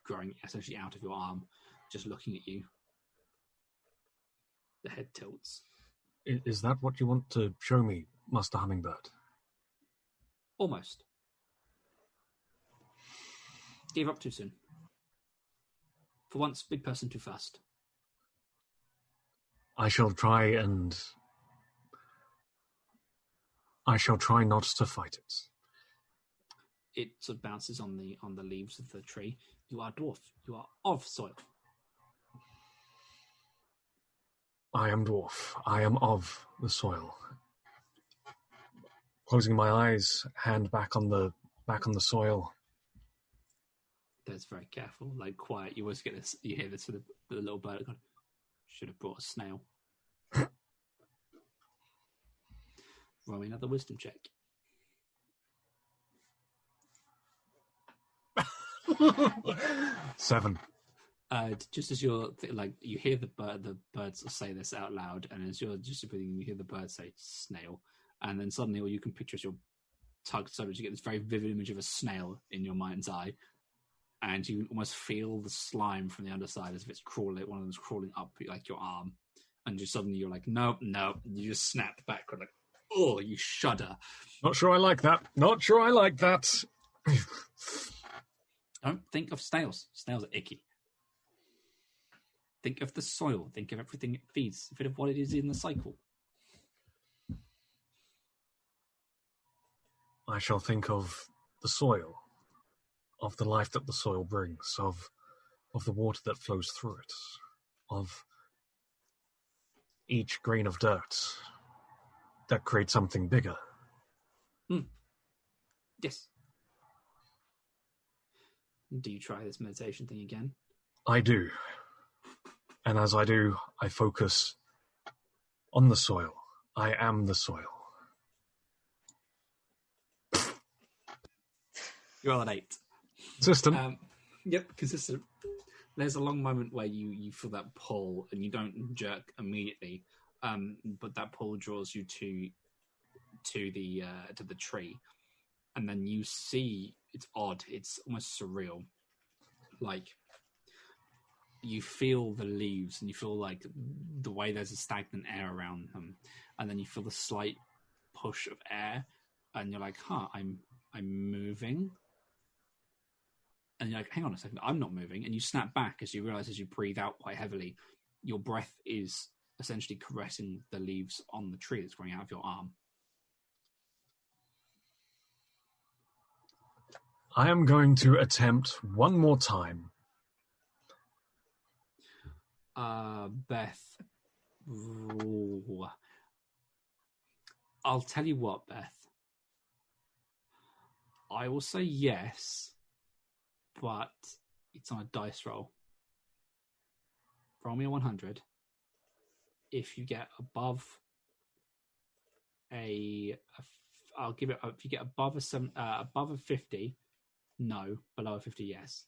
growing essentially out of your arm, just looking at you. The head tilts. Is that what you want to show me, Master Hummingbird? Almost. Gave up too soon. For once, big person too fast. I shall try not to fight it. It sort of bounces on the leaves of the tree. You are dwarf. You are of soil. I am dwarf. I am of the soil. Closing my eyes, hand back on the soil. That's very careful, quiet. You always get this. You hear this with the little bird going, "Should have brought a snail." Roll me another wisdom check. 7. Just as you're you hear the birds say this out loud, and as you're just breathing, you hear the bird say "snail," and then suddenly all you can picture is you're tugged so much you get this very vivid image of a snail in your mind's eye, and you almost feel the slime from the underside as if it's crawling. One of them's crawling up your arm, and just suddenly you're like, "Nope." You just snap backward, oh, you shudder. Not sure I like that. Don't think of snails. Snails are icky. Think of the soil. Think of everything it feeds. Think of what it is in the cycle. I shall think of the soil, of the life that the soil brings, of the water that flows through it, of each grain of dirt, that creates something bigger. Yes. Do you try this meditation thing again? I do. And as I do, I focus on the soil. I am the soil. You're on 8. Consistent. Yep, consistent. There's a long moment where you feel that pull and you don't jerk immediately, but that pull draws you to the tree, and then you see it's odd. It's almost surreal. Like you feel the leaves and you feel like the way there's a stagnant air around them, and then you feel the slight push of air, and you're like, "Huh, I'm moving." And you're like, hang on a second, I'm not moving. And you snap back as you realize as you breathe out quite heavily, your breath is essentially caressing the leaves on the tree that's growing out of your arm. I am going to attempt one more time. Beth. Ooh. I'll tell you what, Beth. I will say yes, but it's on a dice roll. Roll me a 100. If you get above I'll give it. If you get above a 50, no. Below a 50, yes.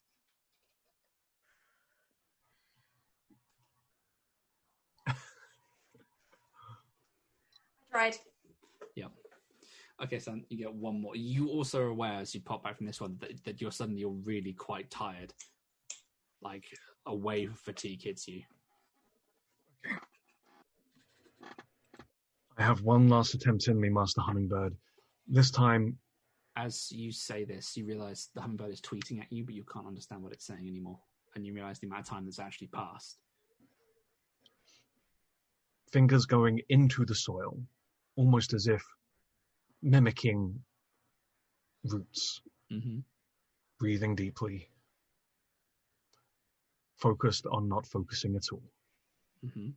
Tried. Yeah. Okay, so you get one more. You also are aware as you pop back from this one that you're really quite tired. Like a wave of fatigue hits you. I have one last attempt in me, Master Hummingbird. This time... As you say this, you realise the hummingbird is tweeting at you, but you can't understand what it's saying anymore. And you realise the amount of time that's actually passed. Fingers going into the soil, almost as if mimicking roots. Mm-hmm. Breathing deeply. Focused on not focusing at all. Mm-hmm.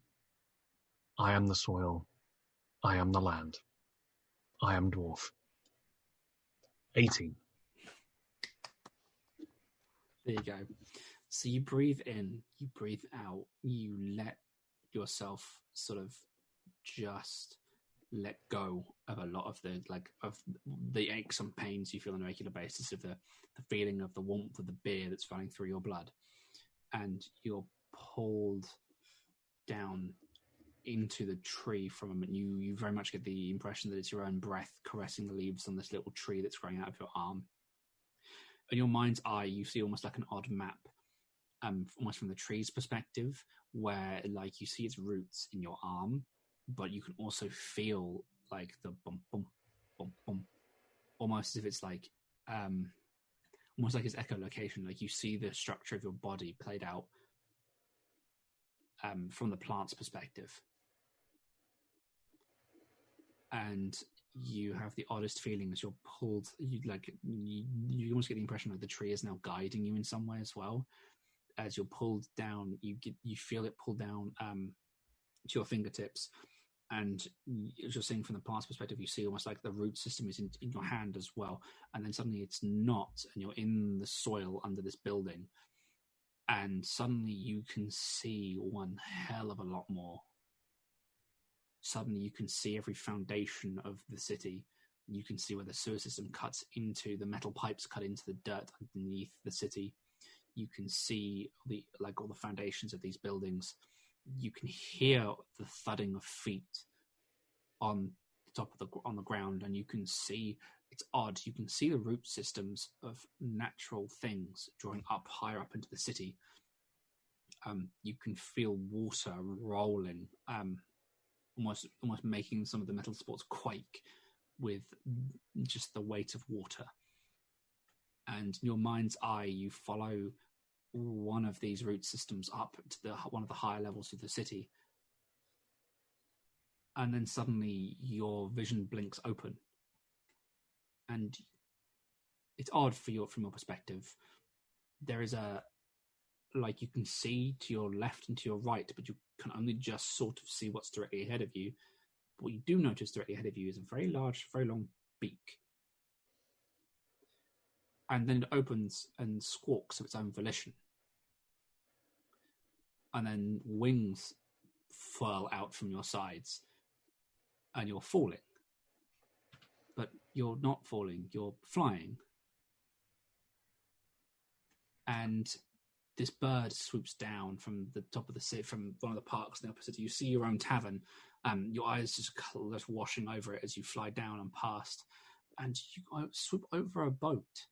I am the soil. I am the land. I am dwarf. 18. There you go. So you breathe in, you breathe out, you let yourself sort of just let go of a lot of the aches and pains you feel on a regular basis, of the feeling of the warmth of the beer that's running through your blood. And you're pulled down into the tree for a moment. You very much get the impression that it's your own breath caressing the leaves on this little tree that's growing out of your arm. In your mind's eye, you see almost like an odd map, almost from the tree's perspective, where like you see its roots in your arm, but you can also feel like the bump, bump, bump, bump, almost as if it's like, almost like its echolocation. Like you see the structure of your body played out from the plant's perspective. And you have the oddest feeling as you're pulled. You almost get the impression like the tree is now guiding you in some way as well. As you're pulled down, you feel it pull down to your fingertips, and as you're seeing from the plant's perspective, you see almost like the root system is in your hand as well. And then suddenly it's not, and you're in the soil under this building, and suddenly you can see one hell of a lot more. Suddenly you can see every foundation of the city. You can see where the sewer system cuts into, the metal pipes cut into the dirt underneath the city. You can see all the foundations of these buildings. You can hear the thudding of feet on the top of on the ground, and you can see, it's odd, you can see the root systems of natural things drawing up higher up into the city. You can feel water rolling, almost making some of the metal supports quake with just the weight of water. And in your mind's eye, you follow one of these root systems up to one of the higher levels of the city. And then suddenly your vision blinks open. And it's odd from your perspective. There is you can see to your left and to your right, but you can only just sort of see what's directly ahead of you. But what you do notice directly ahead of you is a very large, very long beak. And then it opens and squawks of its own volition. And then wings furl out from your sides. And you're falling. But you're not falling, you're flying. And this bird swoops down from the top of the city, from one of the parks in the opposite. You see your own tavern. Your eyes just washing over it as you fly down and past. And you swoop over a boat.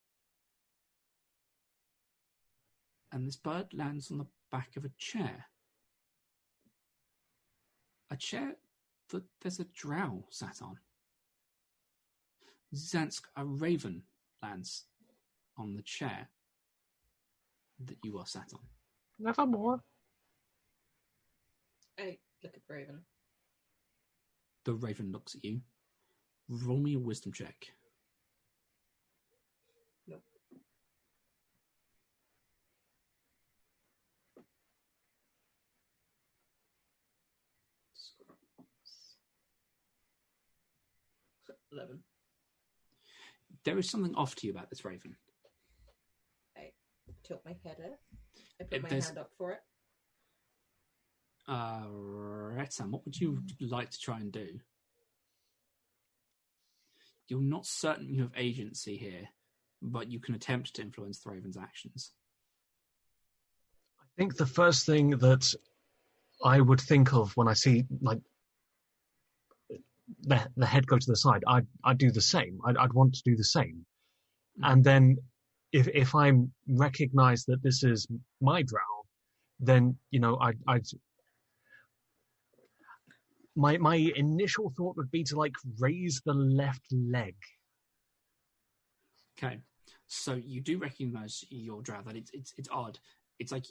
And this bird lands on the back of a chair. A chair that there's a drow sat on. Zansk, a raven lands on the chair that you are sat on. Nevermore. I look at Raven. The raven looks at you. Roll me a wisdom check. Nope. Scrolls. 11. There is something off to you about this raven. I tilt my head up. I put my hand up for it. Retsam, what would you like to try and do? You're not certain you have agency here, but you can attempt to influence the raven's actions. I think the first thing that I would think of when I see like the head go to the side, I'd do the same. I'd want to do the same. And then if I recognize that this is my drow, then I'd my initial thought would be to like raise the left leg. Okay, so you do recognize your drow. That it's odd. It's like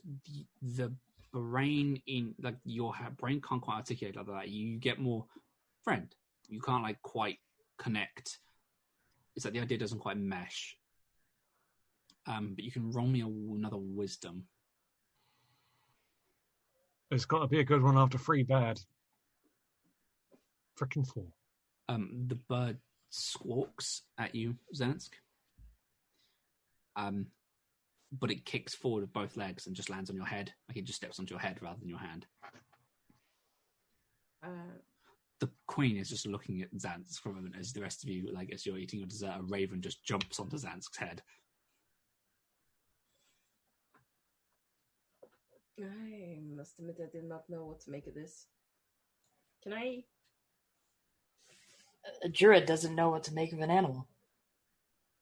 the brain in like your brain can't quite articulate like that. You get more friend. You can't like quite connect. It's like the idea doesn't quite mesh. But you can roll me another wisdom. It's got to be a good one after 3 bad. Frickin' 4. The bird squawks at you, Zansk. But it kicks forward with both legs and just lands on your head. Like it just steps onto your head rather than your hand. The queen is just looking at Zansk for a moment as the rest of you, like as you're eating your dessert, a raven just jumps onto Zansk's head. I must admit I did not know what to make of this. Can I... A druid doesn't know what to make of an animal.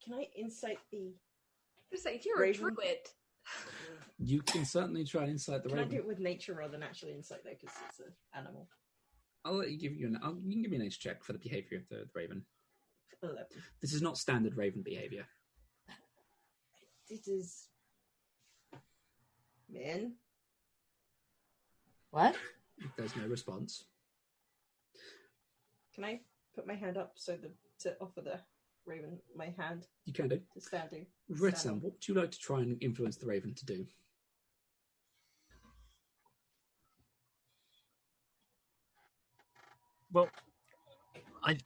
Can I insight the... Just like, you're Raven? a druid. You can certainly try and insight the Can raven. I do it with nature rather than actually insight though, because it's an animal? I'll let you give you you can give me a nature check for the behavior of the raven. 11. This is not standard raven behavior. It is... Men? What? There's no response. Can I put my hand up to offer the raven my hand You can do. to standing? Retsam, what would you like to try and influence the raven to do? Well,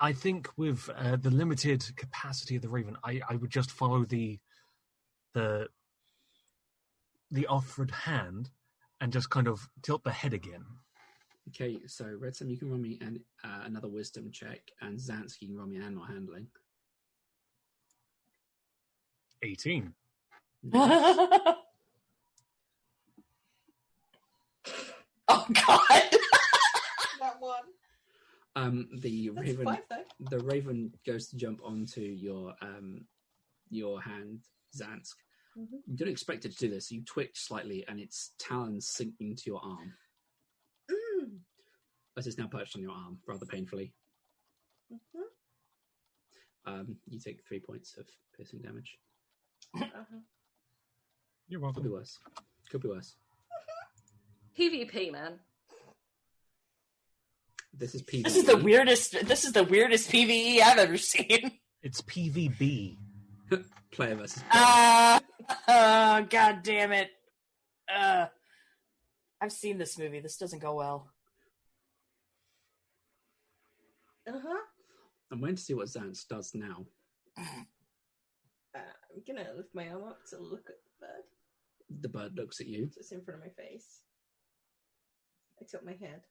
I think with the limited capacity of the raven, I would just follow the offered hand and just kind of tilt the head again. Okay, so Retsam, you can roll me another wisdom check, and Zansk, you can roll me animal handling. 18. Oh God! That one. The That's raven, 5 though. the raven goes to jump onto your hand, Zansk. Mm-hmm. You don't expect it to do this. You twitch slightly, and its talons sink into your arm. As it's now perched on your arm, rather painfully. Mm-hmm. You take 3 points of piercing damage. You're Could be welcome. worse. Could be worse. PvP, man. This is PvE. This is the weirdest PVE I've ever seen. It's PvB. Player versus player. God damn it. I've seen this movie. This doesn't go well. Uh-huh. I'm waiting to see what Xantz does now. I'm gonna lift my arm up to look at the bird. The bird looks at you. Just in front of my face. I tilt my head.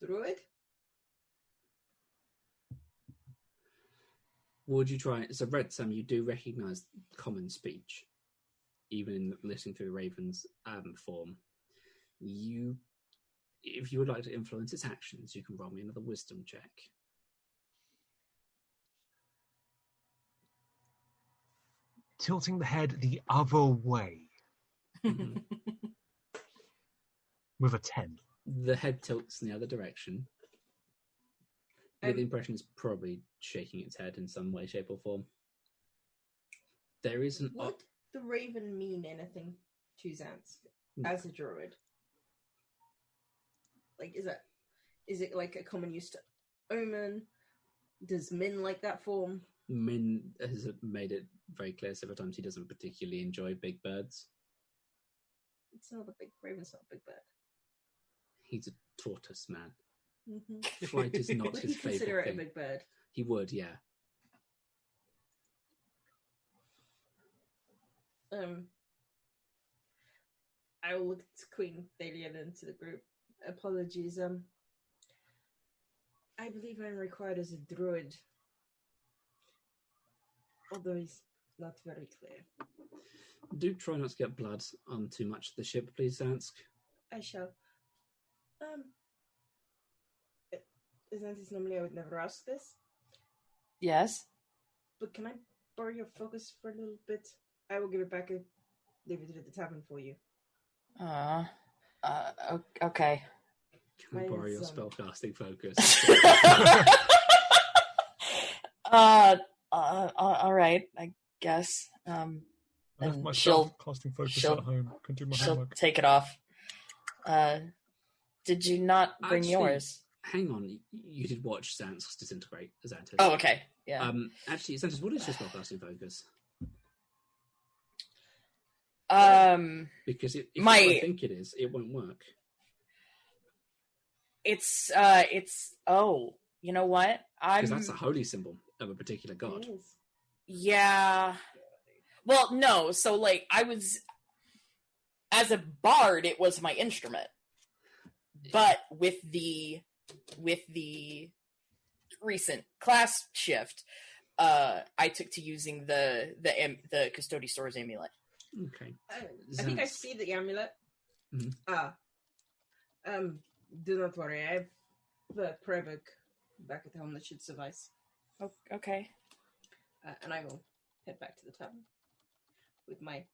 Druid? Would you try? So, Retsam, you do recognise common speech, even in listening through the Raven's form. If you would like to influence its actions, you can roll me another wisdom check. Tilting the head the other way Mhm. with a 10. The head tilts in the other direction. You get the impression it's probably shaking its head in some way, shape, or form. There is an... Would the raven mean anything to Xantz as a druid? Like, is it like a common use to omen? Does Min like that form? Min has made it very clear several times he doesn't particularly enjoy big birds. It's not a big raven's not a big bird. He's a tortoise man. Mm-hmm. Flight is not Would his he consider favourite it a thing. big bird? He would, yeah. I will look to Queen Thalian into the group. Apologies. I believe I'm required as a druid. Although he's not very clear. Do try not to get blood on too much of the ship, please, Zansk. I shall. Isn't this normally I would never ask this? Yes. But can I borrow your focus for a little bit? I will give it back and leave it at the tavern for you. Okay. Can I Mine borrow is, your spellcasting focus? All right, I guess. I left my she'll casting focus she'll- at home. Can do my she'll homework. take it off. Did you not bring Actually, yours? Hang on, you did watch Xanthus disintegrate, Xanthus. Oh, okay. Yeah. Actually, Xanthus, what is your spellcasting focus? Because if my- I think it is, it won't work. it's oh, you know what? Because that's a holy symbol of a particular god. It is. Yeah. Well, no. So, like, I was as a bard, it was my instrument, but with the recent class shift, I took to using the Custodes amulet. Okay. I think I Xanth. see the amulet. Mhm. Do not worry. I have the prayer book back at home that should suffice. Oh, okay. And I will head back to the tavern with my...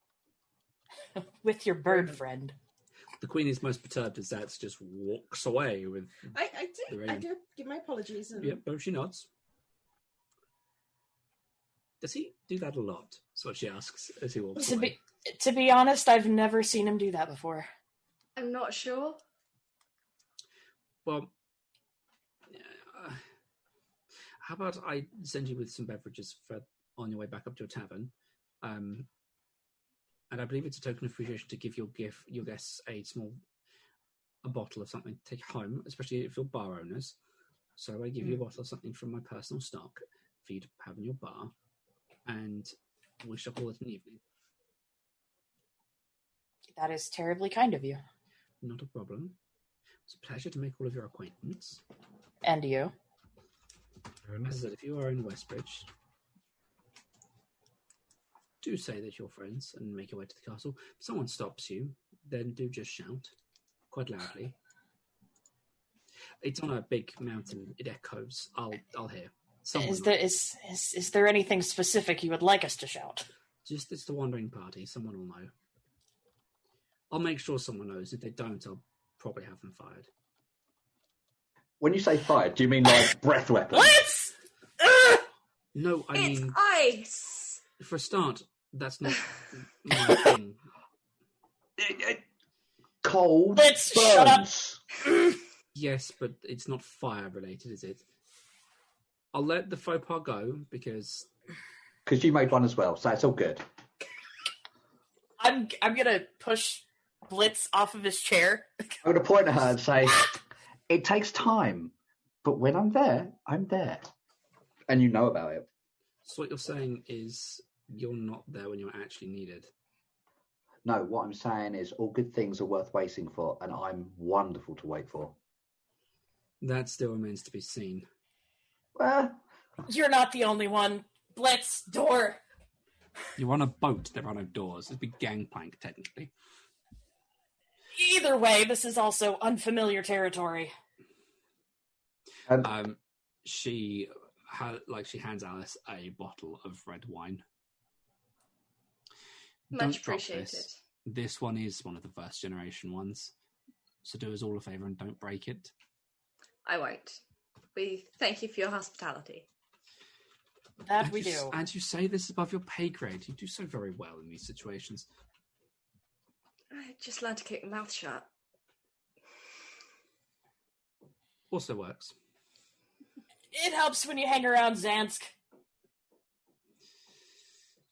With your bird Raven. friend. The queen is most perturbed as Zats just walks away with. I The do. I raven. do give my apologies. And... Yep, but she nods. Does he do that a lot? That's what she asks as he walks away. To be honest, I've never seen him do that before. I'm not sure. Well, how about I send you with some beverages for on your way back up to a tavern, and I believe it's a token of appreciation to give your guests a bottle of something to take home, especially if you're bar owners. So I give you a bottle of something from my personal stock for you to have in your bar, and we shall call it an evening. That is terribly kind of you. Not a problem. It's a pleasure to make all of your acquaintance. And you. As I said, if you are in Westbridge, do say that you're friends and make your way to the castle. If someone stops you, then do just shout quite loudly. It's on a big mountain. It echoes. I'll hear. Someone Is there anything specific you would like us to shout? Just it's the wandering party. Someone will know. I'll make sure someone knows. If they don't, I'll probably have them fired. When you say fired, do you mean like breath weapons? What? No, I It's mean, ice! for a start, that's not my thing. Cold Let's shut up. burns. Yes, but it's not fire related, is it? I'll let the faux pas go because Because you made one as well, so it's all good. I'm gonna push Blitz off of his chair. I'm going to point at her and say, it takes time But when I'm there, I'm there. And you know about it. So what you're saying is you're not there when you're actually needed. No, what I'm saying is all good things are worth waiting for, and I'm wonderful to wait for. That still remains to be seen. Well, You're not the only one. Blitz, door. You're on a boat. There are no doors. It's a big gangplank, technically. Either way, this is also unfamiliar territory. She hands Alice a bottle of red wine. Much appreciated. This one is one of the first generation ones. So do us all a favour and don't break it. I won't. We thank you for your hospitality. That we do. And you say this above your pay grade. You do so very well in these situations. I just learned to keep my mouth shut. Also works. It helps when you hang around Zansk.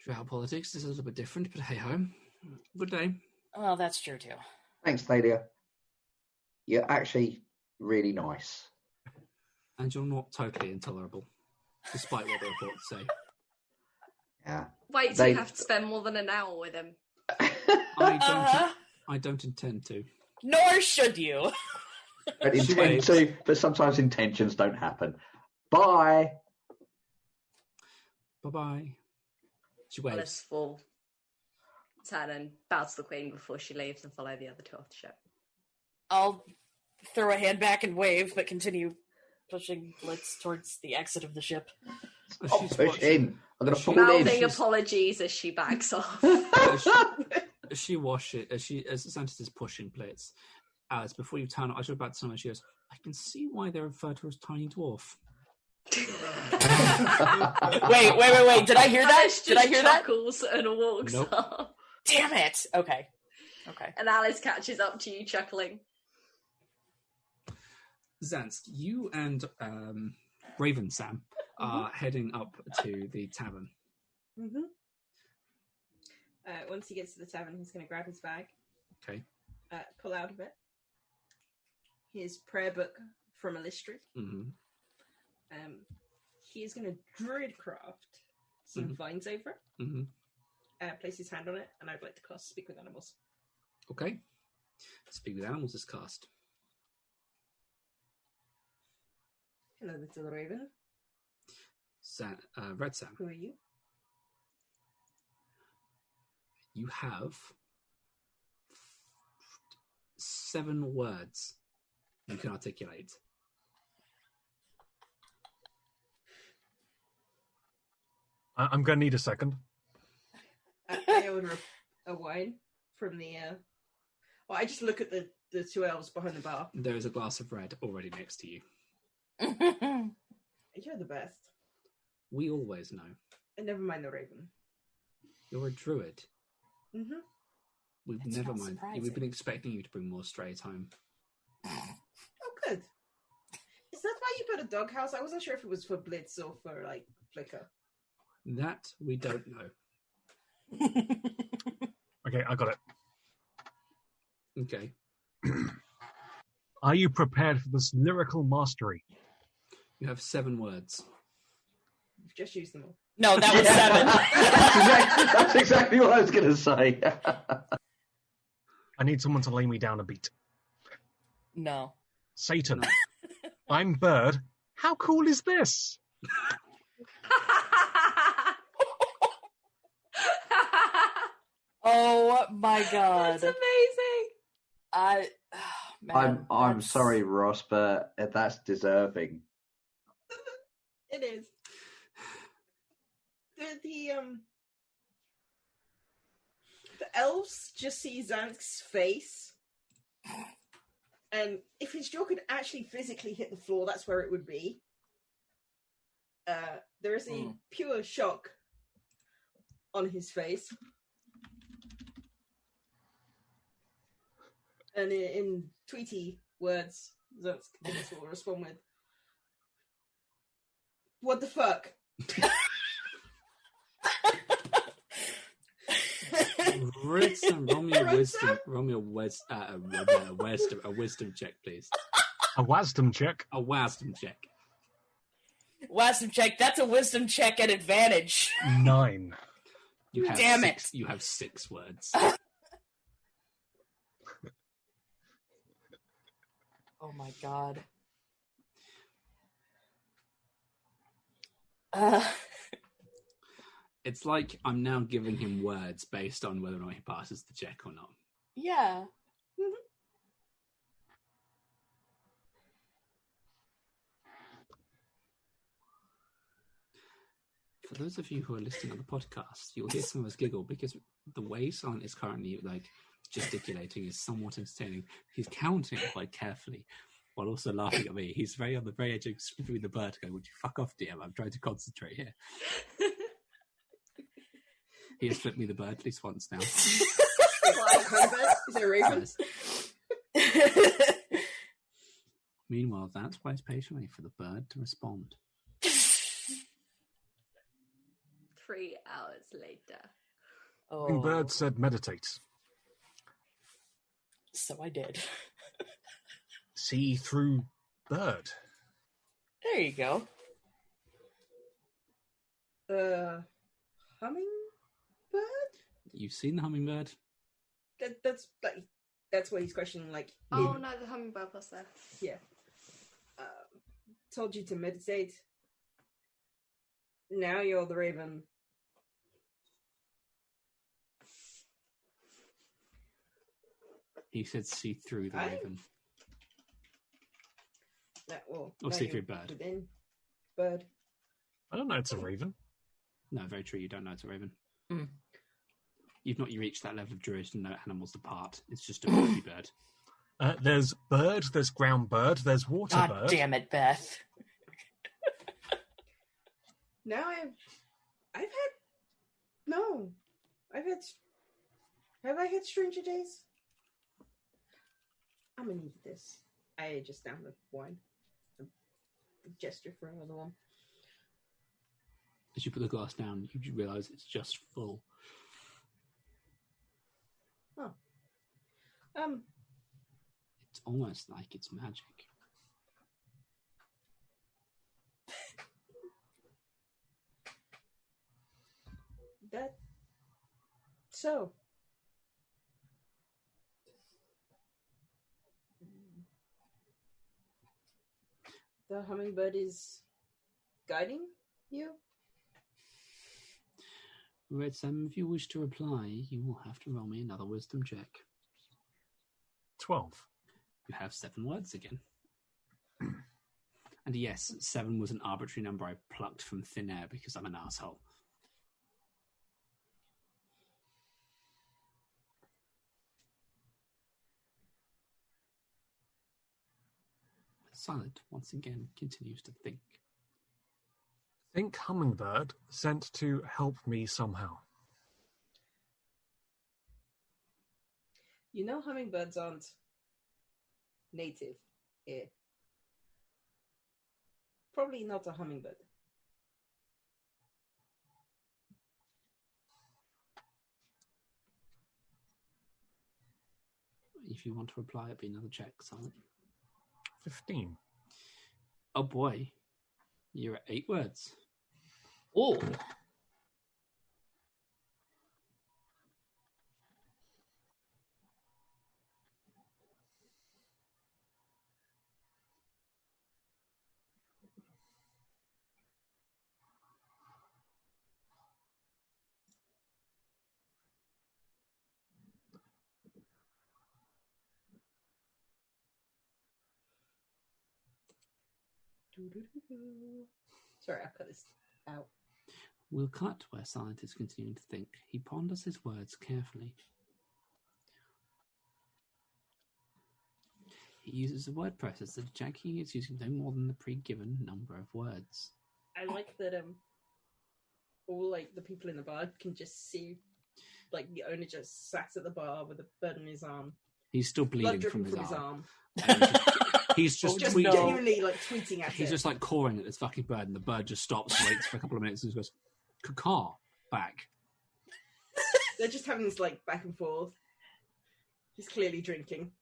Drow politics is a little bit different, but hey-ho. Good day. Well, that's true, too. thanks, Thalia. You're actually really nice. And you're not totally intolerable, despite what the reports say. Yeah. Wait till you have to spend more than an hour with him. I don't intend to. Nor should you. But intend to, but sometimes intentions don't happen. Bye. Bye-bye. She waves. Alice will turn and bow to the Queen before she leaves and follow the other two off the ship. I'll throw a hand back and wave, but continue pushing Blitz towards the exit of the ship. Push in. I'm going to pull Mouthing in. apologies as she backs off. As Santis is pushing Blitz, Alice, before you turn, I should about to tell her, she goes, I can see why they're referred to as tiny dwarf. Wait. Did I hear that? Did I hear that? Chuckles and walks up. Damn it. Okay. And Alice catches up to you chuckling. Zansk, you and Raven Sam are heading up to the tavern. Mm-hmm. Once he gets to the tavern, he's going to grab his bag. Okay. Pull out of it his prayer book from Illustri. Mm-hmm. He is going to druidcraft some vines over it. Mm-hmm. Place his hand on it, and I'd like to cast Speak with Animals. Okay. Speak with Animals is cast. Hello, little raven. Retsam. Who are you? You have 7 words you can articulate. I'm going to need a second. I order a wine from the... Well, I just look at the two elves behind the bar. There is a glass of red already next to you. You're the best. We always know. And never mind the raven. You're a druid. Mm-hmm. We've been expecting you to bring more strays home. Oh, good. Is that why you put a doghouse? I wasn't sure if it was for Blitz or for, like, Flicker. That we don't know. Okay, I got it. Okay. Are you prepared for this lyrical mastery? You have 7 words. You've just used them all. No, that was 7. That's exactly what I was going to say. I need someone to lay me down a beat. No. Satan. I'm Bird. How cool is this? Oh my god. That's amazing. I'm sorry, Ross, but that's deserving. It is. The elves just see Zansk's face, and if his jaw could actually physically hit the floor, that's where it would be. There is a pure shock on his face. And in Tweety words, Zansk will respond with, "What the fuck?" Retsam, roll me a wisdom check, please. A wisdom check. A wisdom check. Wisdom check. That's a wisdom check at advantage. 9. You have Damn six, it. You have 6 words. Oh my god. It's like I'm now giving him words based on whether or not he passes the check or not. Yeah. For those of you who are listening on the podcast, you'll hear some of us giggle because the way Silent is currently gesticulating is somewhat entertaining. He's counting quite carefully while also laughing at me. He's very on the very edge of flipping the bird going, "Would you fuck off, DM? I'm trying to concentrate here." He has flipped me the bird at least once now. Is it a raven? Yes. Meanwhile, Vance waits patiently for the bird to respond. 3 hours later. Oh. Bird said meditate. So I did. See through bird. There you go. Hummingbird? You've seen the hummingbird? That's what he's questioning. Oh no, the hummingbird was there. Yeah. Told you to meditate. Now you're the raven. He said see through the raven. Or see through bird. Within bird. I don't know it's a raven. No, very true. You don't know it's a raven. Mm. You've not reached that level of druid to know animals depart. It's just a baby bird. There's bird, there's ground bird, there's water God bird. damn it, Beth. Now have I had Stranger Days? I'm gonna need this. I just downed the wine. A gesture for another one. As you put the glass down, you realise it's just full. Oh. It's almost like it's magic. So. The hummingbird is guiding you? Retsam, if you wish to reply, you will have to roll me another wisdom check. 12. You have 7 words again. And yes, 7 was an arbitrary number I plucked from thin air because I'm an asshole. Silent once again continues to think. Think hummingbird sent to help me somehow. You know hummingbirds aren't native here. Probably not a hummingbird. If you want to reply, it'd be another check, Silent. 15. Oh boy, you're at 8 words. Oh. Sorry, I'll cut this out. We'll cut where Silent is continuing to think. He ponders his words carefully. He uses a word processor to check he is using no more than the pre-given number of words. I like that all the people in the bar can just see the owner just sat at the bar with a bird in his arm. He's still bleeding Blood from dripping his arm. arm. He's just Just tweeting. genuinely tweeting at He's it. just cawing at this fucking bird, and the bird just stops, waits for a couple of minutes, and goes, "Caw, back." They're just having this back and forth. He's clearly drinking.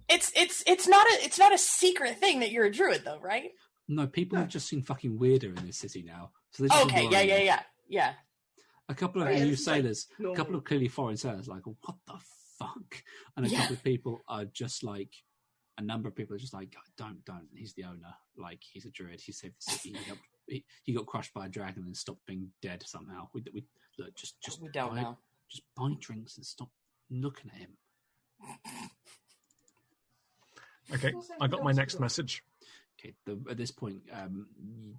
It's not a secret thing that you're a druid, though, right? No, people have just seen fucking weirder in this city now. So they're just Okay, worrying. yeah. A couple of Oh, yeah, new this is like sailors, a normal. couple of clearly foreign sailors, like, what the fuck? And a couple of people are just like, a number of people are just like, don't. He's the owner. Like, he's a druid. He saved the city. He got crushed by a dragon and stopped being dead somehow. We look, just We don't know. Just buy drinks and stop looking at him. Okay, I got my next message. Okay, at this point,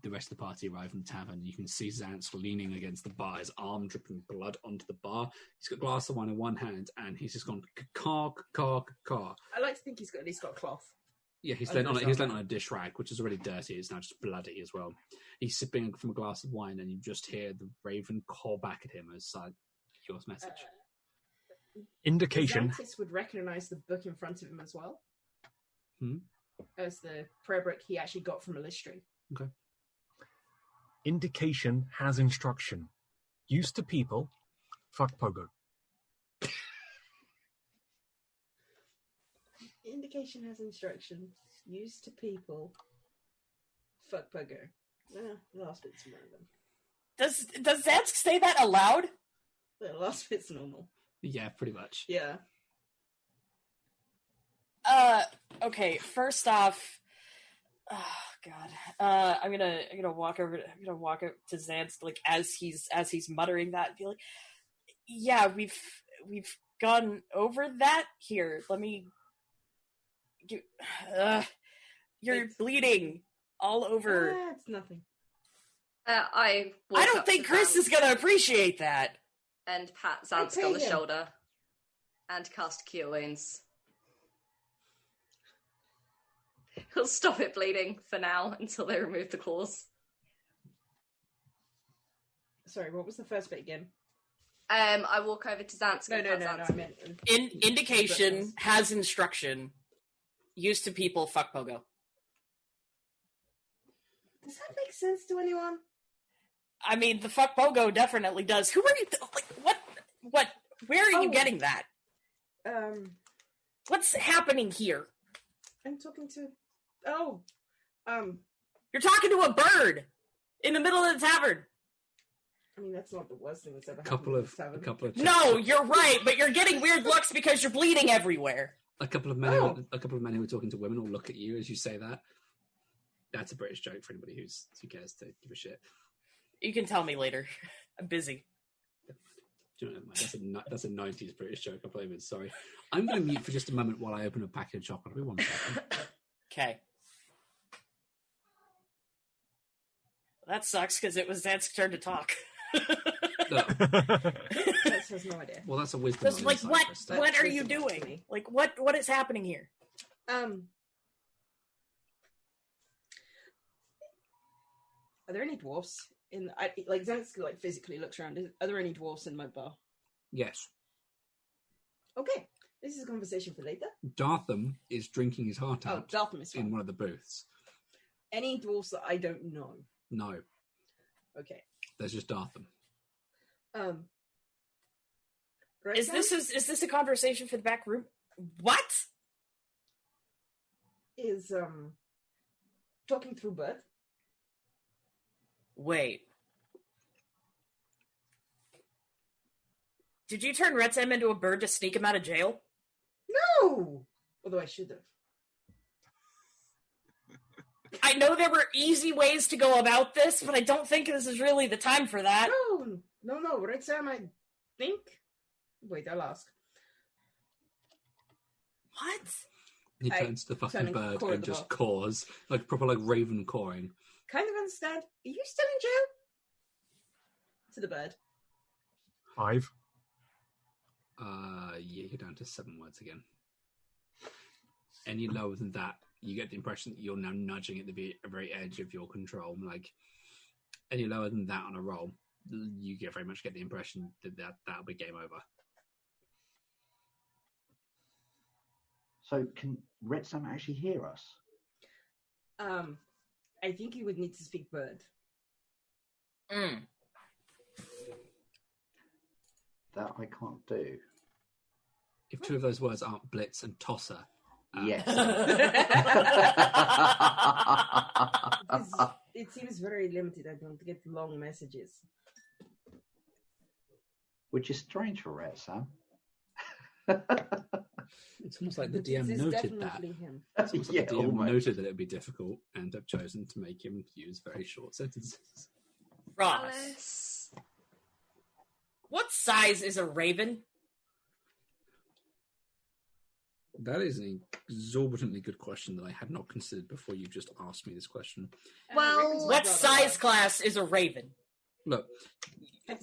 the rest of the party arrive in the tavern. You can see Xantz leaning against the bar, his arm dripping blood onto the bar. He's got a glass of wine in one hand, and he's just gone caw. I like to think he's at least got a cloth. Yeah, he's leant on a dish rag, which is already dirty. It's now just bloody as well. He's sipping from a glass of wine, and you just hear the raven caw back at him as your message. Indication. Xantis would recognise the book in front of him as well. Hmm? As the prayer book he actually got from Illustri. Okay. Indication has instruction. Used to people, fuck pogo. Indication has instruction. Used to people, fuck pogo. The last bit's random. Does Zansk say that aloud? The last bit's normal. Yeah, pretty much. Yeah. Okay, first off, oh god. I'm gonna walk up to Xanth, like, as he's muttering that, and be like, yeah, we've gone over that. Here, let me you're bleeding all over. It's nothing. I don't think Chris is gonna appreciate that. And pat Xansk on the shoulder and cast Cure Wounds. He'll stop it bleeding for now until they remove the claws. Sorry, what was the first bit again? I walk over to Xansk. No, I meant... Indication has instruction. Used to people, fuck pogo. Does that make sense to anyone? I mean, the fuck pogo definitely does. Who are you? What? Where are you getting that? What's happening here? I'm talking to... You're talking to a bird in the middle of the tavern. I mean, that's not the worst thing that's ever A couple happened. of No, you're right, but you're getting weird looks because you're bleeding everywhere. A couple of men who are talking to women will look at you as you say that. That's a British joke for anybody who cares to give a shit. You can tell me later. I'm busy. Do you know, that's a 90s British joke. I blame it. Sorry. I'm going to mute for just a moment while I open a packet of chocolate. I'll be 1 second. Okay. That sucks because it was Zansk's turn to talk. Chris has no idea. Well, that's a wisdom. Like, what are you doing? Like, what is happening here? Are there any dwarfs in? Like Xansk like physically looks around. Are there any dwarfs in my bar? Yes. Okay, this is a conversation for later. Dartham is drinking his heart out Dartham is fine. in one of the booths. Any dwarfs that I don't know? No. Okay. There's just Dartham. Is this a conversation for the back room? What? Is talking through bird? Wait. Did you turn Retsam into a bird to sneak him out of jail? No! Although I should have. I know there were easy ways to go about this, but I don't think this is really the time for that. No. Retsam, I think... Wait, I'll ask. What? He turns to the fucking bird and just caws. Like, proper, like, raven cawing. Kind of understand. Are you still in jail? To the bird. 5. Yeah, you're down to 7 words again. Any lower than that, you get the impression that you're now nudging at the very edge of your control. Like, any lower than that on a roll, you very much get the impression that'll be game over. So can Retsam actually hear us? I think you would need to speak bird. That I can't do. If 2 of those words aren't blitz and tosser, Yes. It seems very limited. I don't get long messages. Which is strange for Retsam. It's almost like the But DM it is noted that. definitely him. It's almost like Yeah, the DM almost. noted that it would be difficult and have chosen to make him use very short sentences. Ross, Alice. what size is a raven? That is an exorbitantly good question that I had not considered before you just asked me this question. Well, What size class is a raven? Look,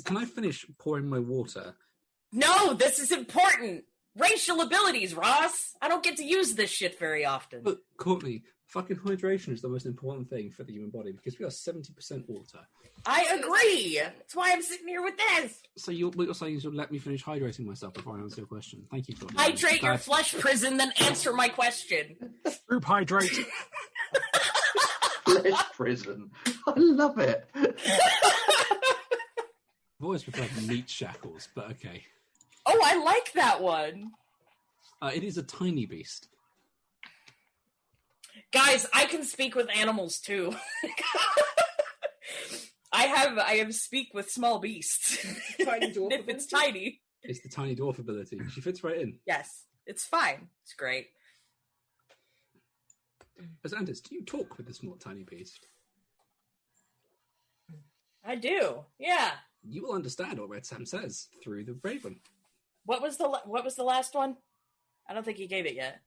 can I finish pouring my water? No, this is important. Racial abilities, Ross. I don't get to use this shit very often. Look, Courtney, fucking hydration is the most important thing for the human body because we are 70% water. I agree. That's why I'm sitting here with this. So what you're saying is you'll let me finish hydrating myself before I answer your question. Thank you, Courtney. Hydrate your flesh prison, then answer my question. Group hydrate. Flesh prison. I love it. I've always preferred meat shackles, but okay. Oh, I like that one. It is a tiny beast. Guys, I can speak with animals too. I have speak with small beasts. Tiny dwarf if it's ability? tiny. It's the tiny dwarf ability. She fits right in. Yes, it's fine. It's great. As Anders, do you talk with the small tiny beast? I do. Yeah. You will understand what Retsam says through the raven. What was the last one? I don't think he gave it yet.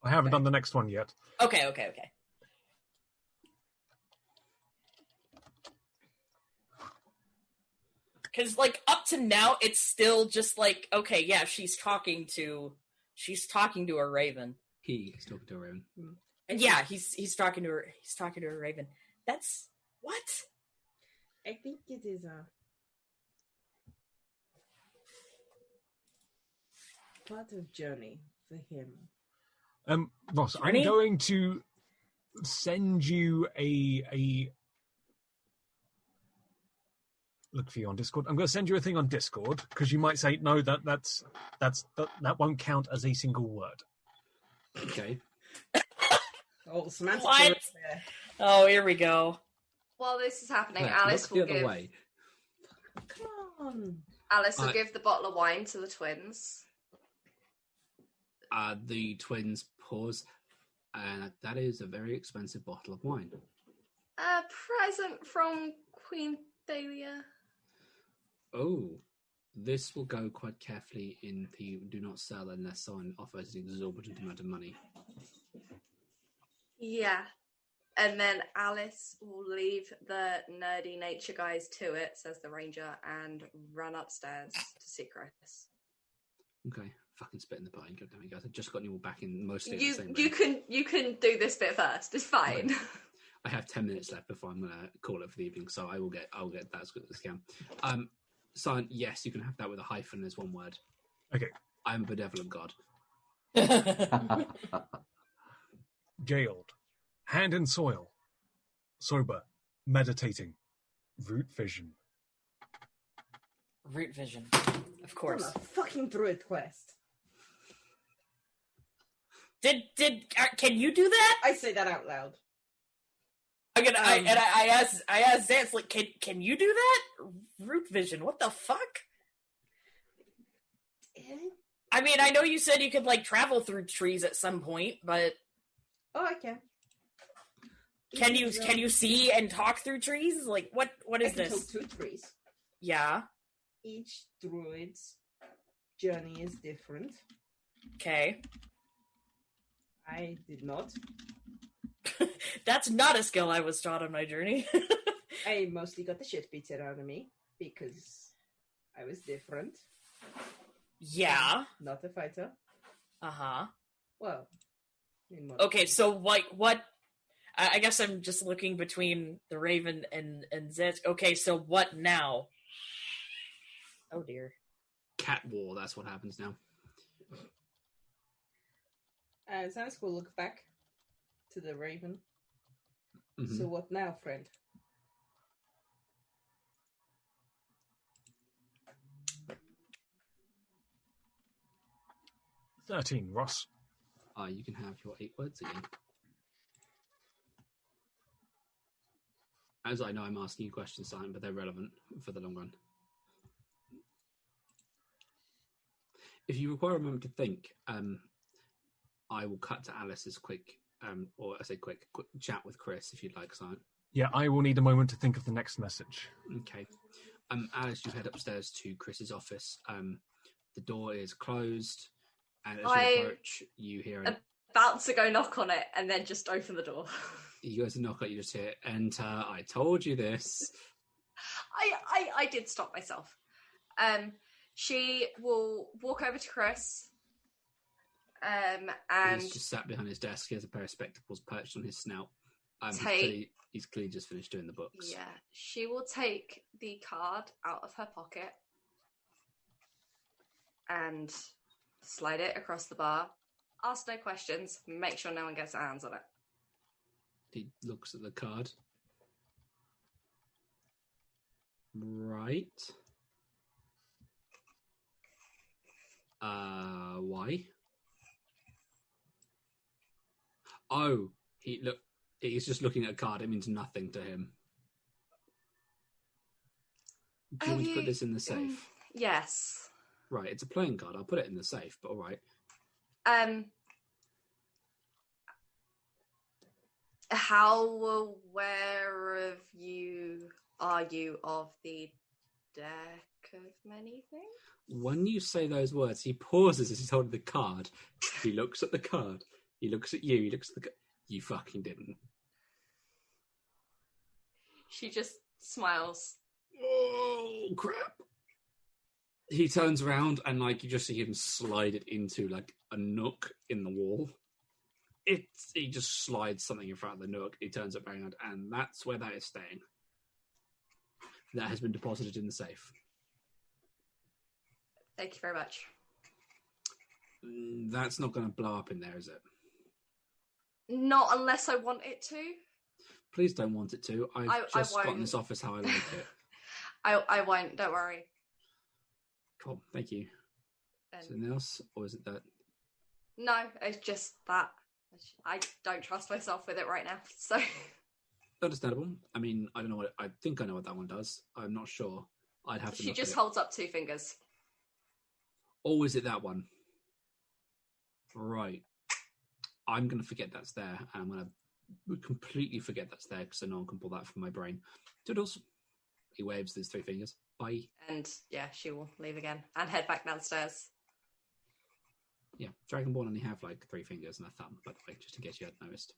I haven't done the next one yet. Okay. Because up to now, it's still just okay, yeah, she's talking to a raven. He is talking to a raven. And yeah, he's talking to her. He's talking to a raven. That's what? I think it is a part of journey for him. Ross, I'm Journey? going to send you a look for you on Discord. I'm going to send you a thing on Discord because you might say no, that won't count as a single word. Okay. Oh, Samantha. What? Oh, here we go. while this is happening, Look Alice the will other give way. Come on. Alice will give the bottle of wine to the twins. The twins pause, and that is a very expensive bottle of wine. A present from Queen Thalia. Oh, this will go quite carefully in the do not sell unless someone offers an exorbitant amount of money. Yeah. And then Alice will leave the nerdy nature guys to it, says the ranger, and run upstairs to see Chris. Okay, fucking spit in the pie. God damn it, guys! I've just gotten you all back in mostly in the same You room. you can do this bit first. It's fine. Right. I have 10 minutes left before I'm gonna call it for the evening, so I'll get that as good as I can. Son, yes, you can have that with a hyphen as one word. Okay. I'm a benevolent god. Jailed. Hand in soil. Sober. Meditating. Root vision. Root vision, of On course. a fucking druid quest. Can you do that? I say that out loud. I asked Zance, like, can you do that? Root vision, what the fuck? I mean, I know you said you could travel through trees at some point, but Oh, I can. can you see and talk through trees? Like, what is I can this? talk to trees. Yeah. Each druid's journey is different. Okay. I did not. That's not a skill I was taught on my journey. I mostly got the shit beaten out of me because I was different. Yeah. Not a fighter. Uh-huh. Well, Okay, so what I guess I'm just looking between the Raven and Zed. Okay, so what now? Oh dear. Cat war, that's what happens now. Zans will look back to the Raven. Mhm. So what now, friend? $13, Ross. You can have your 8 words again. As I know, I'm asking you questions, Simon, but they're relevant for the long run. If you require a moment to think, I will cut to Alice's quick chat with Chris, if you'd like, Simon. Yeah, I will need a moment to think of the next message. Okay. Alice, you head upstairs to Chris's office. The door is closed, and as you approach, you hear about to go knock on it, and then just open the door. You guys knock on, you just hear, "Enter, I told you this." I did stop myself. She will walk over to Chris, and he's just sat behind his desk. He has a pair of spectacles perched on his snout. He's clearly just finished doing the books. Yeah, she will take the card out of her pocket and slide it across the bar. Ask no questions. Make sure no one gets their hands on it. He looks at the card. Right. Why? Oh, he's just looking at a card. It means nothing to him. Do you want to put this in the safe? Yes. Right, it's a playing card. I'll put it in the safe, but all right. How aware are you of the deck of many things? When you say those words, he pauses as he's holding the card. He looks at the card. He looks at you. He looks at the card. You fucking didn't. She just smiles. Oh, crap. He turns around and, you just see him slide it into, a nook in the wall. He just slides something in front of the nook. He turns it around, and that's where that is staying. That has been deposited in the safe. Thank you very much. That's not going to blow up in there, is it? Not unless I want it to. Please don't want it to. I've just gotten this office how I like it. I won't, don't worry. Cool, thank you. Something else? Or is it that? No, it's just that. I don't trust myself with it right now, so... Understandable. I mean, I don't know I think I know what that one does. I'm not sure. I'd have to She just holds up 2 fingers. Oh, is it that one? Right. I'm going to forget that's there, and I'm going to completely forget that's there, so no one can pull that from my brain. Toodles. He waves his 3 fingers. Bye. And, yeah, she will leave again, and head back downstairs. Yeah, Dragonborn only have 3 fingers and a thumb, by the way, just in case you hadn't noticed.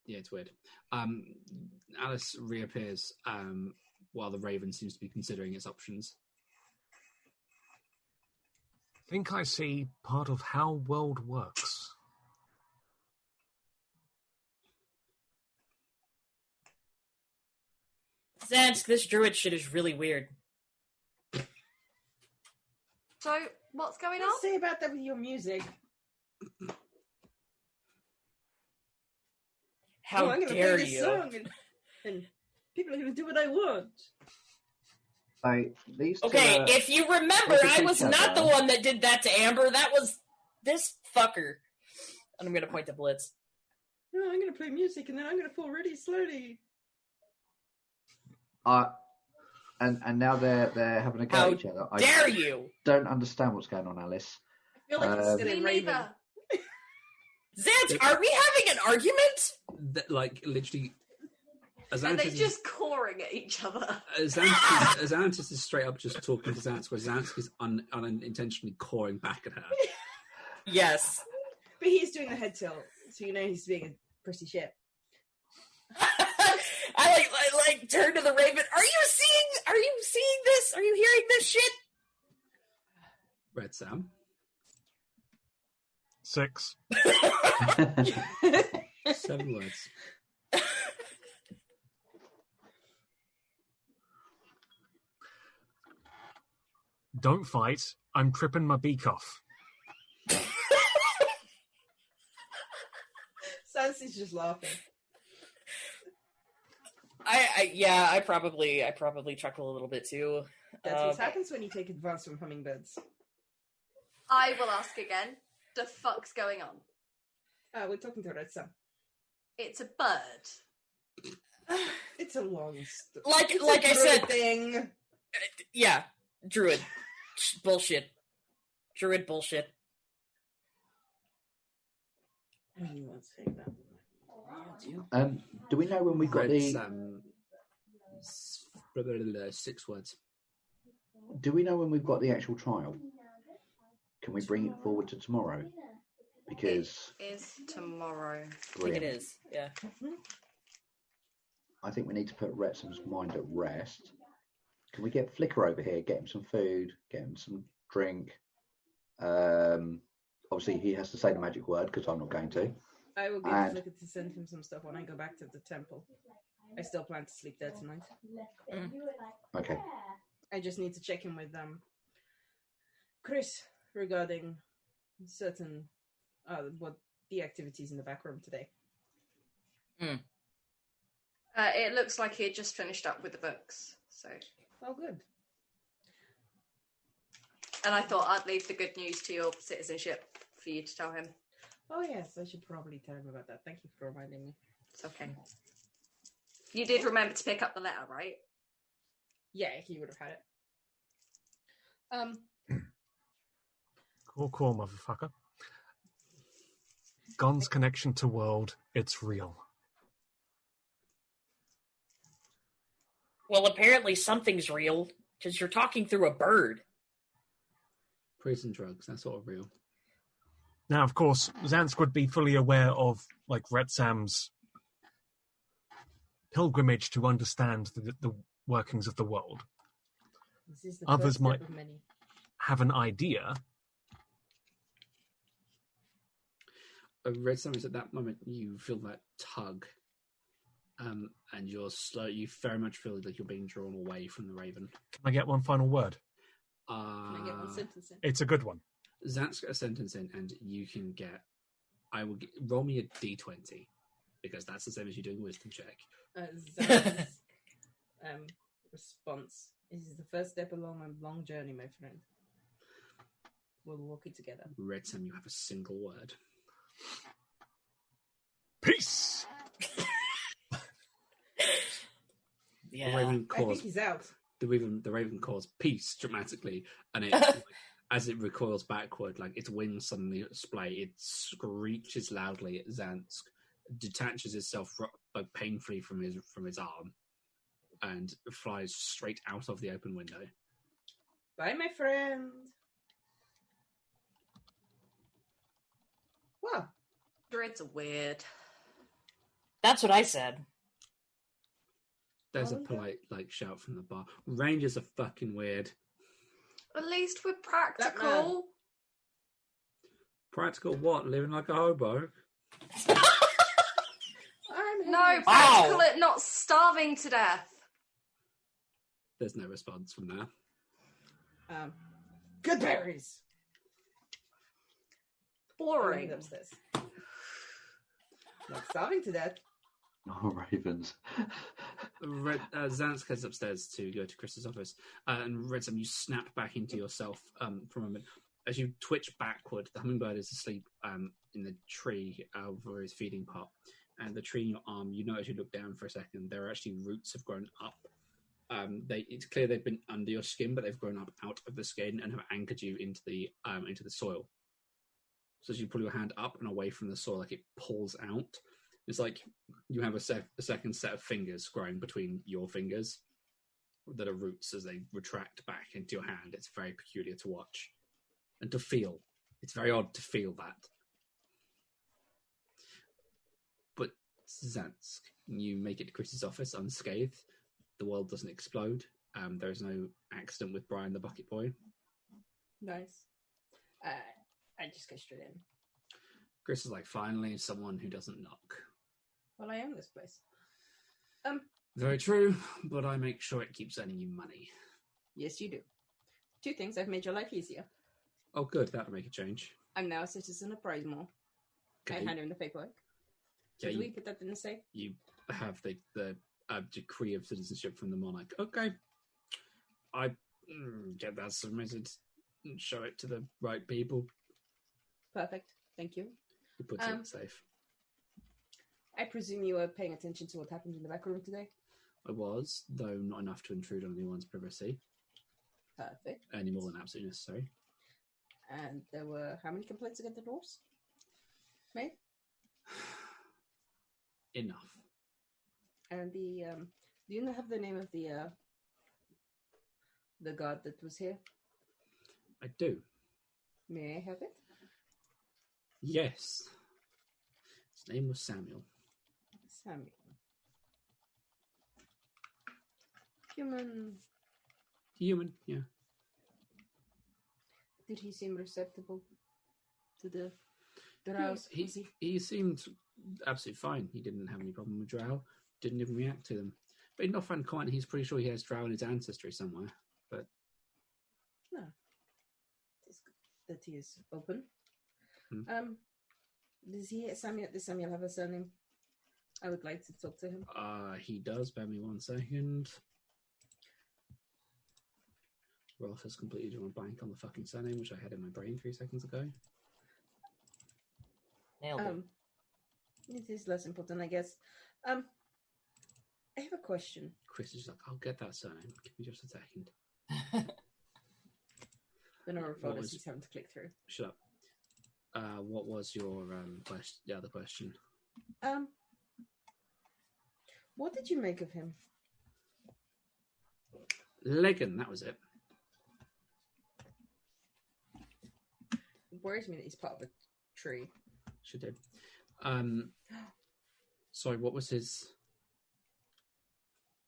Yeah, it's weird. Alice reappears while the Raven seems to be considering its options. I think I see part of how world works. Zansk, this druid shit is really weird. So, what's going on? Let's say about that with your music. How I'm gonna dare play this you? song and people are going to do what I want. Okay, if you remember, I was not the one that did that to Amber. That was this fucker. And I'm going to point to Blitz. No, I'm going to play music and then I'm going to fall really slowly. And now they're having a go at each other. Dare you? Don't understand what's going on, Alice. I feel like it's still Me in Raven. neither. Zansk, are we having an argument? Literally... And they're just coring at each other. Azantis is straight up just talking to Zansk, where Zansk is unintentionally coring back at her. Yes. But he's doing the head tilt, so you know he's being a prissy shit. I turn to the Raven. Are you seeing this? Are you hearing this shit? Retsam. 6. 7 words. Don't fight. I'm tripping my beak off. Sansy's just laughing. I probably chuckle a little bit too. That's what happens when you take advice from hummingbirds. I will ask again. the fuck's going on? We're talking to Retsam. It's a bird. It's a long story. Like I said, thing. Yeah, druid bullshit. Druid bullshit. Let's take that. Do we know when we got the? 6 words. Do we know when we've got the actual trial? Can we bring it forward to tomorrow? Because it is tomorrow. I think it is. Yeah. I think we need to put Retsam's mind at rest. Can we get Flicker over here? Get him some food. Get him some drink. Obviously, he has to say the magic word because I'm not going to. I will get Flicker to send him some stuff when I go back to the temple. I still plan to sleep there tonight. Okay. I just need to check in with Chris regarding certain what the activities in the back room today. It looks like he had just finished up with the books. So. Oh, good. And I thought I'd leave the good news to your citizenship for you to tell him. Oh yes, I should probably tell him about that. Thank you for reminding me. It's okay. You did remember to pick up the letter, right? Yeah, he would have had it. Cool, motherfucker. Gon's connection to world, it's real. Well, apparently something's real, because you're talking through a bird. Prison drugs, that's all real. Now, of course, Zansk would be fully aware of, Retsam's pilgrimage to understand the workings of the world. This is the Others first might step of many. have an idea. Retsam, is at that moment you feel that tug, and you very much feel like you're being drawn away from the raven. Can I get one final word? Can I get one sentence in? It's a good one. Zant's got a sentence in, and you can get. Roll me a d20 because that's the same as you doing a wisdom check. Zan's response. This is the first step along a long journey, my friend. We'll walk it together. Retsam, you have a single word. Peace. Yeah. The raven I think he's out. The raven calls peace dramatically, and it as it recoils backward, its wings suddenly splay. It screeches loudly at Zansk, detaches itself painfully from his arm, and flies straight out of the open window. Bye, my friend. Wow. Druids are weird. That's what I said. There's a polite shout from the bar. Rangers are fucking weird. At least we're practical. Practical what? Living like a hobo? No, practical at not starving to death. There's no response from there. Good berries. Boring. Upstairs. Not starving to death. Oh, ravens. Zansk heads upstairs to go to Chris's office, and Retsam, you snap back into yourself for a moment. As you twitch backward, the hummingbird is asleep in the tree over his feeding pot, and the tree in your arm, you notice, you look down for a second, there are actually roots have grown up. It's clear they've been under your skin, but they've grown up out of the skin and have anchored you into the soil. So as you pull your hand up and away from the soil, it pulls out. It's like you have a second set of fingers growing between your fingers that are roots as they retract back into your hand. It's very peculiar to watch and to feel. It's very odd to feel that. But Zansk, you make it to Chris's office unscathed. The world doesn't explode. There is no accident with Brian the Bucket Boy. Nice. I just go straight in. Chris is finally someone who doesn't knock. Well, I own this place. Very true, but I make sure it keeps earning you money. Yes, you do. 2 things. I've made your life easier. Oh, good. That'll make a change. I'm now a citizen of Prymoor. Okay. I hand him the paperwork. Yeah, Did we put that in the safe? You have the decree of citizenship from the monarch. Okay. I get that submitted and show it to the right people. Perfect. Thank you. He puts it safe. I presume you were paying attention to what happened in the back room today? I was, though not enough to intrude on anyone's privacy. Perfect. Any more than absolutely necessary. And there were how many complaints against the doors made? Enough. And the do you have the name of the guard that was here? I do. May I have it? Yes. His name was Samuel. Samuel. Human. Human, yeah. Did he seem receptive to the rouse? He seemed absolutely fine. He didn't have any problem with drow. Didn't even react to them. But he'd not found comment. He's pretty sure he has drow in his ancestry somewhere. But no, it's good that he is open. Does Samuel have a surname? I would like to talk to him. He does. Bear me 1 second. Rolf has completely drawn a blank on the fucking surname, which I had in my brain 3 seconds ago. Nailed it. It is less important, I guess. I have a question. Chris is like, I'll get that surname. Give me just a second. The number of photos he's having to click through. Shut up. What was your the other question? What did you make of him? Legan, that was it. It worries me that he's part of a tree. She did. Sorry, what was his...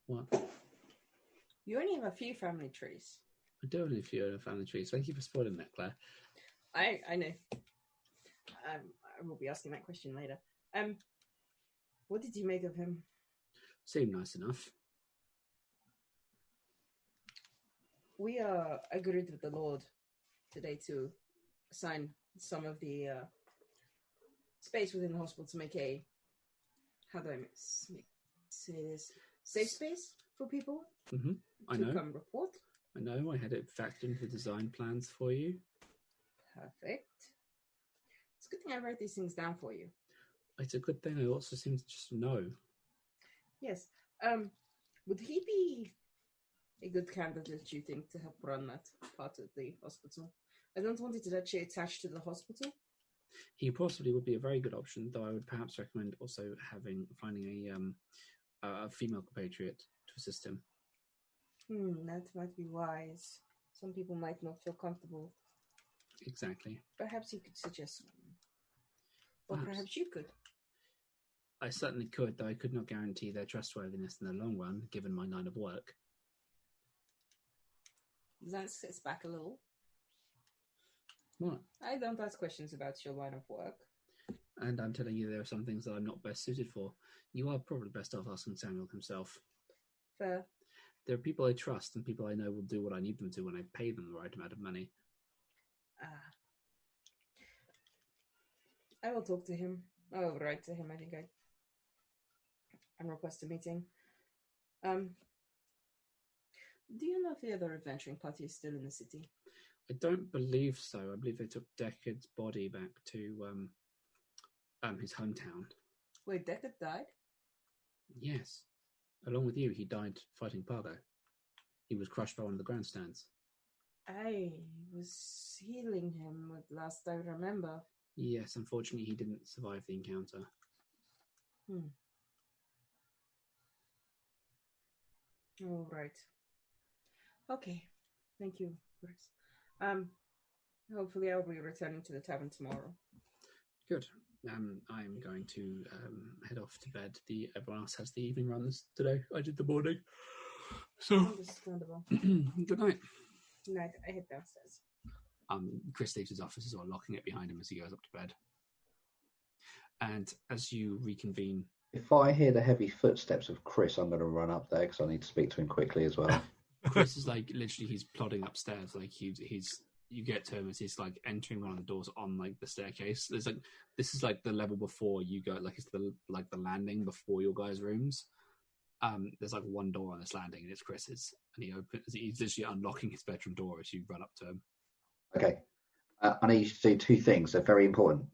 What? You only have a few family trees. I do only a few family trees. Thank you for spoiling that, Claire. I know. I will be asking that question later. What did you make of him? Seemed nice enough. We agreed with the Lord today to assign some of the space within the hospital to make a, how do I say this, safe space for people I know. Come report. I know. I had it factored into the design plans for you. Perfect. It's a good thing I write these things down for you. It's a good thing I also seem to just know. Yes. Would he be a good candidate, you think, to help run that part of the hospital? I don't want it to actually attach to the hospital. He possibly would be a very good option, though I would perhaps recommend also finding a female compatriot to assist him. That might be wise. Some people might not feel comfortable. Exactly. Perhaps you could suggest one. Or perhaps you could. I certainly could, though I could not guarantee their trustworthiness in the long run, given my line of work. That sits back a little. What? I don't ask questions about your line of work. And I'm telling you there are some things that I'm not best suited for. You are probably best off asking Samuel himself. Fair. There are people I trust and people I know will do what I need them to when I pay them the right amount of money. I will talk to him. I will write to him, I think and request a meeting. Do you know if the other adventuring party is still in the city? I don't believe so. I believe they took Deckard's body back to his hometown. Wait, Deckard died? Yes. Along with you, he died fighting Pargo. He was crushed by one of the grandstands. I was healing him last I remember. Yes, unfortunately he didn't survive the encounter. All right. Okay. Thank you, Chris. Hopefully I'll be returning to the tavern tomorrow. Good. I'm going to head off to bed. Everyone else has the evening runs today. I did the morning. So, understandable. Good night. Good night. I head downstairs. Chris leaves his office as well, locking it behind him as he goes up to bed. And as you reconvene... If I hear the heavy footsteps of Chris, I'm going to run up there because I need to speak to him quickly as well. Chris is like, literally, he's plodding upstairs. Like, you get to him as he's like entering one of the doors on like the staircase. There's like, this is like the level before you go, like it's the landing before your guys' rooms. There's like one door on this landing and it's Chris's. And he's literally unlocking his bedroom door as you run up to him. Okay. I need you to do 2 things. They're very important.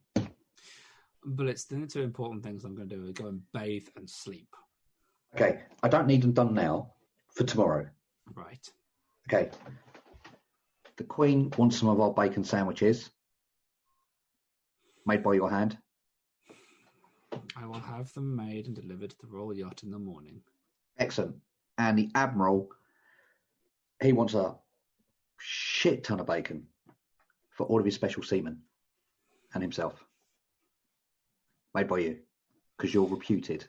Bullets, the 2 important things I'm going to do are go and bathe and sleep. Okay, I don't need them done now. For tomorrow. Right. Okay. The Queen wants some of our bacon sandwiches. Made by your hand. I will have them made and delivered to the Royal Yacht in the morning. Excellent. And the Admiral, he wants a shit ton of bacon for all of his special seamen and himself. Made by you. Because you're reputed.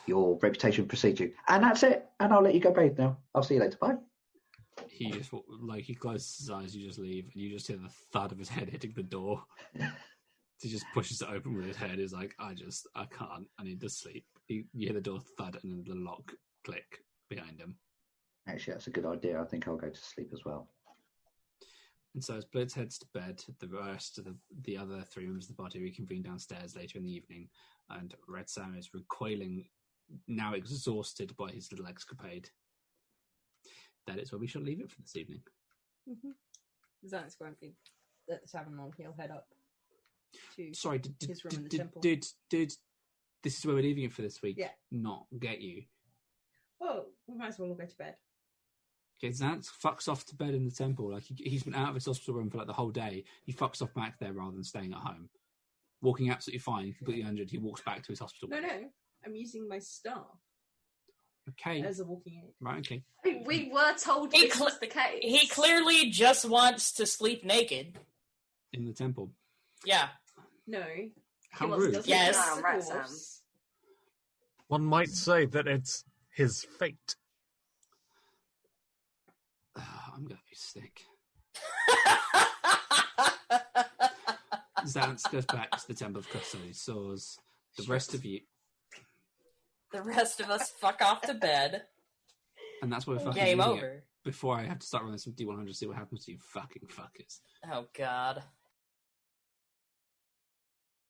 Your reputation precedes you. And that's it. And I'll let you go bathe now. I'll see you later. Bye. He just, he closes his eyes, you just leave, and you just hear the thud of his head hitting the door. He just pushes it open with his head. He's like, I can't. I need to sleep. You hear the door thud and then the lock click behind him. Actually, that's a good idea. I think I'll go to sleep as well. And so as Blitz heads to bed, the rest of the other 3 members of the party reconvene downstairs later in the evening, and Retsam is recoiling, now exhausted by his little escapade. That is where we shall leave it for this evening. Zanet's going to be at the tavern while he'll head up to Sorry, his room in the temple. Did this is where we're leaving it for this week? Yeah. Not get you. Well, we might as well all go to bed. Okay, Zant fucks off to bed in the temple. Like he's been out of his hospital room for like the whole day. He fucks off back there rather than staying at home. Walking absolutely fine, completely injured. He walks back to his hospital. No, I'm using my staff Okay. as a walking aid. Right. Okay. We were told this was the case. He clearly just wants to sleep naked. In the temple. Yeah. No. How wants rude. to sleep Yes. around Of Retsam. course. One might say that it's his fate. I'm gonna be sick. Zant goes back to the Temple of Custody. Soars. The rest of you, The rest of us fuck off to bed. and that's where we're fucking Game leaving it. over. Before I have to start running some D100 to see what happens to you fucking fuckers. Oh, God.